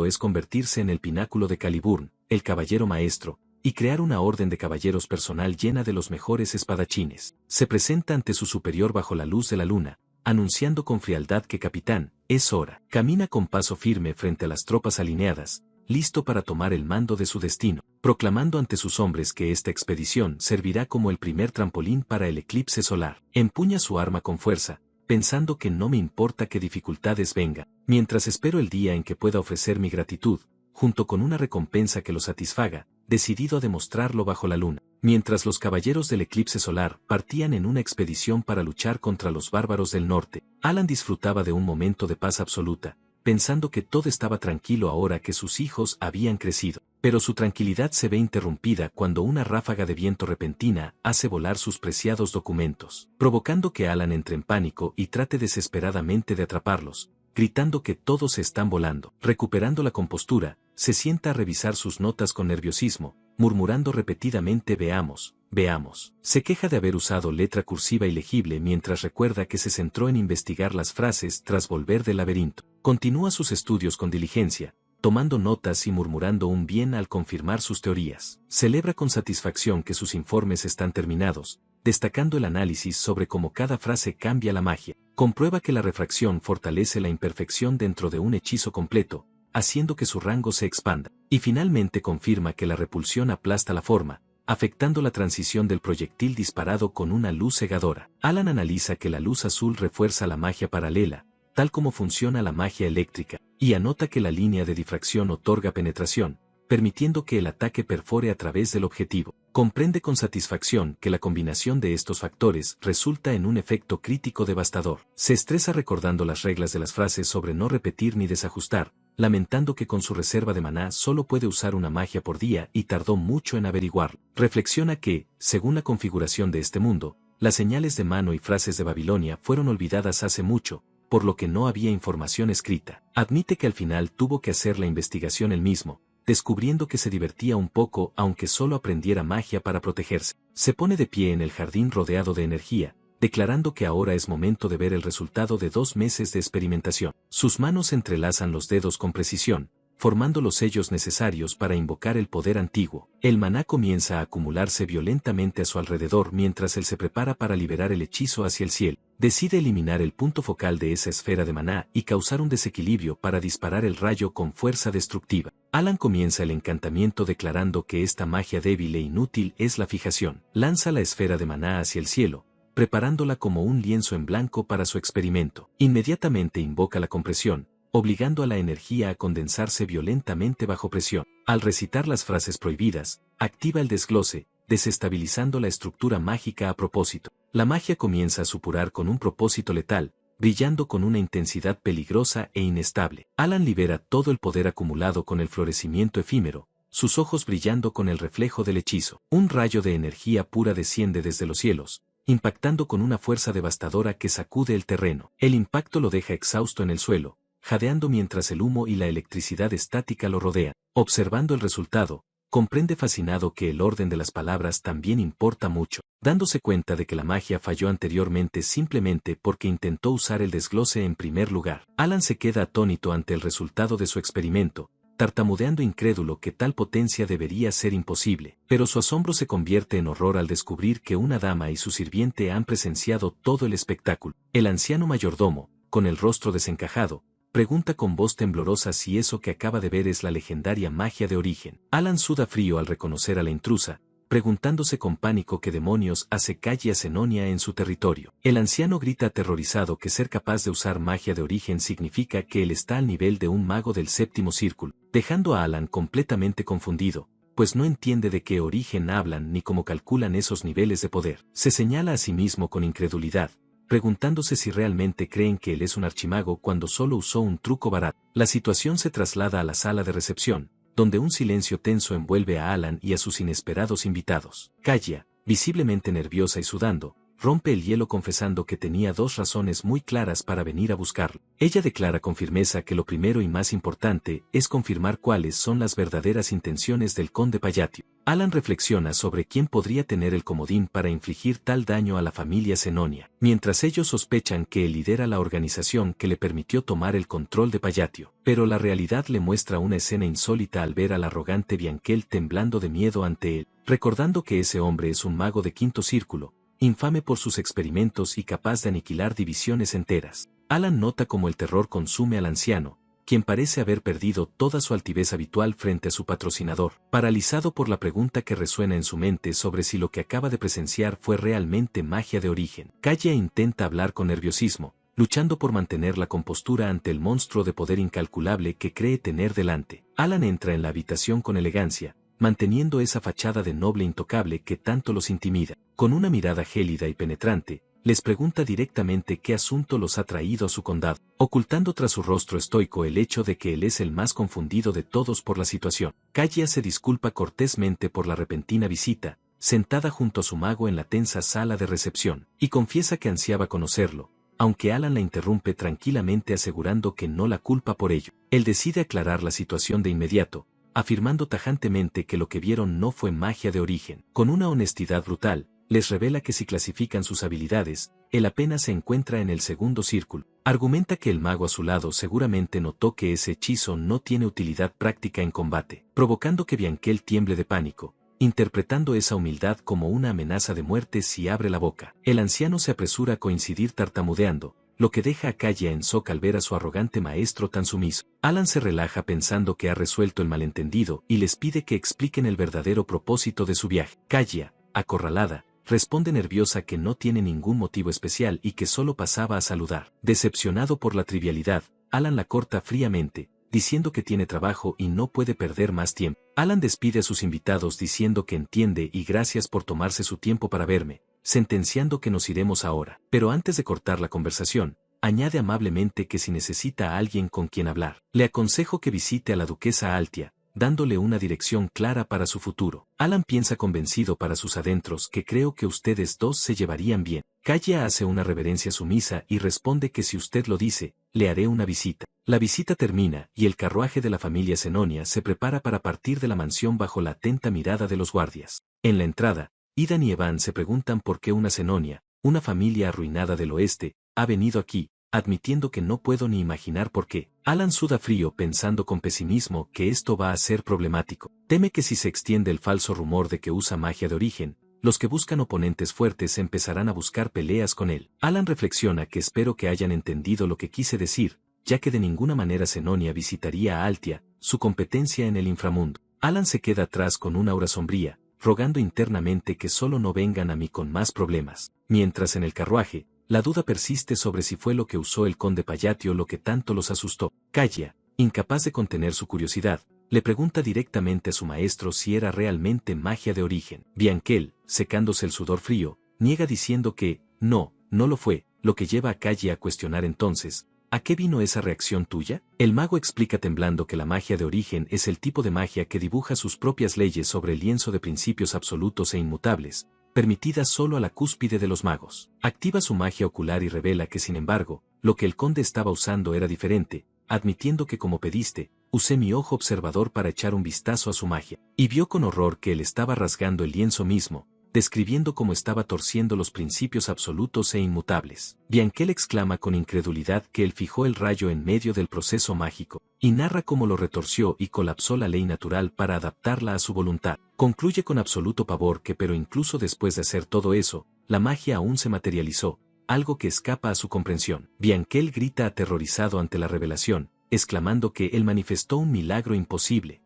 es convertirse en el pináculo de Caliburn, el caballero maestro, y crear una orden de caballeros personal llena de los mejores espadachines. Se presenta ante su superior bajo la luz de la luna, anunciando con frialdad que capitán, es hora. Camina con paso firme frente a las tropas alineadas, listo para tomar el mando de su destino, proclamando ante sus hombres que esta expedición servirá como el primer trampolín para el eclipse solar. Empuña su arma con fuerza, pensando que no me importa qué dificultades vengan, mientras espero el día en que pueda ofrecer mi gratitud, junto con una recompensa que lo satisfaga, decidido a demostrarlo bajo la luna. Mientras los caballeros del eclipse solar partían en una expedición para luchar contra los bárbaros del norte, Alan disfrutaba de un momento de paz absoluta, pensando que todo estaba tranquilo ahora que sus hijos habían crecido. Pero su tranquilidad se ve interrumpida cuando una ráfaga de viento repentina hace volar sus preciados documentos, provocando que Alan entre en pánico y trate desesperadamente de atraparlos, gritando que todos están volando. Recuperando la compostura, se sienta a revisar sus notas con nerviosismo, murmurando repetidamente veamos, veamos. Se queja de haber usado letra cursiva ilegible mientras recuerda que se centró en investigar las frases tras volver del laberinto. Continúa sus estudios con diligencia, tomando notas y murmurando un bien al confirmar sus teorías. Celebra con satisfacción que sus informes están terminados, destacando el análisis sobre cómo cada frase cambia la magia. Comprueba que la refracción fortalece la imperfección dentro de un hechizo completo, haciendo que su rango se expanda. Y finalmente confirma que la repulsión aplasta la forma, afectando la transición del proyectil disparado con una luz cegadora. Alan analiza que la luz azul refuerza la magia paralela, tal como funciona la magia eléctrica, y anota que la línea de difracción otorga penetración, permitiendo que el ataque perfore a través del objetivo. Comprende con satisfacción que la combinación de estos factores resulta en un efecto crítico devastador. Se estresa recordando las reglas de las frases sobre no repetir ni desajustar, lamentando que con su reserva de maná solo puede usar una magia por día y tardó mucho en averiguarlo. Reflexiona que, según la configuración de este mundo, las señales de mano y frases de Babilonia fueron olvidadas hace mucho, por lo que no había información escrita. Admite que al final tuvo que hacer la investigación él mismo, descubriendo que se divertía un poco aunque solo aprendiera magia para protegerse. Se pone de pie en el jardín rodeado de energía, declarando que ahora es momento de ver el resultado de 2 meses de experimentación. Sus manos entrelazan los dedos con precisión, formando los sellos necesarios para invocar el poder antiguo. El maná comienza a acumularse violentamente a su alrededor mientras él se prepara para liberar el hechizo hacia el cielo. Decide eliminar el punto focal de esa esfera de maná y causar un desequilibrio para disparar el rayo con fuerza destructiva. Alan comienza el encantamiento declarando que esta magia débil e inútil es la fijación. Lanza la esfera de maná hacia el cielo, preparándola como un lienzo en blanco para su experimento. Inmediatamente invoca la compresión, obligando a la energía a condensarse violentamente bajo presión. Al recitar las frases prohibidas, activa el desglose, desestabilizando la estructura mágica a propósito. La magia comienza a supurar con un propósito letal, brillando con una intensidad peligrosa e inestable. Alan libera todo el poder acumulado con el florecimiento efímero, sus ojos brillando con el reflejo del hechizo. Un rayo de energía pura desciende desde los cielos, impactando con una fuerza devastadora que sacude el terreno. El impacto lo deja exhausto en el suelo, jadeando mientras el humo y la electricidad estática lo rodean. Observando el resultado, comprende fascinado que el orden de las palabras también importa mucho, dándose cuenta de que la magia falló anteriormente simplemente porque intentó usar el desglose en primer lugar. Alan se queda atónito ante el resultado de su experimento, tartamudeando incrédulo que tal potencia debería ser imposible, pero su asombro se convierte en horror al descubrir que una dama y su sirviente han presenciado todo el espectáculo. El anciano mayordomo, con el rostro desencajado, pregunta con voz temblorosa si eso que acaba de ver es la legendaria magia de origen. Alan suda frío al reconocer a la intrusa, preguntándose con pánico qué demonios hace calle a Zenonia en su territorio. El anciano grita aterrorizado que ser capaz de usar magia de origen significa que él está al nivel de un mago del séptimo círculo, dejando a Alan completamente confundido, pues no entiende de qué origen hablan ni cómo calculan esos niveles de poder. Se señala a sí mismo con incredulidad, preguntándose si realmente creen que él es un archimago cuando solo usó un truco barato. La situación se traslada a la sala de recepción, donde un silencio tenso envuelve a Alan y a sus inesperados invitados. Kaya, visiblemente nerviosa y sudando, rompe el hielo confesando que tenía dos razones muy claras para venir a buscarlo. Ella declara con firmeza que lo primero y más importante es confirmar cuáles son las verdaderas intenciones del conde Payatio. Alan reflexiona sobre quién podría tener el comodín para infligir tal daño a la familia Senonia, mientras ellos sospechan que él lidera la organización que le permitió tomar el control de Payatio. Pero la realidad le muestra una escena insólita al ver al arrogante Bianchel temblando de miedo ante él, recordando que ese hombre es un mago de quinto círculo, infame por sus experimentos y capaz de aniquilar divisiones enteras. Alan nota cómo el terror consume al anciano, quien parece haber perdido toda su altivez habitual frente a su patrocinador, paralizado por la pregunta que resuena en su mente sobre si lo que acaba de presenciar fue realmente magia de origen. Kaguya intenta hablar con nerviosismo, luchando por mantener la compostura ante el monstruo de poder incalculable que cree tener delante. Alan entra en la habitación con elegancia, manteniendo esa fachada de noble intocable que tanto los intimida. Con una mirada gélida y penetrante, les pregunta directamente qué asunto los ha traído a su condado, ocultando tras su rostro estoico el hecho de que él es el más confundido de todos por la situación. Kaguya se disculpa cortésmente por la repentina visita, sentada junto a su mago en la tensa sala de recepción, y confiesa que ansiaba conocerlo, aunque Alan la interrumpe tranquilamente asegurando que no la culpa por ello. Él decide aclarar la situación de inmediato, afirmando tajantemente que lo que vieron no fue magia de origen. Con una honestidad brutal, les revela que si clasifican sus habilidades, él apenas se encuentra en el segundo círculo. Argumenta que el mago a su lado seguramente notó que ese hechizo no tiene utilidad práctica en combate, provocando que Bianchel tiemble de pánico, interpretando esa humildad como una amenaza de muerte si abre la boca. El anciano se apresura a coincidir tartamudeando, lo que deja a Kaguya en shock al ver a su arrogante maestro tan sumiso. Alan se relaja pensando que ha resuelto el malentendido y les pide que expliquen el verdadero propósito de su viaje. Kaguya, acorralada, responde nerviosa que no tiene ningún motivo especial y que solo pasaba a saludar. Decepcionado por la trivialidad, Alan la corta fríamente, diciendo que tiene trabajo y no puede perder más tiempo. Alan despide a sus invitados diciendo que entiende y gracias por tomarse su tiempo para verme, sentenciando que nos iremos ahora. Pero antes de cortar la conversación, añade amablemente que si necesita a alguien con quien hablar, le aconsejo que visite a la duquesa Altia, dándole una dirección clara para su futuro. Alan piensa convencido para sus adentros que creo que ustedes dos se llevarían bien. Kaguya hace una reverencia sumisa y responde que si usted lo dice, le haré una visita. La visita termina y el carruaje de la familia Senonia se prepara para partir de la mansión bajo la atenta mirada de los guardias. En la entrada, Idan y Evan se preguntan por qué una Senonia, una familia arruinada del oeste, ha venido aquí, admitiendo que no puedo ni imaginar por qué. Alan suda frío pensando con pesimismo que esto va a ser problemático. Teme que si se extiende el falso rumor de que usa magia de origen, los que buscan oponentes fuertes empezarán a buscar peleas con él. Alan reflexiona que espero que hayan entendido lo que quise decir, ya que de ninguna manera Senonia visitaría a Altia, su competencia en el inframundo. Alan se queda atrás con una aura sombría, rogando internamente que solo no vengan a mí con más problemas. Mientras en el carruaje, la duda persiste sobre si fue lo que usó el conde Payatio lo que tanto los asustó. Kaguya, incapaz de contener su curiosidad, le pregunta directamente a su maestro si era realmente magia de origen. Bianchel, secándose el sudor frío, niega diciendo que, no lo fue, lo que lleva a Kaguya a cuestionar entonces, ¿a qué vino esa reacción tuya? El mago explica temblando que la magia de origen es el tipo de magia que dibuja sus propias leyes sobre el lienzo de principios absolutos e inmutables, permitida solo a la cúspide de los magos. Activa su magia ocular y revela que sin embargo, lo que el conde estaba usando era diferente, admitiendo que como pediste, usé mi ojo observador para echar un vistazo a su magia, y vio con horror que él estaba rasgando el lienzo mismo, describiendo cómo estaba torciendo los principios absolutos e inmutables. Bianchel exclama con incredulidad que él fijó el rayo en medio del proceso mágico, y narra cómo lo retorció y colapsó la ley natural para adaptarla a su voluntad. Concluye con absoluto pavor que pero incluso después de hacer todo eso, la magia aún se materializó, algo que escapa a su comprensión. Bianchel grita aterrorizado ante la revelación, exclamando que él manifestó un milagro imposible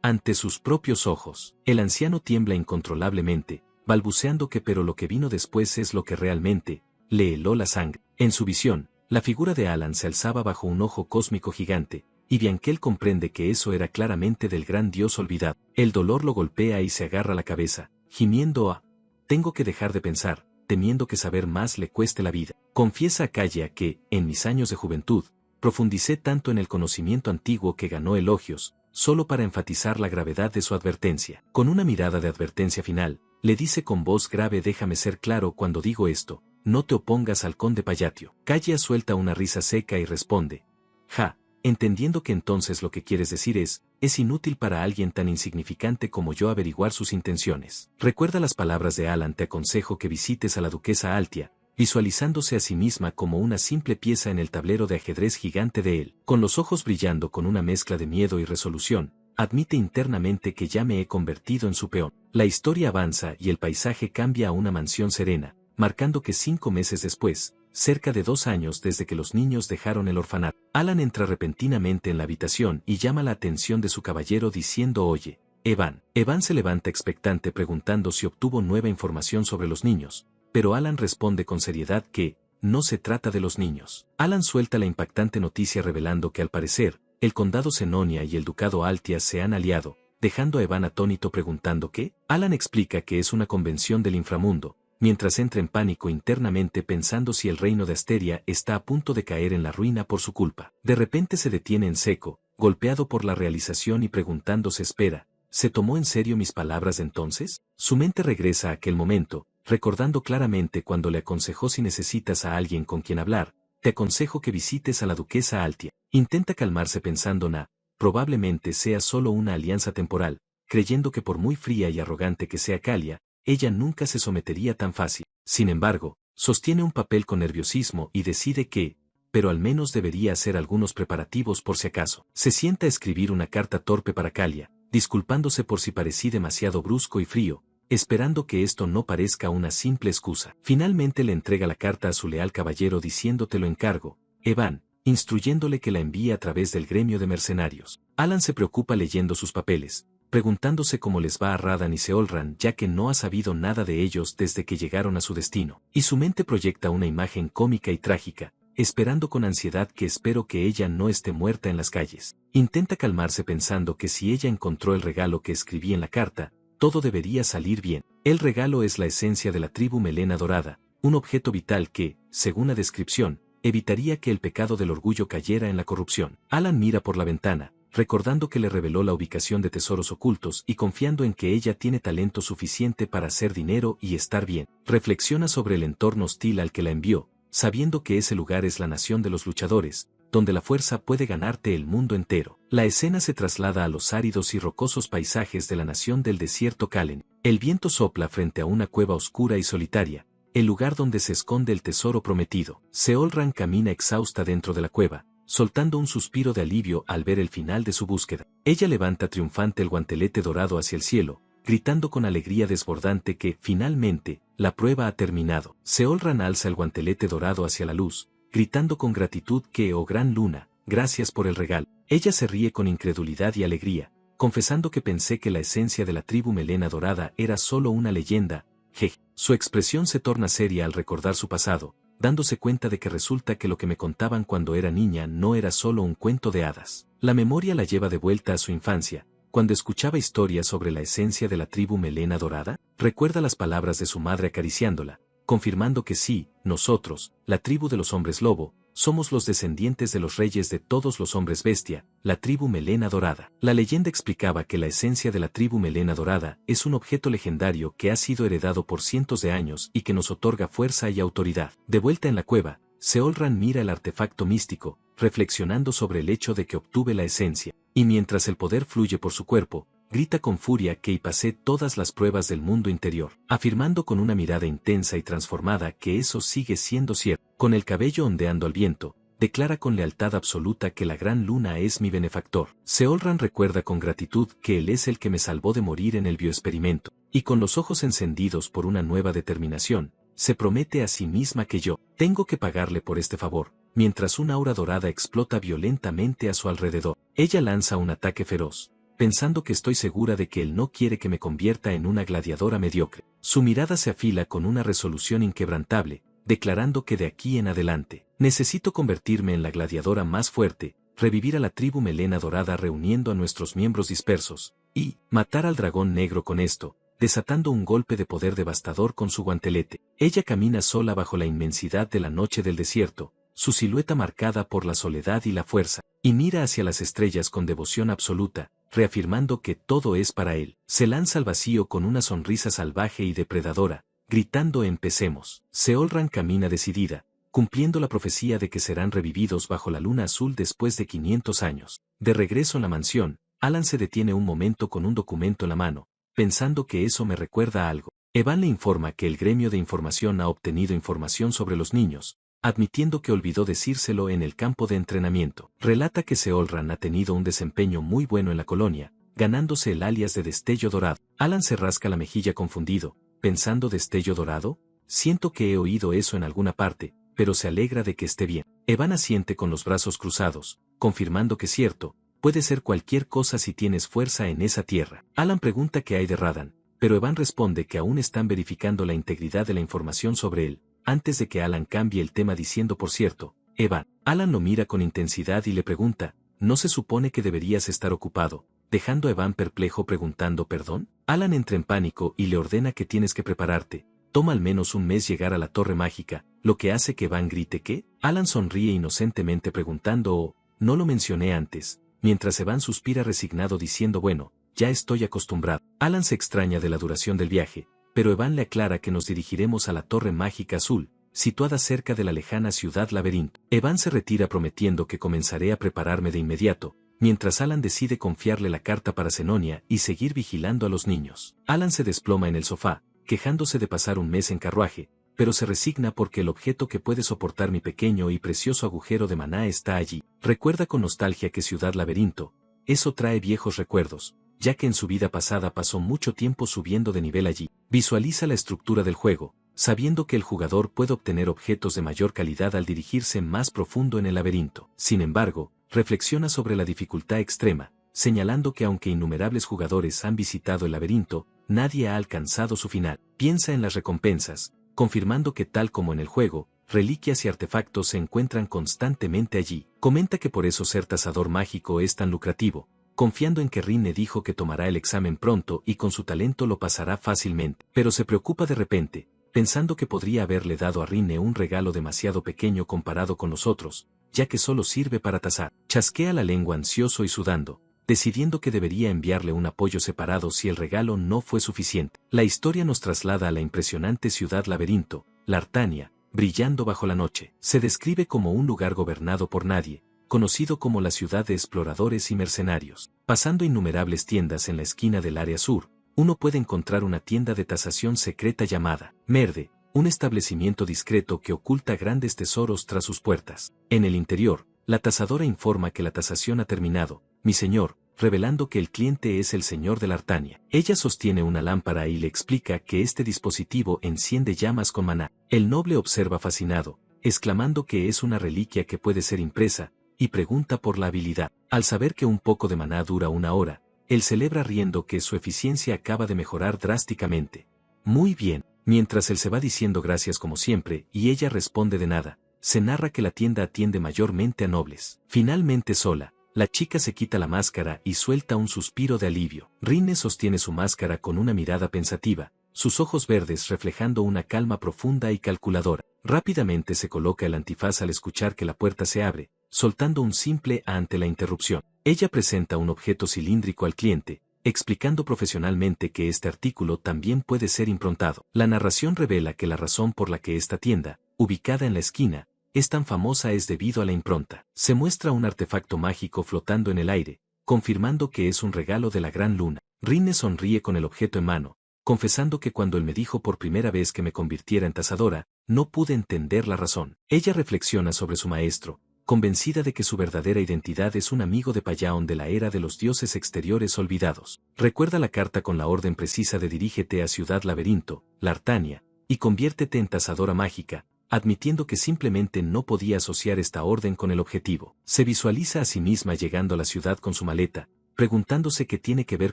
ante sus propios ojos. El anciano tiembla incontrolablemente, balbuceando que pero lo que vino después es lo que realmente le heló la sangre. En su visión, la figura de Alan se alzaba bajo un ojo cósmico gigante, y Bianchel comprende que eso era claramente del gran dios olvidado. El dolor lo golpea y se agarra la cabeza, gimiendo tengo que dejar de pensar, temiendo que saber más le cueste la vida. Confiesa a Kaguya que, en mis años de juventud, profundicé tanto en el conocimiento antiguo que ganó elogios, solo para enfatizar la gravedad de su advertencia. Con una mirada de advertencia final, le dice con voz grave: déjame ser claro cuando digo esto, no te opongas al conde Payatio. Kaguya suelta una risa seca y responde: ja, entendiendo que entonces lo que quieres decir es inútil para alguien tan insignificante como yo averiguar sus intenciones. Recuerda las palabras de Alan: te aconsejo que visites a la duquesa Altia, visualizándose a sí misma como una simple pieza en el tablero de ajedrez gigante de él. Con los ojos brillando con una mezcla de miedo y resolución, admite internamente que ya me he convertido en su peón. La historia avanza y el paisaje cambia a una mansión serena, marcando que 5 meses después, cerca de 2 años desde que los niños dejaron el orfanato, Alan entra repentinamente en la habitación y llama la atención de su caballero diciendo: oye, Evan. Evan se levanta expectante preguntando si obtuvo nueva información sobre los niños, pero Alan responde con seriedad que no se trata de los niños. Alan suelta la impactante noticia revelando que al parecer, el condado Senonia y el ducado Altia se han aliado, dejando a Evan atónito preguntando qué. Alan explica que es una convención del inframundo, mientras entra en pánico internamente pensando si el reino de Asteria está a punto de caer en la ruina por su culpa. De repente se detiene en seco, golpeado por la realización y preguntándose: espera, ¿se tomó en serio mis palabras de entonces? Su mente regresa a aquel momento, recordando claramente cuando le aconsejó: si necesitas a alguien con quien hablar, te aconsejo que visites a la duquesa Altia. Intenta calmarse pensando: probablemente sea solo una alianza temporal, creyendo que por muy fría y arrogante que sea Kalia, ella nunca se sometería tan fácil. Sin embargo, sostiene un papel con nerviosismo y decide que, pero al menos debería hacer algunos preparativos por si acaso. Se sienta a escribir una carta torpe para Kalia, disculpándose por si parecí demasiado brusco y frío, esperando que esto no parezca una simple excusa. Finalmente le entrega la carta a su leal caballero diciendo: te lo encargo, Evan, instruyéndole que la envíe a través del gremio de mercenarios. Alan se preocupa leyendo sus papeles, preguntándose cómo les va a Radan y Seolran, ya que no ha sabido nada de ellos desde que llegaron a su destino, y su mente proyecta una imagen cómica y trágica, esperando con ansiedad que espero que ella no esté muerta en las calles. Intenta calmarse pensando que si ella encontró el regalo que escribí en la carta, todo debería salir bien. El regalo es la esencia de la tribu Melena Dorada, un objeto vital que, según la descripción, evitaría que el pecado del orgullo cayera en la corrupción. Alan mira por la ventana, recordando que le reveló la ubicación de tesoros ocultos y confiando en que ella tiene talento suficiente para hacer dinero y estar bien. Reflexiona sobre el entorno hostil al que la envió, sabiendo que ese lugar es la nación de los luchadores, donde la fuerza puede ganarte el mundo entero. La escena se traslada a los áridos y rocosos paisajes de la nación del desierto Kalen. El viento sopla frente a una cueva oscura y solitaria, el lugar donde se esconde el tesoro prometido. Seolran camina exhausta dentro de la cueva, soltando un suspiro de alivio al ver el final de su búsqueda. Ella levanta triunfante el guantelete dorado hacia el cielo, gritando con alegría desbordante que, finalmente, la prueba ha terminado. Seolran alza el guantelete dorado hacia la luz, gritando con gratitud que: oh gran luna, gracias por el regalo. Ella se ríe con incredulidad y alegría, confesando que pensé que la esencia de la tribu Melena Dorada era solo una leyenda. Jeje. Su expresión se torna seria al recordar su pasado, dándose cuenta de que resulta que lo que me contaban cuando era niña no era solo un cuento de hadas. La memoria la lleva de vuelta a su infancia, cuando escuchaba historias sobre la esencia de la tribu Melena Dorada. Recuerda las palabras de su madre acariciándola, confirmando que sí, nosotros, la tribu de los hombres lobo, somos los descendientes de los reyes de todos los hombres bestia, la tribu Melena Dorada. La leyenda explicaba que la esencia de la tribu Melena Dorada es un objeto legendario que ha sido heredado por cientos de años y que nos otorga fuerza y autoridad. De vuelta en la cueva, Seolran mira el artefacto místico, reflexionando sobre el hecho de que obtuve la esencia, y mientras el poder fluye por su cuerpo, grita con furia que pasé todas las pruebas del mundo interior, afirmando con una mirada intensa y transformada que eso sigue siendo cierto. Con el cabello ondeando al viento, declara con lealtad absoluta que la gran luna es mi benefactor. Seolran recuerda con gratitud que él es el que me salvó de morir en el bioexperimento, y con los ojos encendidos por una nueva determinación, se promete a sí misma que yo tengo que pagarle por este favor. Mientras una aura dorada explota violentamente a su alrededor, ella lanza un ataque feroz, pensando que estoy segura de que él no quiere que me convierta en una gladiadora mediocre. Su mirada se afila con una resolución inquebrantable, declarando que de aquí en adelante, necesito convertirme en la gladiadora más fuerte, revivir a la tribu Melena Dorada reuniendo a nuestros miembros dispersos, y matar al dragón negro con esto, desatando un golpe de poder devastador con su guantelete. Ella camina sola bajo la inmensidad de la noche del desierto, su silueta marcada por la soledad y la fuerza, y mira hacia las estrellas con devoción absoluta, reafirmando que todo es para él. Se lanza al vacío con una sonrisa salvaje y depredadora, gritando empecemos. Seolran camina decidida, cumpliendo la profecía de que serán revividos bajo la luna azul después de 500 años. De regreso en la mansión, Alan se detiene un momento con un documento en la mano, pensando que eso me recuerda a algo. Evan le informa que el gremio de información ha obtenido información sobre los niños, admitiendo que olvidó decírselo en el campo de entrenamiento. Relata que Seolran ha tenido un desempeño muy bueno en la colonia, ganándose el alias de Destello Dorado. Alan se rasca la mejilla confundido, pensando ¿Destello Dorado? Siento que he oído eso en alguna parte, pero se alegra de que esté bien. Evan asiente con los brazos cruzados, confirmando que cierto, puede ser cualquier cosa si tienes fuerza en esa tierra. Alan pregunta qué hay de Radan, pero Evan responde que aún están verificando la integridad de la información sobre él, antes de que Alan cambie el tema diciendo por cierto, Evan. Alan lo mira con intensidad y le pregunta, ¿no se supone que deberías estar ocupado? Dejando a Evan perplejo preguntando ¿perdón? Alan entra en pánico y le ordena que tienes que prepararte. Toma al menos un mes llegar a la Torre Mágica, lo que hace que Evan grite ¿qué? Alan sonríe inocentemente preguntando oh, no lo mencioné antes, mientras Evan suspira resignado diciendo bueno, ya estoy acostumbrado. Alan se extraña de la duración del viaje, pero Evan le aclara que nos dirigiremos a la Torre Mágica Azul, situada cerca de la lejana ciudad Laberinto. Evan se retira prometiendo que comenzaré a prepararme de inmediato, mientras Alan decide confiarle la carta para Zenonia y seguir vigilando a los niños. Alan se desploma en el sofá, quejándose de pasar un mes en carruaje, pero se resigna porque el objeto que puede soportar mi pequeño y precioso agujero de maná está allí. Recuerda con nostalgia que Ciudad Laberinto, eso trae viejos recuerdos, ya que en su vida pasada pasó mucho tiempo subiendo de nivel allí. Visualiza la estructura del juego, sabiendo que el jugador puede obtener objetos de mayor calidad al dirigirse más profundo en el laberinto. Sin embargo, reflexiona sobre la dificultad extrema, señalando que aunque innumerables jugadores han visitado el laberinto, nadie ha alcanzado su final. Piensa en las recompensas, confirmando que tal como en el juego, reliquias y artefactos se encuentran constantemente allí. Comenta que por eso ser tazador mágico es tan lucrativo, confiando en que Rinne dijo que tomará el examen pronto y con su talento lo pasará fácilmente. Pero se preocupa de repente, pensando que podría haberle dado a Rinne un regalo demasiado pequeño comparado con los otros, ya que solo sirve para tazar. Chasquea la lengua ansioso y sudando, decidiendo que debería enviarle un apoyo separado si el regalo no fue suficiente. La historia nos traslada a la impresionante ciudad laberinto, Lartania, brillando bajo la noche. Se describe como un lugar gobernado por nadie, conocido como la ciudad de exploradores y mercenarios. Pasando innumerables tiendas en la esquina del área sur, uno puede encontrar una tienda de tasación secreta llamada Merde, un establecimiento discreto que oculta grandes tesoros tras sus puertas. En el interior, la tasadora informa que la tasación ha terminado, mi señor, revelando que el cliente es el señor de Lartania. Ella sostiene una lámpara y le explica que este dispositivo enciende llamas con maná. El noble observa fascinado, exclamando que es una reliquia que puede ser impresa, y pregunta por la habilidad. Al saber que un poco de maná dura 1 hora, él celebra riendo que su eficiencia acaba de mejorar drásticamente. Muy bien, mientras él se va diciendo gracias como siempre y ella responde de nada, se narra que la tienda atiende mayormente a nobles. Finalmente sola, la chica se quita la máscara y suelta un suspiro de alivio. Rinne sostiene su máscara con una mirada pensativa, sus ojos verdes reflejando una calma profunda y calculadora. Rápidamente se coloca el antifaz al escuchar que la puerta se abre, soltando un simple ante la interrupción. Ella presenta un objeto cilíndrico al cliente, explicando profesionalmente que este artículo también puede ser improntado. La narración revela que la razón por la que esta tienda, ubicada en la esquina, es tan famosa es debido a la impronta. Se muestra un artefacto mágico flotando en el aire, confirmando que es un regalo de la gran luna. Rinne sonríe con el objeto en mano, confesando que cuando él me dijo por primera vez que me convirtiera en tazadora, no pude entender la razón. Ella reflexiona sobre su maestro, convencida de que su verdadera identidad es un amigo de Payaon de la era de los dioses exteriores olvidados. Recuerda la carta con la orden precisa de dirígete a Ciudad Laberinto, Lartania, y conviértete en tazadora mágica, admitiendo que simplemente no podía asociar esta orden con el objetivo. Se visualiza a sí misma llegando a la ciudad con su maleta, preguntándose qué tiene que ver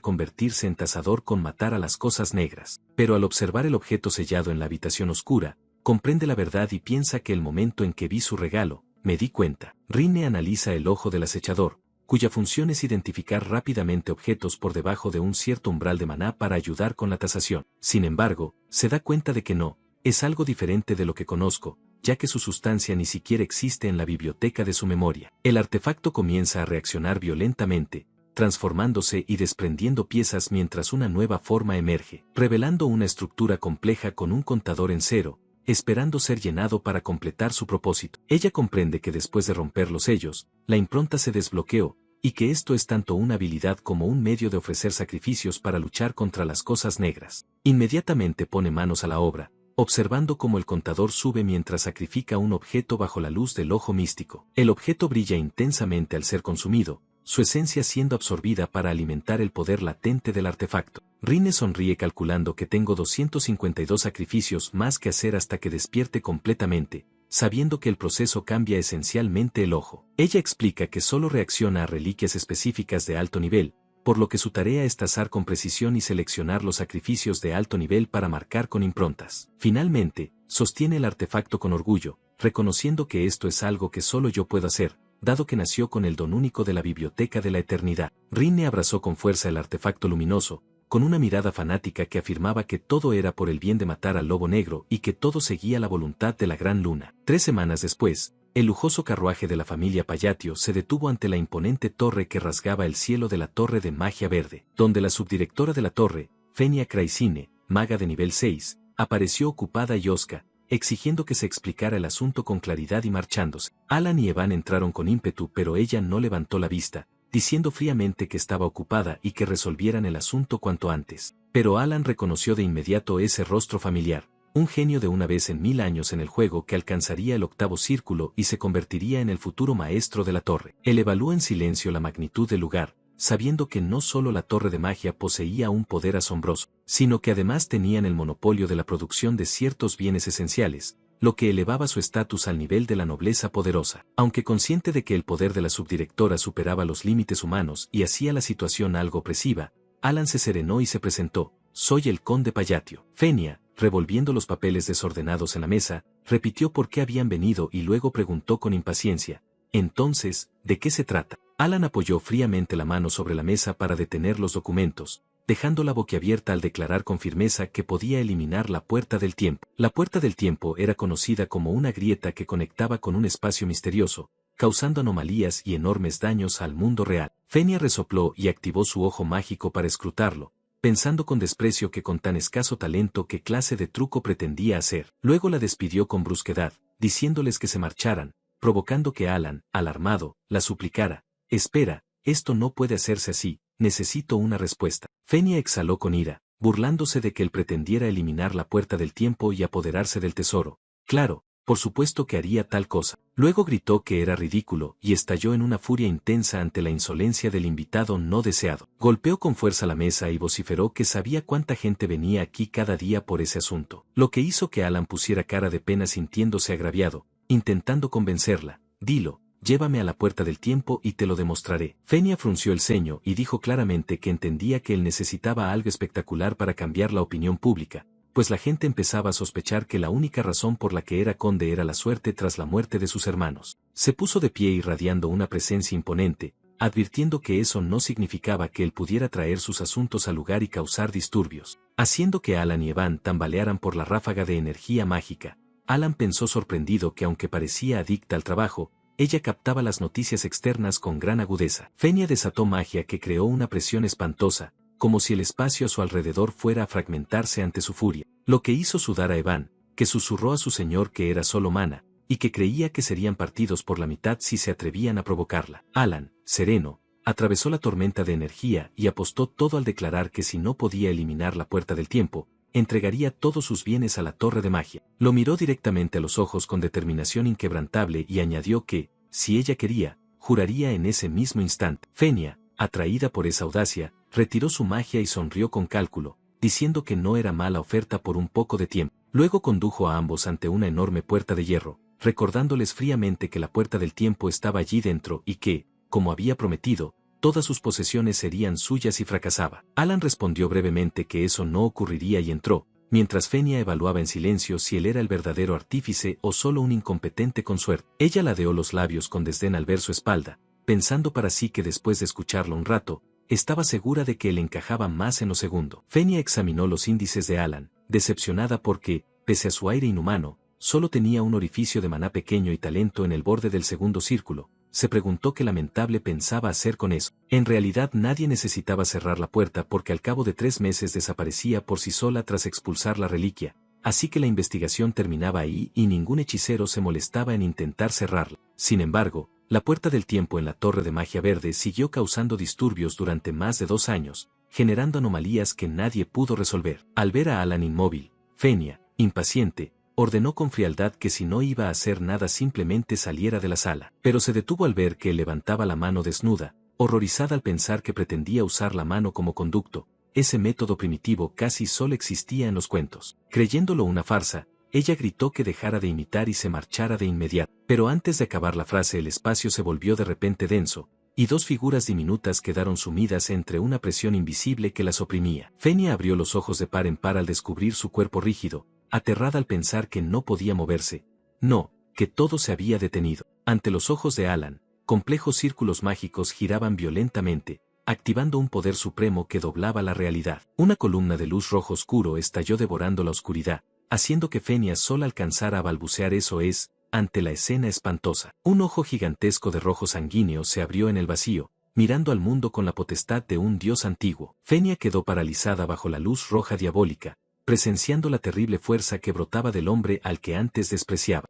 convertirse en tazador con matar a las cosas negras. Pero al observar el objeto sellado en la habitación oscura, comprende la verdad y piensa que el momento en que vi su regalo, me di cuenta. Rinne analiza el ojo del acechador, cuya función es identificar rápidamente objetos por debajo de un cierto umbral de maná para ayudar con la tasación. Sin embargo, se da cuenta de que no, es algo diferente de lo que conozco, ya que su sustancia ni siquiera existe en la biblioteca de su memoria. El artefacto comienza a reaccionar violentamente, transformándose y desprendiendo piezas mientras una nueva forma emerge, revelando una estructura compleja con un contador en cero, esperando ser llenado para completar su propósito. Ella comprende que después de romper los sellos, la impronta se desbloqueó, y que esto es tanto una habilidad como un medio de ofrecer sacrificios para luchar contra las cosas negras. Inmediatamente pone manos a la obra, observando cómo el contador sube mientras sacrifica un objeto bajo la luz del ojo místico. El objeto brilla intensamente al ser consumido, su esencia siendo absorbida para alimentar el poder latente del artefacto. Rinne sonríe calculando que tengo 252 sacrificios más que hacer hasta que despierte completamente, sabiendo que el proceso cambia esencialmente el ojo. Ella explica que solo reacciona a reliquias específicas de alto nivel, por lo que su tarea es trazar con precisión y seleccionar los sacrificios de alto nivel para marcar con improntas. Finalmente, sostiene el artefacto con orgullo, reconociendo que esto es algo que solo yo puedo hacer, dado que nació con el don único de la biblioteca de la eternidad. Rinne abrazó con fuerza el artefacto luminoso, con una mirada fanática que afirmaba que todo era por el bien de matar al lobo negro y que todo seguía la voluntad de la gran luna. 3 semanas después, el lujoso carruaje de la familia Payatio se detuvo ante la imponente torre que rasgaba el cielo de la Torre de Magia Verde, donde la subdirectora de la torre, Fenia Craisine, maga de nivel 6, apareció ocupada y hosca, exigiendo que se explicara el asunto con claridad y marchándose. Alan y Evan entraron con ímpetu, pero ella no levantó la vista, diciendo fríamente que estaba ocupada y que resolvieran el asunto cuanto antes. Pero Alan reconoció de inmediato ese rostro familiar, un genio de una vez en 1000 años en el juego que alcanzaría el 8º círculo y se convertiría en el futuro maestro de la torre. Él evaluó en silencio la magnitud del lugar, sabiendo que no solo la torre de magia poseía un poder asombroso, sino que además tenían el monopolio de la producción de ciertos bienes esenciales, lo que elevaba su estatus al nivel de la nobleza poderosa. Aunque consciente de que el poder de la subdirectora superaba los límites humanos y hacía la situación algo opresiva, Alan se serenó y se presentó: «Soy el conde Payatio». Fenia, revolviendo los papeles desordenados en la mesa, repitió por qué habían venido y luego preguntó con impaciencia: «Entonces, ¿de qué se trata?». Alan apoyó fríamente la mano sobre la mesa para detener los documentos, dejándola boquiabierta al declarar con firmeza que podía eliminar la Puerta del Tiempo. La Puerta del Tiempo era conocida como una grieta que conectaba con un espacio misterioso, causando anomalías y enormes daños al mundo real. Fenia resopló y activó su ojo mágico para escrutarlo, pensando con desprecio que con tan escaso talento qué clase de truco pretendía hacer. Luego la despidió con brusquedad, diciéndoles que se marcharan, provocando que Alan, alarmado, la suplicara: «Espera, esto no puede hacerse así, necesito una respuesta». Fenia exhaló con ira, burlándose de que él pretendiera eliminar la Puerta del Tiempo y apoderarse del tesoro. Claro, por supuesto que haría tal cosa. Luego gritó que era ridículo y estalló en una furia intensa ante la insolencia del invitado no deseado. Golpeó con fuerza la mesa y vociferó que sabía cuánta gente venía aquí cada día por ese asunto, lo que hizo que Alan pusiera cara de pena sintiéndose agraviado, intentando convencerla: «Dilo, llévame a la Puerta del Tiempo y te lo demostraré». Fenia frunció el ceño y dijo claramente que entendía que él necesitaba algo espectacular para cambiar la opinión pública, pues la gente empezaba a sospechar que la única razón por la que era conde era la suerte tras la muerte de sus hermanos. Se puso de pie irradiando una presencia imponente, advirtiendo que eso no significaba que él pudiera traer sus asuntos al lugar y causar disturbios, haciendo que Alan y Evan tambalearan por la ráfaga de energía mágica. Alan pensó sorprendido que aunque parecía adicta al trabajo, ella captaba las noticias externas con gran agudeza. Fenia desató magia que creó una presión espantosa, como si el espacio a su alrededor fuera a fragmentarse ante su furia, lo que hizo sudar a Evan, que susurró a su señor que era solo mana, y que creía que serían partidos por la mitad si se atrevían a provocarla. Alan, sereno, atravesó la tormenta de energía y apostó todo al declarar que si no podía eliminar la Puerta del Tiempo, entregaría todos sus bienes a la Torre de Magia. Lo miró directamente a los ojos con determinación inquebrantable y añadió que, si ella quería, juraría en ese mismo instante. Fenia, atraída por esa audacia, retiró su magia y sonrió con cálculo, diciendo que no era mala oferta por un poco de tiempo. Luego condujo a ambos ante una enorme puerta de hierro, recordándoles fríamente que la Puerta del Tiempo estaba allí dentro y que, como había prometido, todas sus posesiones serían suyas si fracasaba. Alan respondió brevemente que eso no ocurriría y entró, mientras Fenia evaluaba en silencio si él era el verdadero artífice o solo un incompetente con suerte. Ella ladeó los labios con desdén al ver su espalda, pensando para sí que después de escucharlo un rato, estaba segura de que él encajaba más en lo segundo. Fenia examinó los índices de Alan, decepcionada porque, pese a su aire inhumano, solo tenía un orificio de maná pequeño y talento en el borde del segundo círculo, se preguntó qué lamentable pensaba hacer con eso. En realidad nadie necesitaba cerrar la puerta porque al cabo de 3 meses desaparecía por sí sola tras expulsar la reliquia, así que la investigación terminaba ahí y ningún hechicero se molestaba en intentar cerrarla. Sin embargo, la puerta del tiempo en la Torre de Magia Verde siguió causando disturbios durante más de 2 años, generando anomalías que nadie pudo resolver. Al ver a Alan inmóvil, Fenia, impaciente, ordenó con frialdad que si no iba a hacer nada simplemente saliera de la sala. Pero se detuvo al ver que él levantaba la mano desnuda, horrorizada al pensar que pretendía usar la mano como conducto. Ese método primitivo casi solo existía en los cuentos. Creyéndolo una farsa, ella gritó que dejara de imitar y se marchara de inmediato. Pero antes de acabar la frase el espacio se volvió de repente denso, y 2 figuras diminutas quedaron sumidas entre una presión invisible que las oprimía. Fenia abrió los ojos de par en par al descubrir su cuerpo rígido, aterrada al pensar que no podía moverse. No, que todo se había detenido. Ante los ojos de Alan, complejos círculos mágicos giraban violentamente, activando un poder supremo que doblaba la realidad. Una columna de luz rojo oscuro estalló devorando la oscuridad, haciendo que Fenia solo alcanzara a balbucear eso es, ante la escena espantosa. Un ojo gigantesco de rojo sanguíneo se abrió en el vacío, mirando al mundo con la potestad de un dios antiguo. Fenia quedó paralizada bajo la luz roja diabólica, presenciando la terrible fuerza que brotaba del hombre al que antes despreciaba.